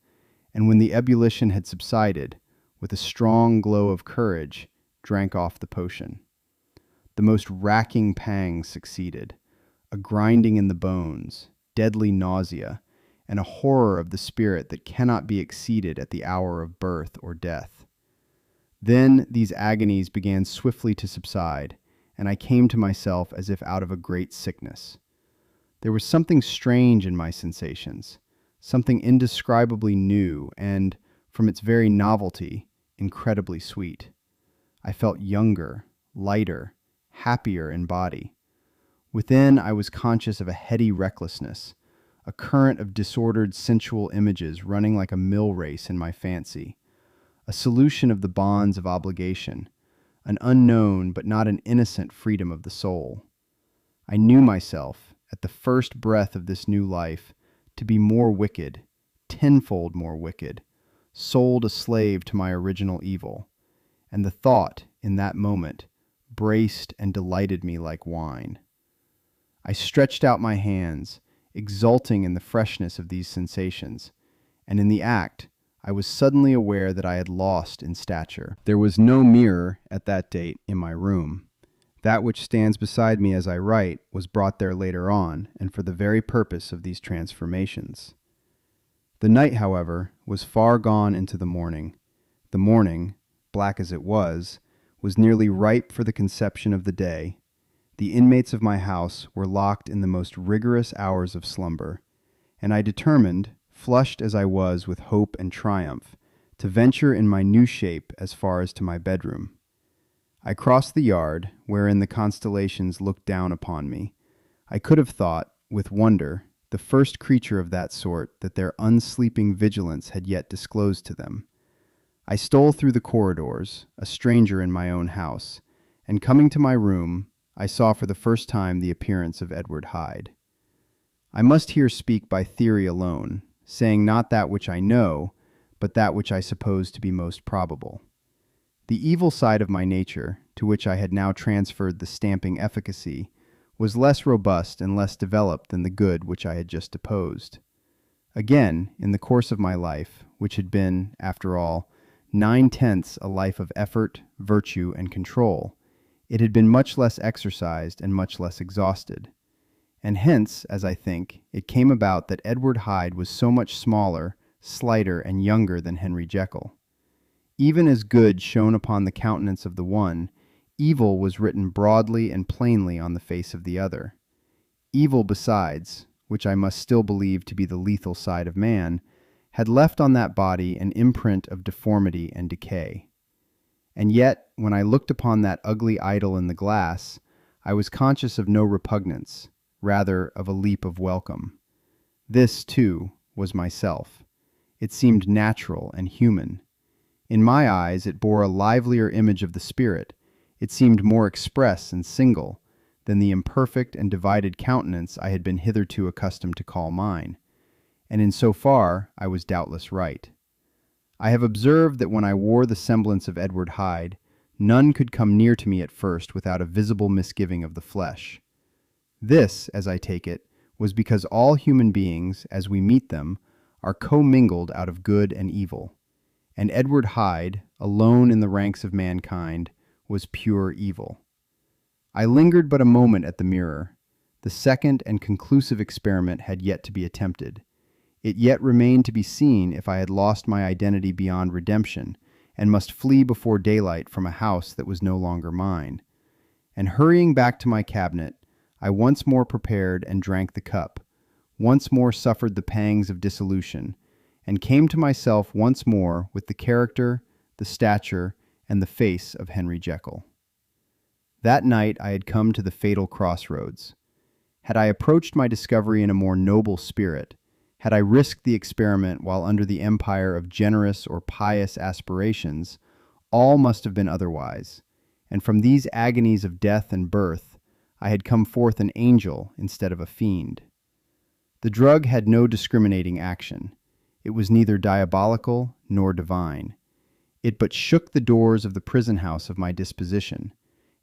and when the ebullition had subsided, with a strong glow of courage, drank off the potion. The most racking pangs succeeded, a grinding in the bones, deadly nausea, and a horror of the spirit that cannot be exceeded at the hour of birth or death. Then these agonies began swiftly to subside, and I came to myself as if out of a great sickness. There was something strange in my sensations, something indescribably new and, from its very novelty, incredibly sweet. I felt younger, lighter, happier in body. Within, I was conscious of a heady recklessness, a current of disordered sensual images running like a mill race in my fancy, a solution of the bonds of obligation, an unknown but not an innocent freedom of the soul. I knew myself, at the first breath of this new life, to be more wicked, tenfold more wicked, sold a slave to my original evil, and the thought, in that moment, braced and delighted me like wine. I stretched out my hands, exulting in the freshness of these sensations, and in the act, I was suddenly aware that I had lost in stature. There was no mirror at that date in my room. That which stands beside me as I write was brought there later on, and for the very purpose of these transformations. The night, however, was far gone into the morning. The morning, black as it was nearly ripe for the conception of the day. The inmates of my house were locked in the most rigorous hours of slumber, and I determined, flushed as I was with hope and triumph, to venture in my new shape as far as to my bedroom. I crossed the yard, wherein the constellations looked down upon me. I could have thought, with wonder, the first creature of that sort that their unsleeping vigilance had yet disclosed to them. I stole through the corridors, a stranger in my own house, and coming to my room, I saw for the first time the appearance of Edward Hyde. I must here speak by theory alone, saying not that which I know, but that which I suppose to be most probable. The evil side of my nature, to which I had now transferred the stamping efficacy, was less robust and less developed than the good which I had just deposed. Again, in the course of my life, which had been, after all, 9/10 a life of effort, virtue, and control, it had been much less exercised and much less exhausted. And hence, as I think, it came about that Edward Hyde was so much smaller, slighter, and younger than Henry Jekyll. Even as good shone upon the countenance of the one, evil was written broadly and plainly on the face of the other. Evil besides, which I must still believe to be the lethal side of man, had left on that body an imprint of deformity and decay. And yet, when I looked upon that ugly idol in the glass, I was conscious of no repugnance, rather of a leap of welcome. This, too, was myself. It seemed natural and human. In my eyes it bore a livelier image of the spirit. It seemed more express and single than the imperfect and divided countenance I had been hitherto accustomed to call mine. And in so far I was doubtless right. I have observed that when I wore the semblance of Edward Hyde, none could come near to me at first without a visible misgiving of the flesh. This, as I take it, was because all human beings, as we meet them, are commingled out of good and evil, and Edward Hyde, alone in the ranks of mankind, was pure evil. I lingered but a moment at the mirror. The second and conclusive experiment had yet to be attempted. It yet remained to be seen if I had lost my identity beyond redemption, and must flee before daylight from a house that was no longer mine. And hurrying back to my cabinet, I once more prepared and drank the cup, once more suffered the pangs of dissolution, and came to myself once more with the character, the stature, and the face of Henry Jekyll. That night I had come to the fatal crossroads. Had I approached my discovery in a more noble spirit, had I risked the experiment while under the empire of generous or pious aspirations, all must have been otherwise, and from these agonies of death and birth, I had come forth an angel instead of a fiend. The drug had no discriminating action. It was neither diabolical nor divine. It but shook the doors of the prison house of my disposition,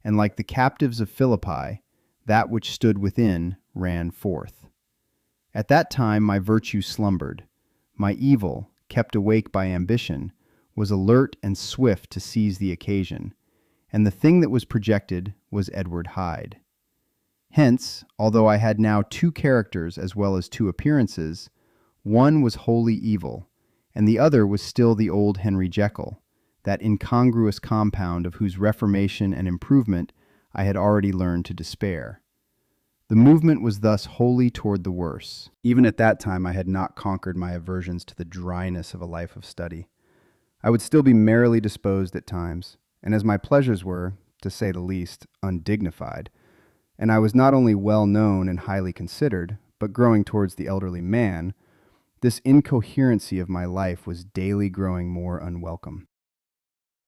and like the captives of Philippi, that which stood within ran forth. At that time my virtue slumbered. My evil, kept awake by ambition, was alert and swift to seize the occasion, and the thing that was projected was Edward Hyde. Hence, although I had now two characters as well as two appearances, one was wholly evil, and the other was still the old Henry Jekyll, that incongruous compound of whose reformation and improvement I had already learned to despair. The movement was thus wholly toward the worse. Even at that time I had not conquered my aversions to the dryness of a life of study. I would still be merrily disposed at times, and as my pleasures were, to say the least, undignified, and I was not only well known and highly considered, but growing towards the elderly man, this incoherency of my life was daily growing more unwelcome.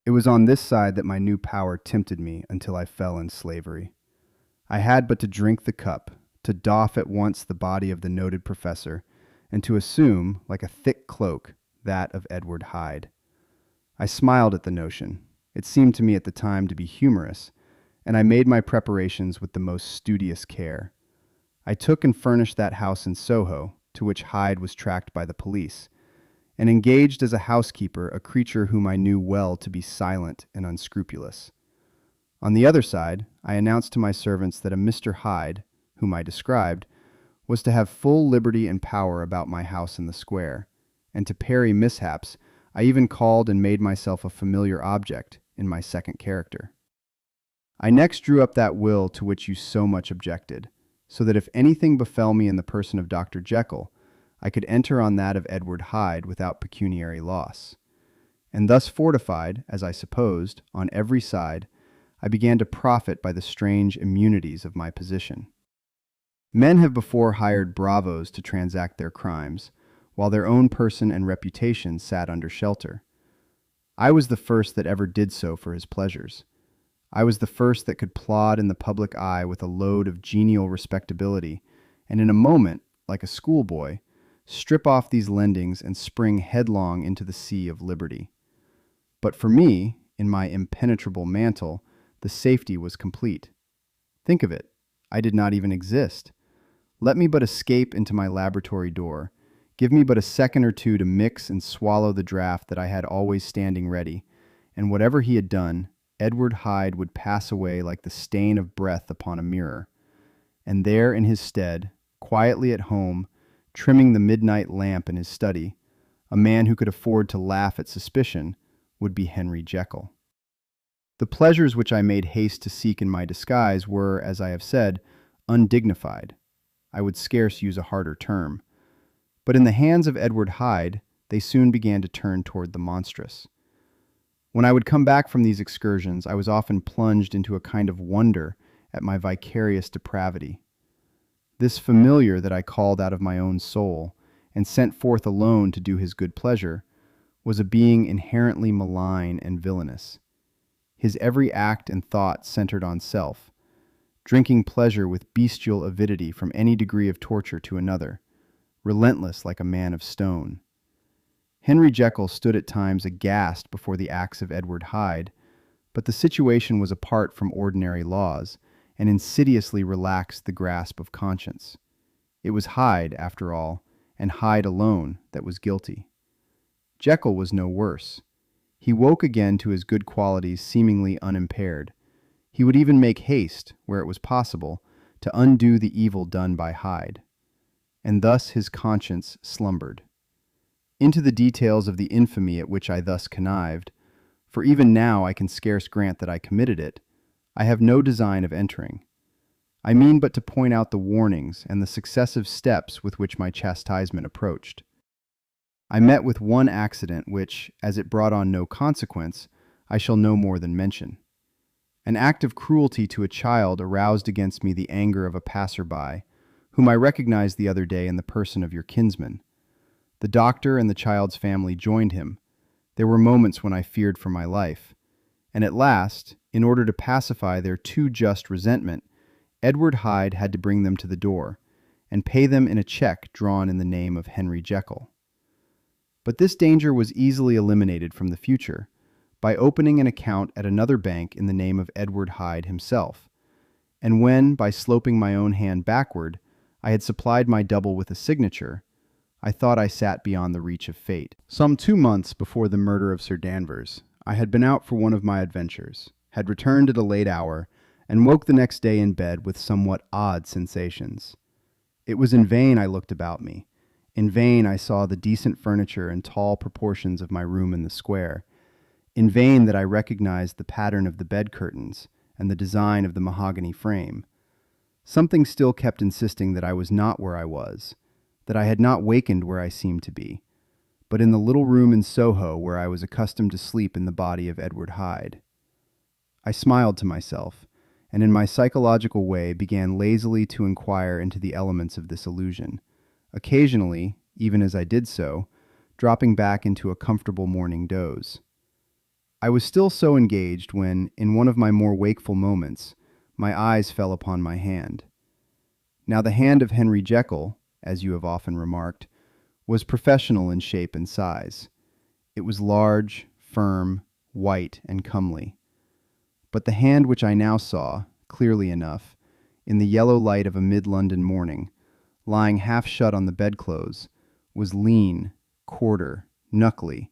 It was on this side that my new power tempted me until I fell in slavery. I had but to drink the cup, to doff at once the body of the noted professor, and to assume, like a thick cloak, that of Edward Hyde. I smiled at the notion. It seemed to me at the time to be humorous, and I made my preparations with the most studious care. I took and furnished that house in Soho, to which Hyde was tracked by the police, and engaged as a housekeeper a creature whom I knew well to be silent and unscrupulous. On the other side, I announced to my servants that a Mr. Hyde, whom I described, was to have full liberty and power about my house in the square, and to parry mishaps, I even called and made myself a familiar object in my second character. I next drew up that will to which you so much objected, so that if anything befell me in the person of Dr. Jekyll, I could enter on that of Edward Hyde without pecuniary loss. And thus fortified, as I supposed, on every side, I began to profit by the strange immunities of my position. Men have before hired bravos to transact their crimes, while their own person and reputation sat under shelter. I was the first that ever did so for his pleasures. I was the first that could plod in the public eye with a load of genial respectability, and in a moment, like a schoolboy, strip off these lendings and spring headlong into the sea of liberty. But for me, in my impenetrable mantle, the safety was complete. Think of it, I did not even exist. Let me but escape into my laboratory door, give me but a second or two to mix and swallow the draught that I had always standing ready, and whatever he had done, Edward Hyde would pass away like the stain of breath upon a mirror. And there in his stead, quietly at home, trimming the midnight lamp in his study, a man who could afford to laugh at suspicion, would be Henry Jekyll. The pleasures which I made haste to seek in my disguise were, as I have said, undignified. I would scarce use a harder term. But in the hands of Edward Hyde, they soon began to turn toward the monstrous. When I would come back from these excursions, I was often plunged into a kind of wonder at my vicarious depravity. This familiar that I called out of my own soul, and sent forth alone to do his good pleasure, was a being inherently malign and villainous. His every act and thought centered on self, drinking pleasure with bestial avidity from any degree of torture to another, relentless like a man of stone. Henry Jekyll stood at times aghast before the acts of Edward Hyde, but the situation was apart from ordinary laws, and insidiously relaxed the grasp of conscience. It was Hyde, after all, and Hyde alone, that was guilty. Jekyll was no worse. He woke again to his good qualities seemingly unimpaired. He would even make haste, where it was possible, to undo the evil done by Hyde. And thus his conscience slumbered. Into the details of the infamy at which I thus connived, for even now I can scarce grant that I committed it, I have no design of entering. I mean but to point out the warnings and the successive steps with which my chastisement approached. I met with one accident which, as it brought on no consequence, I shall no more than mention. An act of cruelty to a child aroused against me the anger of a passer-by, whom I recognized the other day in the person of your kinsman. The doctor and the child's family joined him. There were moments when I feared for my life. And at last, in order to pacify their too just resentment, Edward Hyde had to bring them to the door, and pay them in a check drawn in the name of Henry Jekyll. But this danger was easily eliminated from the future, by opening an account at another bank in the name of Edward Hyde himself, and when, by sloping my own hand backward, I had supplied my double with a signature, I thought I sat beyond the reach of fate. Some 2 months before the murder of Sir Danvers, I had been out for one of my adventures, had returned at a late hour, and woke the next day in bed with somewhat odd sensations. It was in vain I looked about me. In vain I saw the decent furniture and tall proportions of my room in the square. In vain that I recognized the pattern of the bed curtains and the design of the mahogany frame. Something still kept insisting that I was not where I was, that I had not wakened where I seemed to be, but in the little room in Soho where I was accustomed to sleep in the body of Edward Hyde. I smiled to myself, and in my psychological way began lazily to inquire into the elements of this illusion, occasionally, even as I did so, dropping back into a comfortable morning doze. I was still so engaged when, in one of my more wakeful moments, my eyes fell upon my hand. Now the hand of Henry Jekyll, as you have often remarked, was professional in shape and size. It was large, firm, white, and comely. But the hand which I now saw, clearly enough, in the yellow light of a mid-London morning, lying half shut on the bedclothes, was lean, quarter, knuckly,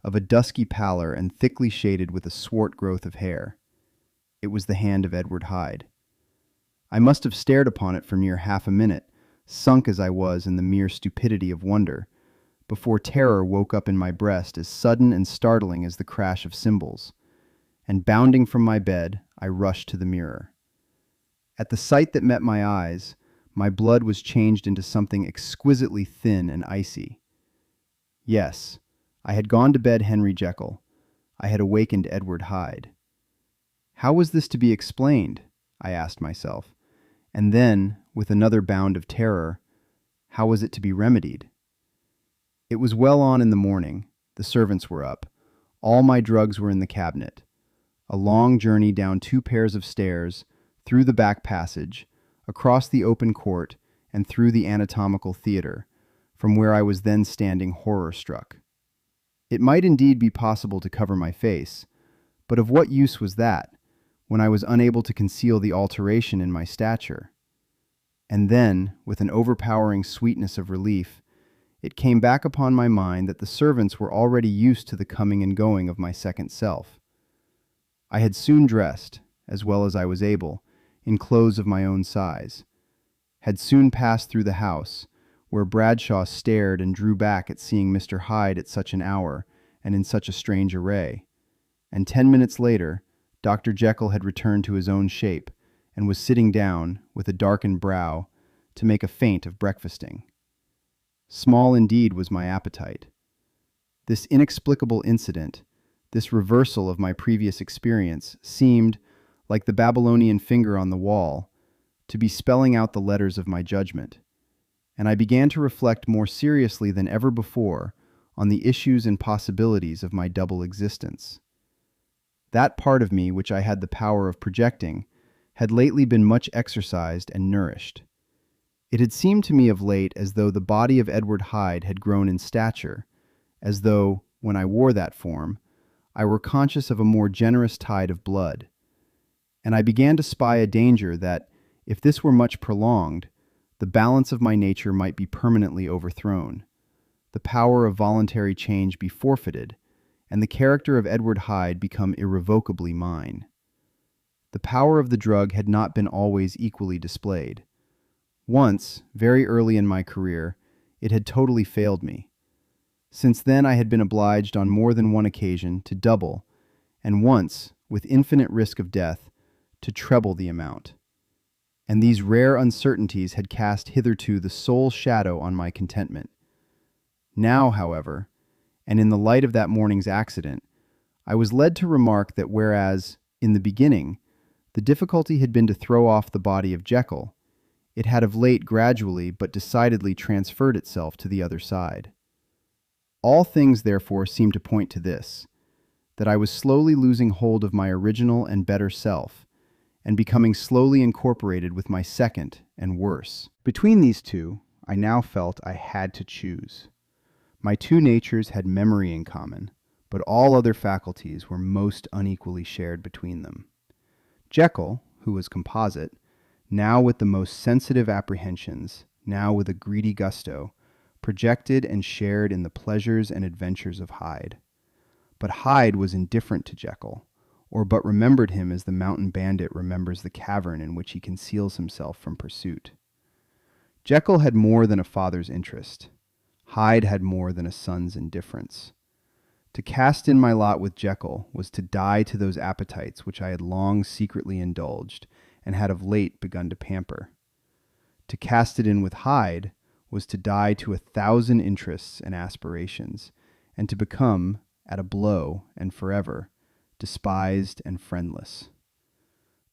of a dusky pallor and thickly shaded with a swart growth of hair. It was the hand of Edward Hyde. I must have stared upon it for near half a minute, sunk as I was in the mere stupidity of wonder, before terror woke up in my breast as sudden and startling as the crash of cymbals, and bounding from my bed, I rushed to the mirror. At the sight that met my eyes, my blood was changed into something exquisitely thin and icy. Yes, I had gone to bed Henry Jekyll. I had awakened Edward Hyde. How was this to be explained? I asked myself. And then, with another bound of terror, how was it to be remedied? It was well on in the morning. The servants were up. All my drugs were in the cabinet. A long journey down 2 pairs of stairs, through the back passage, across the open court, and through the anatomical theater, from where I was then standing horror-struck. It might indeed be possible to cover my face, but of what use was that, when I was unable to conceal the alteration in my stature? And then, with an overpowering sweetness of relief, it came back upon my mind that the servants were already used to the coming and going of my second self. I had soon dressed, as well as I was able, in clothes of my own size, had soon passed through the house, where Bradshaw stared and drew back at seeing Mr. Hyde at such an hour and in such a strange array, and 10 minutes later, Dr. Jekyll had returned to his own shape, and was sitting down, with a darkened brow, to make a feint of breakfasting. Small indeed was my appetite. This inexplicable incident, this reversal of my previous experience, seemed, like the Babylonian finger on the wall, to be spelling out the letters of my judgment, and I began to reflect more seriously than ever before on the issues and possibilities of my double existence. That part of me which I had the power of projecting had lately been much exercised and nourished. It had seemed to me of late as though the body of Edward Hyde had grown in stature, as though, when I wore that form, I were conscious of a more generous tide of blood. And I began to spy a danger that, if this were much prolonged, the balance of my nature might be permanently overthrown, the power of voluntary change be forfeited, and the character of Edward Hyde become irrevocably mine. The power of the drug had not been always equally displayed. Once, very early in my career, it had totally failed me. Since then I had been obliged on more than one occasion to double, and once, with infinite risk of death, to treble the amount. And these rare uncertainties had cast hitherto the sole shadow on my contentment. Now, however, and in the light of that morning's accident, I was led to remark that whereas, in the beginning, the difficulty had been to throw off the body of Jekyll, it had of late gradually but decidedly transferred itself to the other side. All things therefore seemed to point to this, that I was slowly losing hold of my original and better self, and becoming slowly incorporated with my second and worse. Between these two, I now felt I had to choose. My two natures had memory in common, but all other faculties were most unequally shared between them. Jekyll, who was composite, now with the most sensitive apprehensions, now with a greedy gusto, projected and shared in the pleasures and adventures of Hyde. But Hyde was indifferent to Jekyll, or but remembered him as the mountain bandit remembers the cavern in which he conceals himself from pursuit. Jekyll had more than a father's interest. Hyde had more than a son's indifference. To cast in my lot with Jekyll was to die to those appetites which I had long secretly indulged, and had of late begun to pamper. To cast it in with Hyde was to die to 1,000 interests and aspirations, and to become, at a blow and forever, despised and friendless.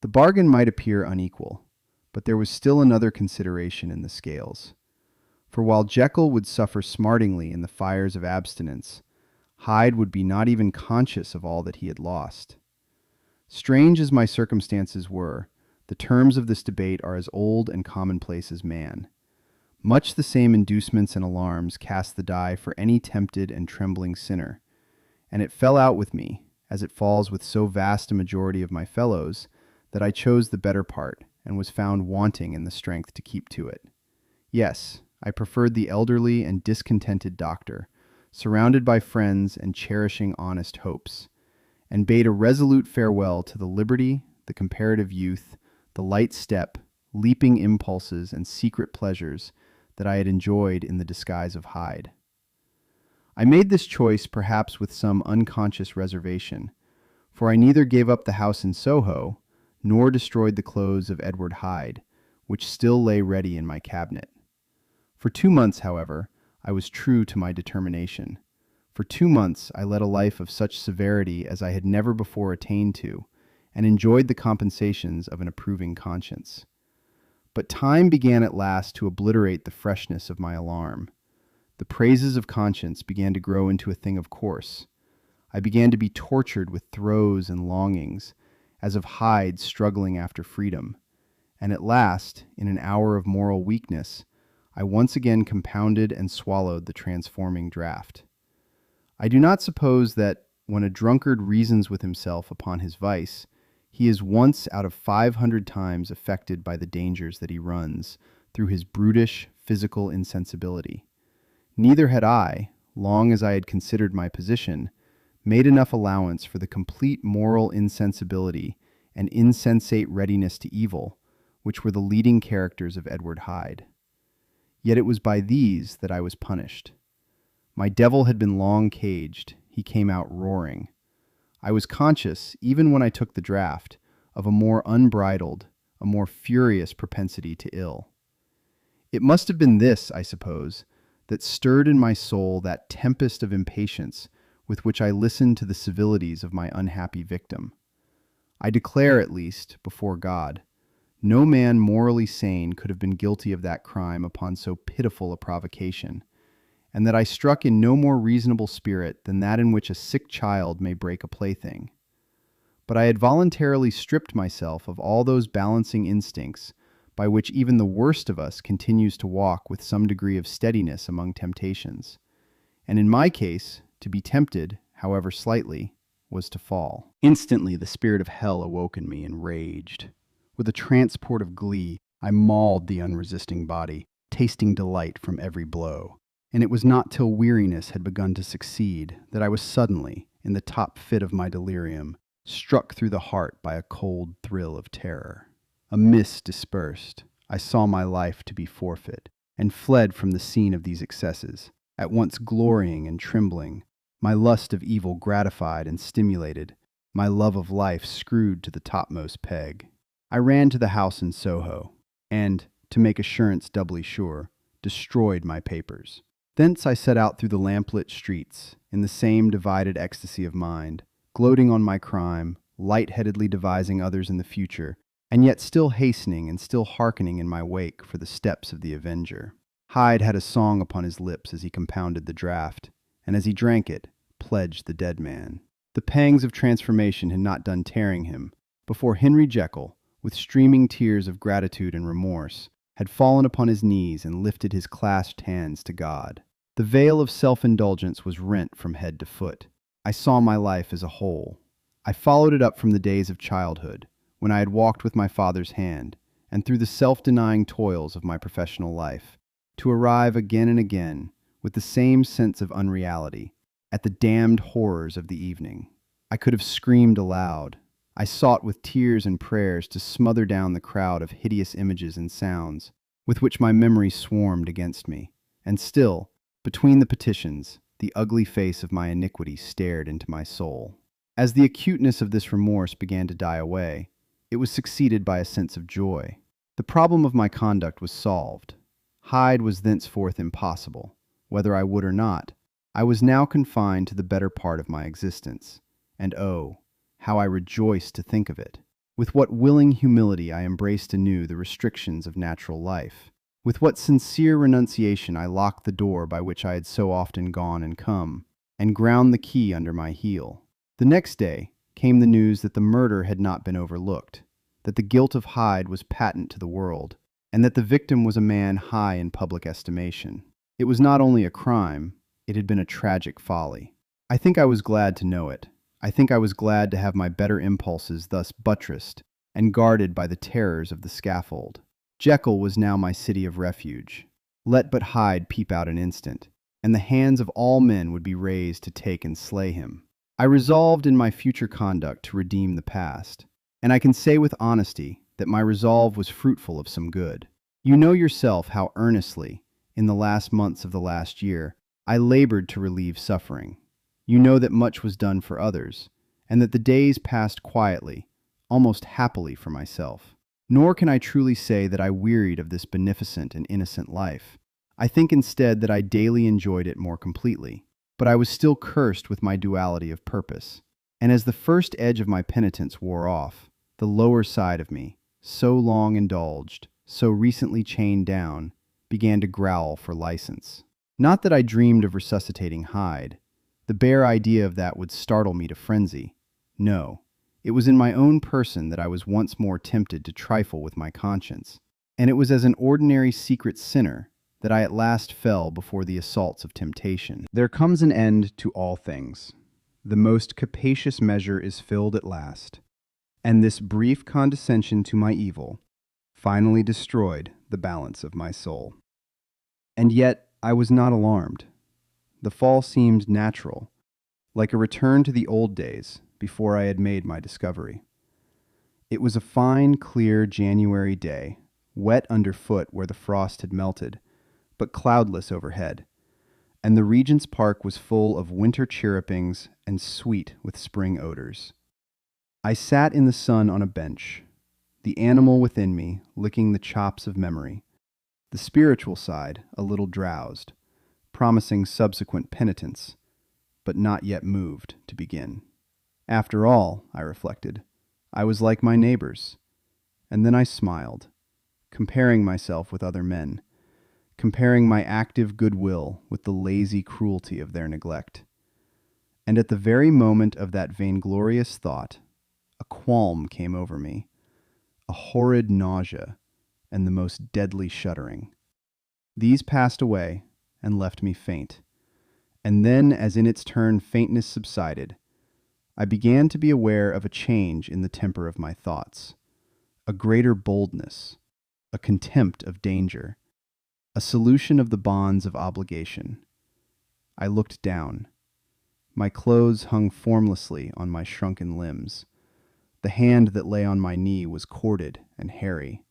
The bargain might appear unequal, but there was still another consideration in the scales. For while Jekyll would suffer smartingly in the fires of abstinence, Hyde would be not even conscious of all that he had lost. Strange as my circumstances were, the terms of this debate are as old and commonplace as man. Much the same inducements and alarms cast the die for any tempted and trembling sinner, and it fell out with me, as it falls with so vast a majority of my fellows, that I chose the better part, and was found wanting in the strength to keep to it. Yes, I preferred the elderly and discontented doctor, surrounded by friends and cherishing honest hopes, and bade a resolute farewell to the liberty, the comparative youth, the light step, leaping impulses, and secret pleasures that I had enjoyed in the disguise of Hyde. I made this choice perhaps with some unconscious reservation, for I neither gave up the house in Soho, nor destroyed the clothes of Edward Hyde, which still lay ready in my cabinet. For 2 months, however, I was true to my determination. For 2 months I led a life of such severity as I had never before attained to, and enjoyed the compensations of an approving conscience. But time began at last to obliterate the freshness of my alarm. The praises of conscience began to grow into a thing of course. I began to be tortured with throes and longings, as of Hyde struggling after freedom, and at last, in an hour of moral weakness, I once again compounded and swallowed the transforming draught. I do not suppose that, when a drunkard reasons with himself upon his vice, he is once out of 500 times affected by the dangers that he runs through his brutish physical insensibility. Neither had I, long as I had considered my position, made enough allowance for the complete moral insensibility and insensate readiness to evil, which were the leading characters of Edward Hyde. Yet it was by these that I was punished. My devil had been long caged, he came out roaring. I was conscious, even when I took the draught, of a more unbridled, a more furious propensity to ill. It must have been this, I suppose, that stirred in my soul that tempest of impatience with which I listened to the civilities of my unhappy victim. I declare, at least, before God, no man morally sane could have been guilty of that crime upon so pitiful a provocation, and that I struck in no more reasonable spirit than that in which a sick child may break a plaything. But I had voluntarily stripped myself of all those balancing instincts by which even the worst of us continues to walk with some degree of steadiness among temptations, and in my case, to be tempted, however slightly, was to fall. Instantly the spirit of hell awoke in me and raged. With a transport of glee, I mauled the unresisting body, tasting delight from every blow. And it was not till weariness had begun to succeed that I was suddenly, in the top fit of my delirium, struck through the heart by a cold thrill of terror. A mist dispersed. I saw my life to be forfeit, and fled from the scene of these excesses, at once glorying and trembling, my lust of evil gratified and stimulated, my love of life screwed to the topmost peg. I ran to the house in Soho, and, to make assurance doubly sure, destroyed my papers. Thence I set out through the lamplit streets, in the same divided ecstasy of mind, gloating on my crime, light-headedly devising others in the future, and yet still hastening and still hearkening in my wake for the steps of the avenger. Hyde had a song upon his lips as he compounded the draught, and as he drank it, pledged the dead man. The pangs of transformation had not done tearing him, before Henry Jekyll, with streaming tears of gratitude and remorse, had fallen upon his knees and lifted his clasped hands to God. The veil of self-indulgence was rent from head to foot. I saw my life as a whole. I followed it up from the days of childhood, when I had walked with my father's hand, and through the self-denying toils of my professional life, to arrive again and again, with the same sense of unreality, at the damned horrors of the evening. I could have screamed aloud. I sought with tears and prayers to smother down the crowd of hideous images and sounds with which my memory swarmed against me, and still, between the petitions, the ugly face of my iniquity stared into my soul. As the acuteness of this remorse began to die away, it was succeeded by a sense of joy. The problem of my conduct was solved. Hyde was thenceforth impossible. Whether I would or not, I was now confined to the better part of my existence, and oh, how I rejoiced to think of it! With what willing humility I embraced anew the restrictions of natural life. With what sincere renunciation I locked the door by which I had so often gone and come. and ground the key under my heel. The next day came the news that the murder had not been overlooked, that the guilt of Hyde was patent to the world, and that the victim was a man high in public estimation. It was not only a crime, it had been a tragic folly. I think I was glad to know it. I think I was glad to have my better impulses thus buttressed and guarded by the terrors of the scaffold. Jekyll was now my city of refuge. Let but Hyde peep out an instant, and the hands of all men would be raised to take and slay him. I resolved in my future conduct to redeem the past, and I can say with honesty that my resolve was fruitful of some good. You know yourself how earnestly, in the last months of the last year, I labored to relieve suffering. You know that much was done for others, and that the days passed quietly, almost happily for myself. Nor can I truly say that I wearied of this beneficent and innocent life. I think instead that I daily enjoyed it more completely. But I was still cursed with my duality of purpose. And as the first edge of my penitence wore off, the lower side of me, so long indulged, so recently chained down, began to growl for license. Not that I dreamed of resuscitating Hyde. The bare idea of that would startle me to frenzy. No. It was in my own person that I was once more tempted to trifle with my conscience, and it was as an ordinary secret sinner that I at last fell before the assaults of temptation. There comes an end to all things. The most capacious measure is filled at last, and this brief condescension to my evil finally destroyed the balance of my soul. And yet I was not alarmed. The fall seemed natural, like a return to the old days before I had made my discovery. It was a fine, clear January day, wet underfoot where the frost had melted, but cloudless overhead, and the Regent's Park was full of winter chirrupings and sweet with spring odors. I sat in the sun on a bench, the animal within me licking the chops of memory, the spiritual side a little drowsed, promising subsequent penitence, but not yet moved to begin. After all, I reflected, I was like my neighbors. And then I smiled, comparing myself with other men, comparing my active goodwill with the lazy cruelty of their neglect. And at the very moment of that vainglorious thought, a qualm came over me, a horrid nausea, and the most deadly shuddering. These passed away and left me faint. And then, as in its turn faintness subsided, I began to be aware of a change in the temper of my thoughts, a greater boldness, a contempt of danger, a solution of the bonds of obligation. I looked down. My clothes hung formlessly on my shrunken limbs. The hand that lay on my knee was corded and hairy.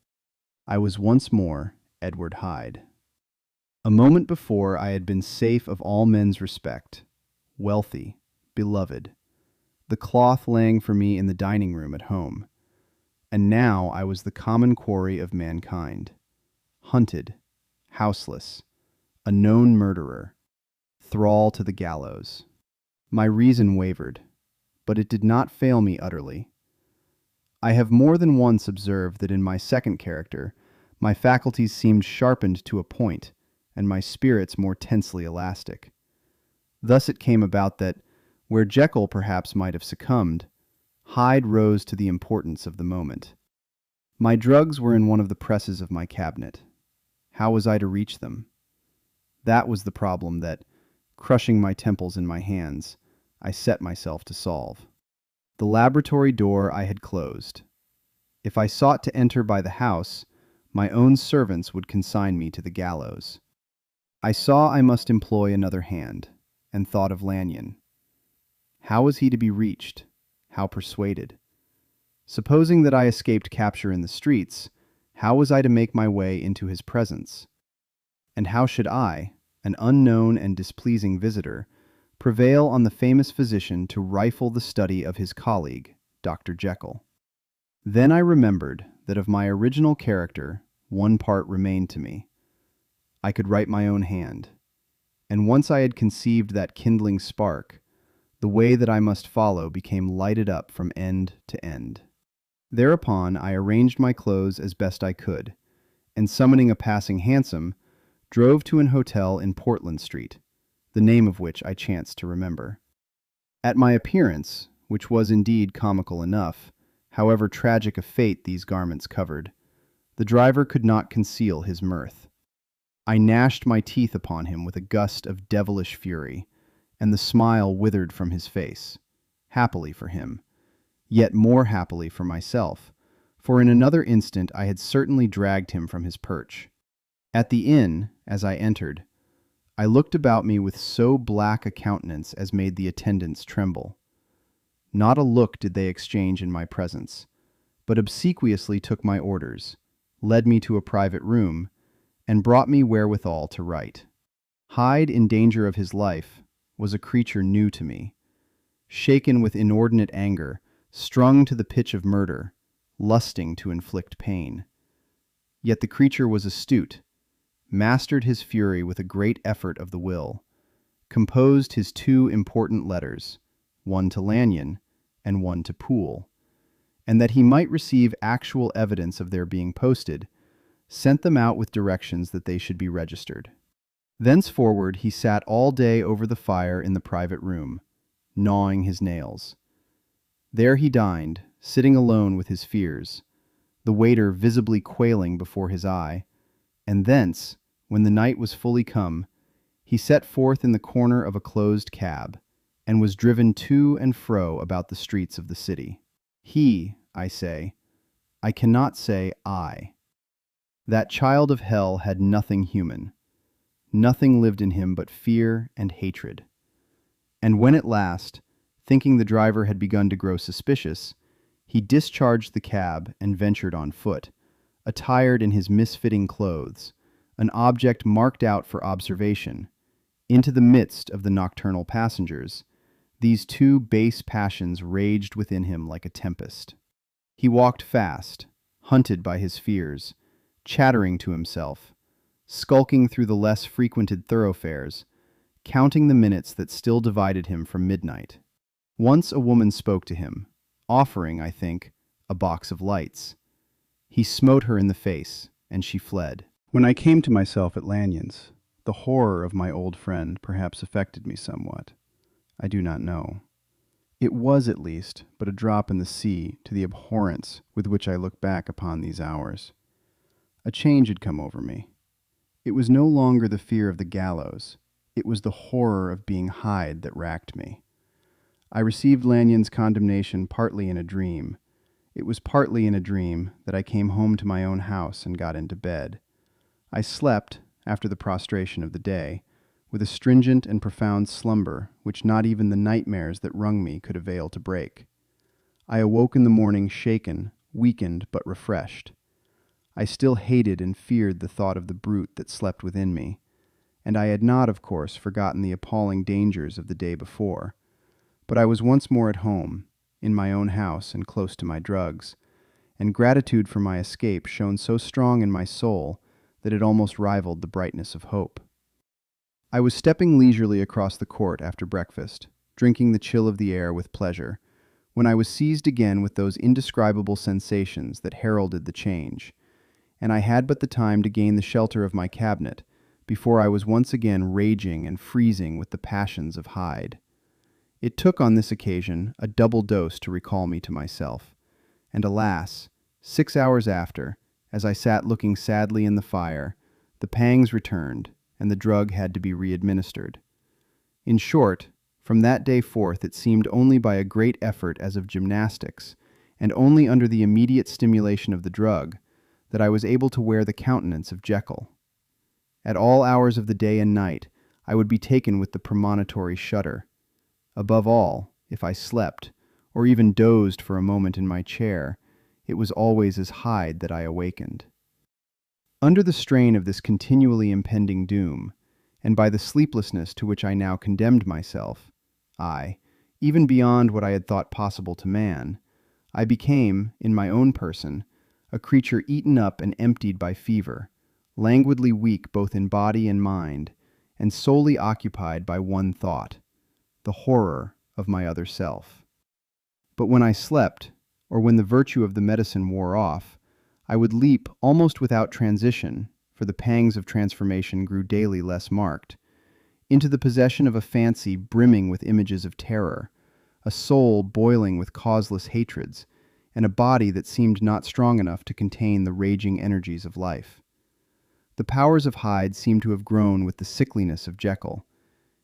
I was once more Edward Hyde. A moment before I had been safe of all men's respect, wealthy, beloved, the cloth laying for me in the dining room at home. And now I was the common quarry of mankind, hunted, houseless, a known murderer, thrall to the gallows. My reason wavered, but it did not fail me utterly. I have more than once observed that in my second character, my faculties seemed sharpened to a point, and my spirits more tensely elastic. Thus it came about that, where Jekyll perhaps might have succumbed, Hyde rose to the importance of the moment. My drugs were in one of the presses of my cabinet. How was I to reach them? That was the problem that, crushing my temples in my hands, I set myself to solve. The laboratory door I had closed. If I sought to enter by the house, my own servants would consign me to the gallows. I saw I must employ another hand, and thought of Lanyon. How was he to be reached? How persuaded? Supposing that I escaped capture in the streets, how was I to make my way into his presence? And how should I, an unknown and displeasing visitor, prevail on the famous physician to rifle the study of his colleague, Dr. Jekyll? Then I remembered that of my original character, one part remained to me. I could write my own hand. And once I had conceived that kindling spark, the way that I must follow became lighted up from end to end. Thereupon I arranged my clothes as best I could, and summoning a passing hansom, drove to an hotel in Portland Street, the name of which I chanced to remember. At my appearance, which was indeed comical enough, however tragic a fate these garments covered, the driver could not conceal his mirth. I gnashed my teeth upon him with a gust of devilish fury, and the smile withered from his face, happily for him, yet more happily for myself, for in another instant I had certainly dragged him from his perch. At the inn, as I entered, I looked about me with so black a countenance as made the attendants tremble. Not a look did they exchange in my presence, but obsequiously took my orders, led me to a private room, and brought me wherewithal to write. Hyde, in danger of his life, was a creature new to me, shaken with inordinate anger, strung to the pitch of murder, lusting to inflict pain. Yet the creature was astute, mastered his fury with a great effort of the will, composed his two important letters, one to Lanyon and one to Poole, and that he might receive actual evidence of their being posted, sent them out with directions that they should be registered. Thenceforward he sat all day over the fire in the private room, gnawing his nails. There he dined, sitting alone with his fears, the waiter visibly quailing before his eye, and thence, when the night was fully come, he set forth in the corner of a closed cab, and was driven to and fro about the streets of the city. He, I say, I cannot say I. That child of hell had nothing human. Nothing lived in him but fear and hatred. And when at last, thinking the driver had begun to grow suspicious, he discharged the cab and ventured on foot, attired in his misfitting clothes, an object marked out for observation, into the midst of the nocturnal passengers, these two base passions raged within him like a tempest. He walked fast, hunted by his fears, chattering to himself, skulking through the less frequented thoroughfares, counting the minutes that still divided him from midnight. Once a woman spoke to him, offering, I think, a box of lights. He smote her in the face, and she fled. When I came to myself at Lanyon's, the horror of my old friend perhaps affected me somewhat. I do not know. It was, at least, but a drop in the sea to the abhorrence with which I look back upon these hours. A change had come over me. It was no longer the fear of the gallows. It was the horror of being Hyde that racked me. I received Lanyon's condemnation partly in a dream. It was partly in a dream that I came home to my own house and got into bed. I slept, after the prostration of the day, with a stringent and profound slumber which not even the nightmares that wrung me could avail to break. I awoke in the morning shaken, weakened, but refreshed. I still hated and feared the thought of the brute that slept within me, and I had not, of course, forgotten the appalling dangers of the day before. But I was once more at home, in my own house and close to my drugs, and gratitude for my escape shone so strong in my soul that it almost rivaled the brightness of hope. I was stepping leisurely across the court after breakfast, drinking the chill of the air with pleasure, when I was seized again with those indescribable sensations that heralded the change, and I had but the time to gain the shelter of my cabinet before I was once again raging and freezing with the passions of Hyde. It took on this occasion a double dose to recall me to myself, and alas, 6 hours after, as I sat looking sadly in the fire, the pangs returned, and the drug had to be re-administered. In short, from that day forth it seemed only by a great effort as of gymnastics, and only under the immediate stimulation of the drug, that I was able to wear the countenance of Jekyll. At all hours of the day and night I would be taken with the premonitory shudder. Above all, if I slept, or even dozed for a moment in my chair, it was always as Hyde that I awakened. Under the strain of this continually impending doom, and by the sleeplessness to which I now condemned myself, even beyond what I had thought possible to man, I became, in my own person, a creature eaten up and emptied by fever, languidly weak both in body and mind, and solely occupied by one thought, the horror of my other self. But when I slept, or when the virtue of the medicine wore off, I would leap almost without transition, for the pangs of transformation grew daily less marked, into the possession of a fancy brimming with images of terror, a soul boiling with causeless hatreds, and a body that seemed not strong enough to contain the raging energies of life. The powers of Hyde seemed to have grown with the sickliness of Jekyll,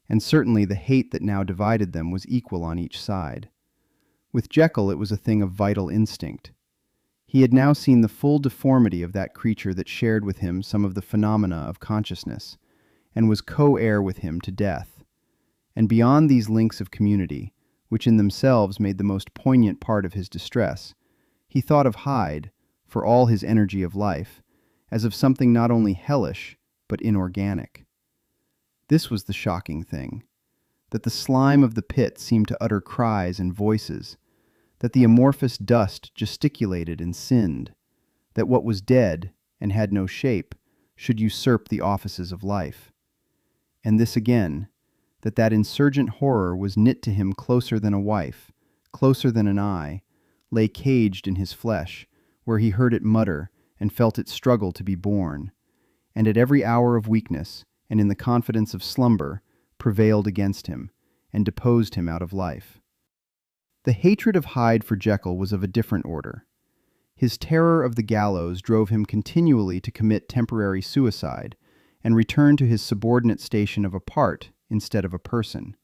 and certainly the hate that now divided them was equal on each side. With Jekyll it was a thing of vital instinct. He had now seen the full deformity of that creature that shared with him some of the phenomena of consciousness, and was co-heir with him to death. And beyond these links of community, which in themselves made the most poignant part of his distress, he thought of Hyde, for all his energy of life, as of something not only hellish, but inorganic. This was the shocking thing, that the slime of the pit seemed to utter cries and voices, that the amorphous dust gesticulated and sinned, that what was dead and had no shape should usurp the offices of life. And this again, that insurgent horror was knit to him closer than a wife, closer than an eye, lay caged in his flesh, where he heard it mutter and felt it struggle to be born, and at every hour of weakness and in the confidence of slumber prevailed against him and deposed him out of life. The hatred of Hyde for Jekyll was of a different order. His terror of the gallows drove him continually to commit temporary suicide and return to his subordinate station of a part instead of a person.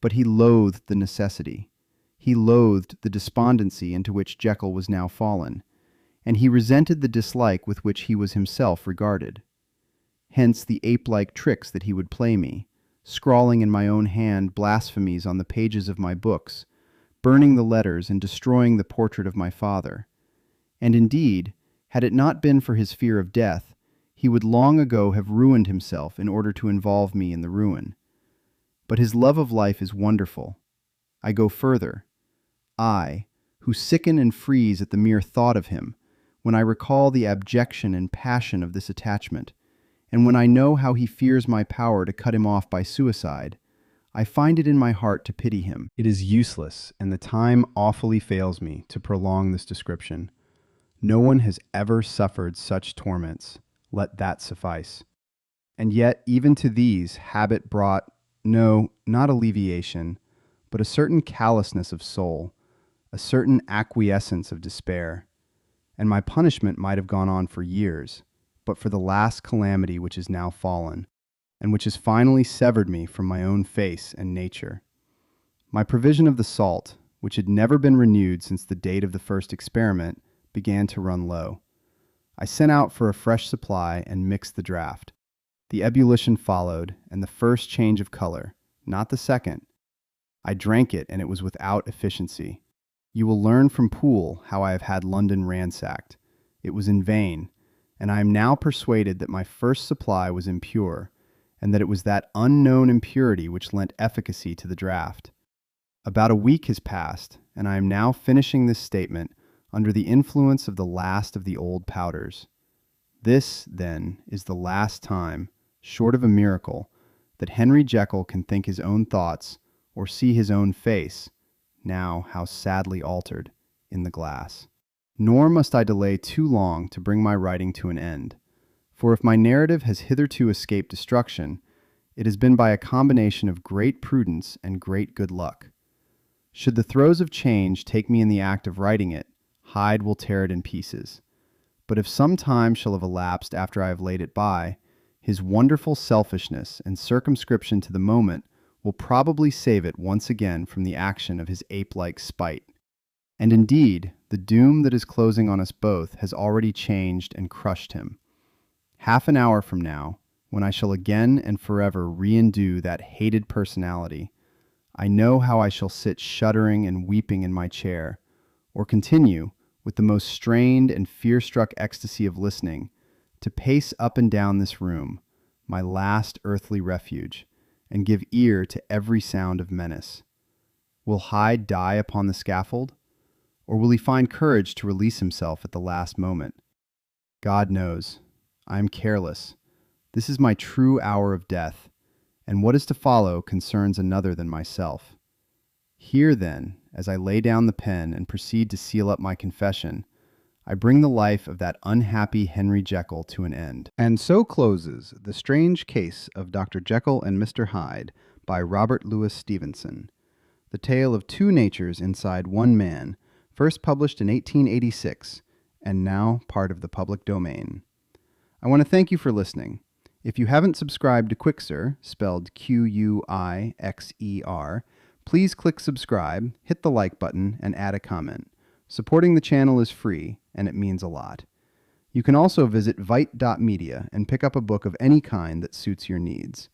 But he loathed the necessity. He loathed the despondency into which Jekyll was now fallen, and he resented the dislike with which he was himself regarded. Hence the ape-like tricks that he would play me, scrawling in my own hand blasphemies on the pages of my books, burning the letters and destroying the portrait of my father. And indeed, had it not been for his fear of death, he would long ago have ruined himself in order to involve me in the ruin. But his love of life is wonderful. I go further. I, who sicken and freeze at the mere thought of him, when I recall the abjection and passion of this attachment, and when I know how he fears my power to cut him off by suicide, I find it in my heart to pity him. It is useless, and the time awfully fails me to prolong this description. No one has ever suffered such torments. Let that suffice. And yet, even to these, habit brought, no, not alleviation, but a certain callousness of soul, a certain acquiescence of despair. And my punishment might have gone on for years, but for the last calamity which is now fallen, and which has finally severed me from my own face and nature. My provision of the salt, which had never been renewed since the date of the first experiment, began to run low. I sent out for a fresh supply and mixed the draught. The ebullition followed, and the first change of color, not the second. I drank it, and it was without efficiency. You will learn from Poole how I have had London ransacked. It was in vain, and I am now persuaded that my first supply was impure, and that it was that unknown impurity which lent efficacy to the draught. About a week has passed, and I am now finishing this statement under the influence of the last of the old powders. This, then, is the last time, short of a miracle, that Henry Jekyll can think his own thoughts or see his own face, now how sadly altered, in the glass. Nor must I delay too long to bring my writing to an end, for if my narrative has hitherto escaped destruction, it has been by a combination of great prudence and great good luck. Should the throes of change take me in the act of writing it, Hyde will tear it in pieces. But if some time shall have elapsed after I have laid it by, his wonderful selfishness and circumscription to the moment will probably save it once again from the action of his ape-like spite. And indeed, the doom that is closing on us both has already changed and crushed him. Half an hour from now, when I shall again and forever re-endue that hated personality, I know how I shall sit shuddering and weeping in my chair, or continue, with the most strained and fear-struck ecstasy of listening, to pace up and down this room, my last earthly refuge, and give ear to every sound of menace. Will Hyde die upon the scaffold? Or will he find courage to release himself at the last moment? God knows. I am careless. This is my true hour of death, and what is to follow concerns another than myself. Here, then, as I lay down the pen and proceed to seal up my confession, I bring the life of that unhappy Henry Jekyll to an end. And so closes The Strange Case of Dr. Jekyll and Mr. Hyde by Robert Louis Stevenson. The tale of two natures inside one man, first published in 1886, and now part of the public domain. I want to thank you for listening. If you haven't subscribed to Quixer, spelled Quixer, please click subscribe, hit the like button, and add a comment. Supporting the channel is free, and it means a lot. You can also visit Vite.Media and pick up a book of any kind that suits your needs.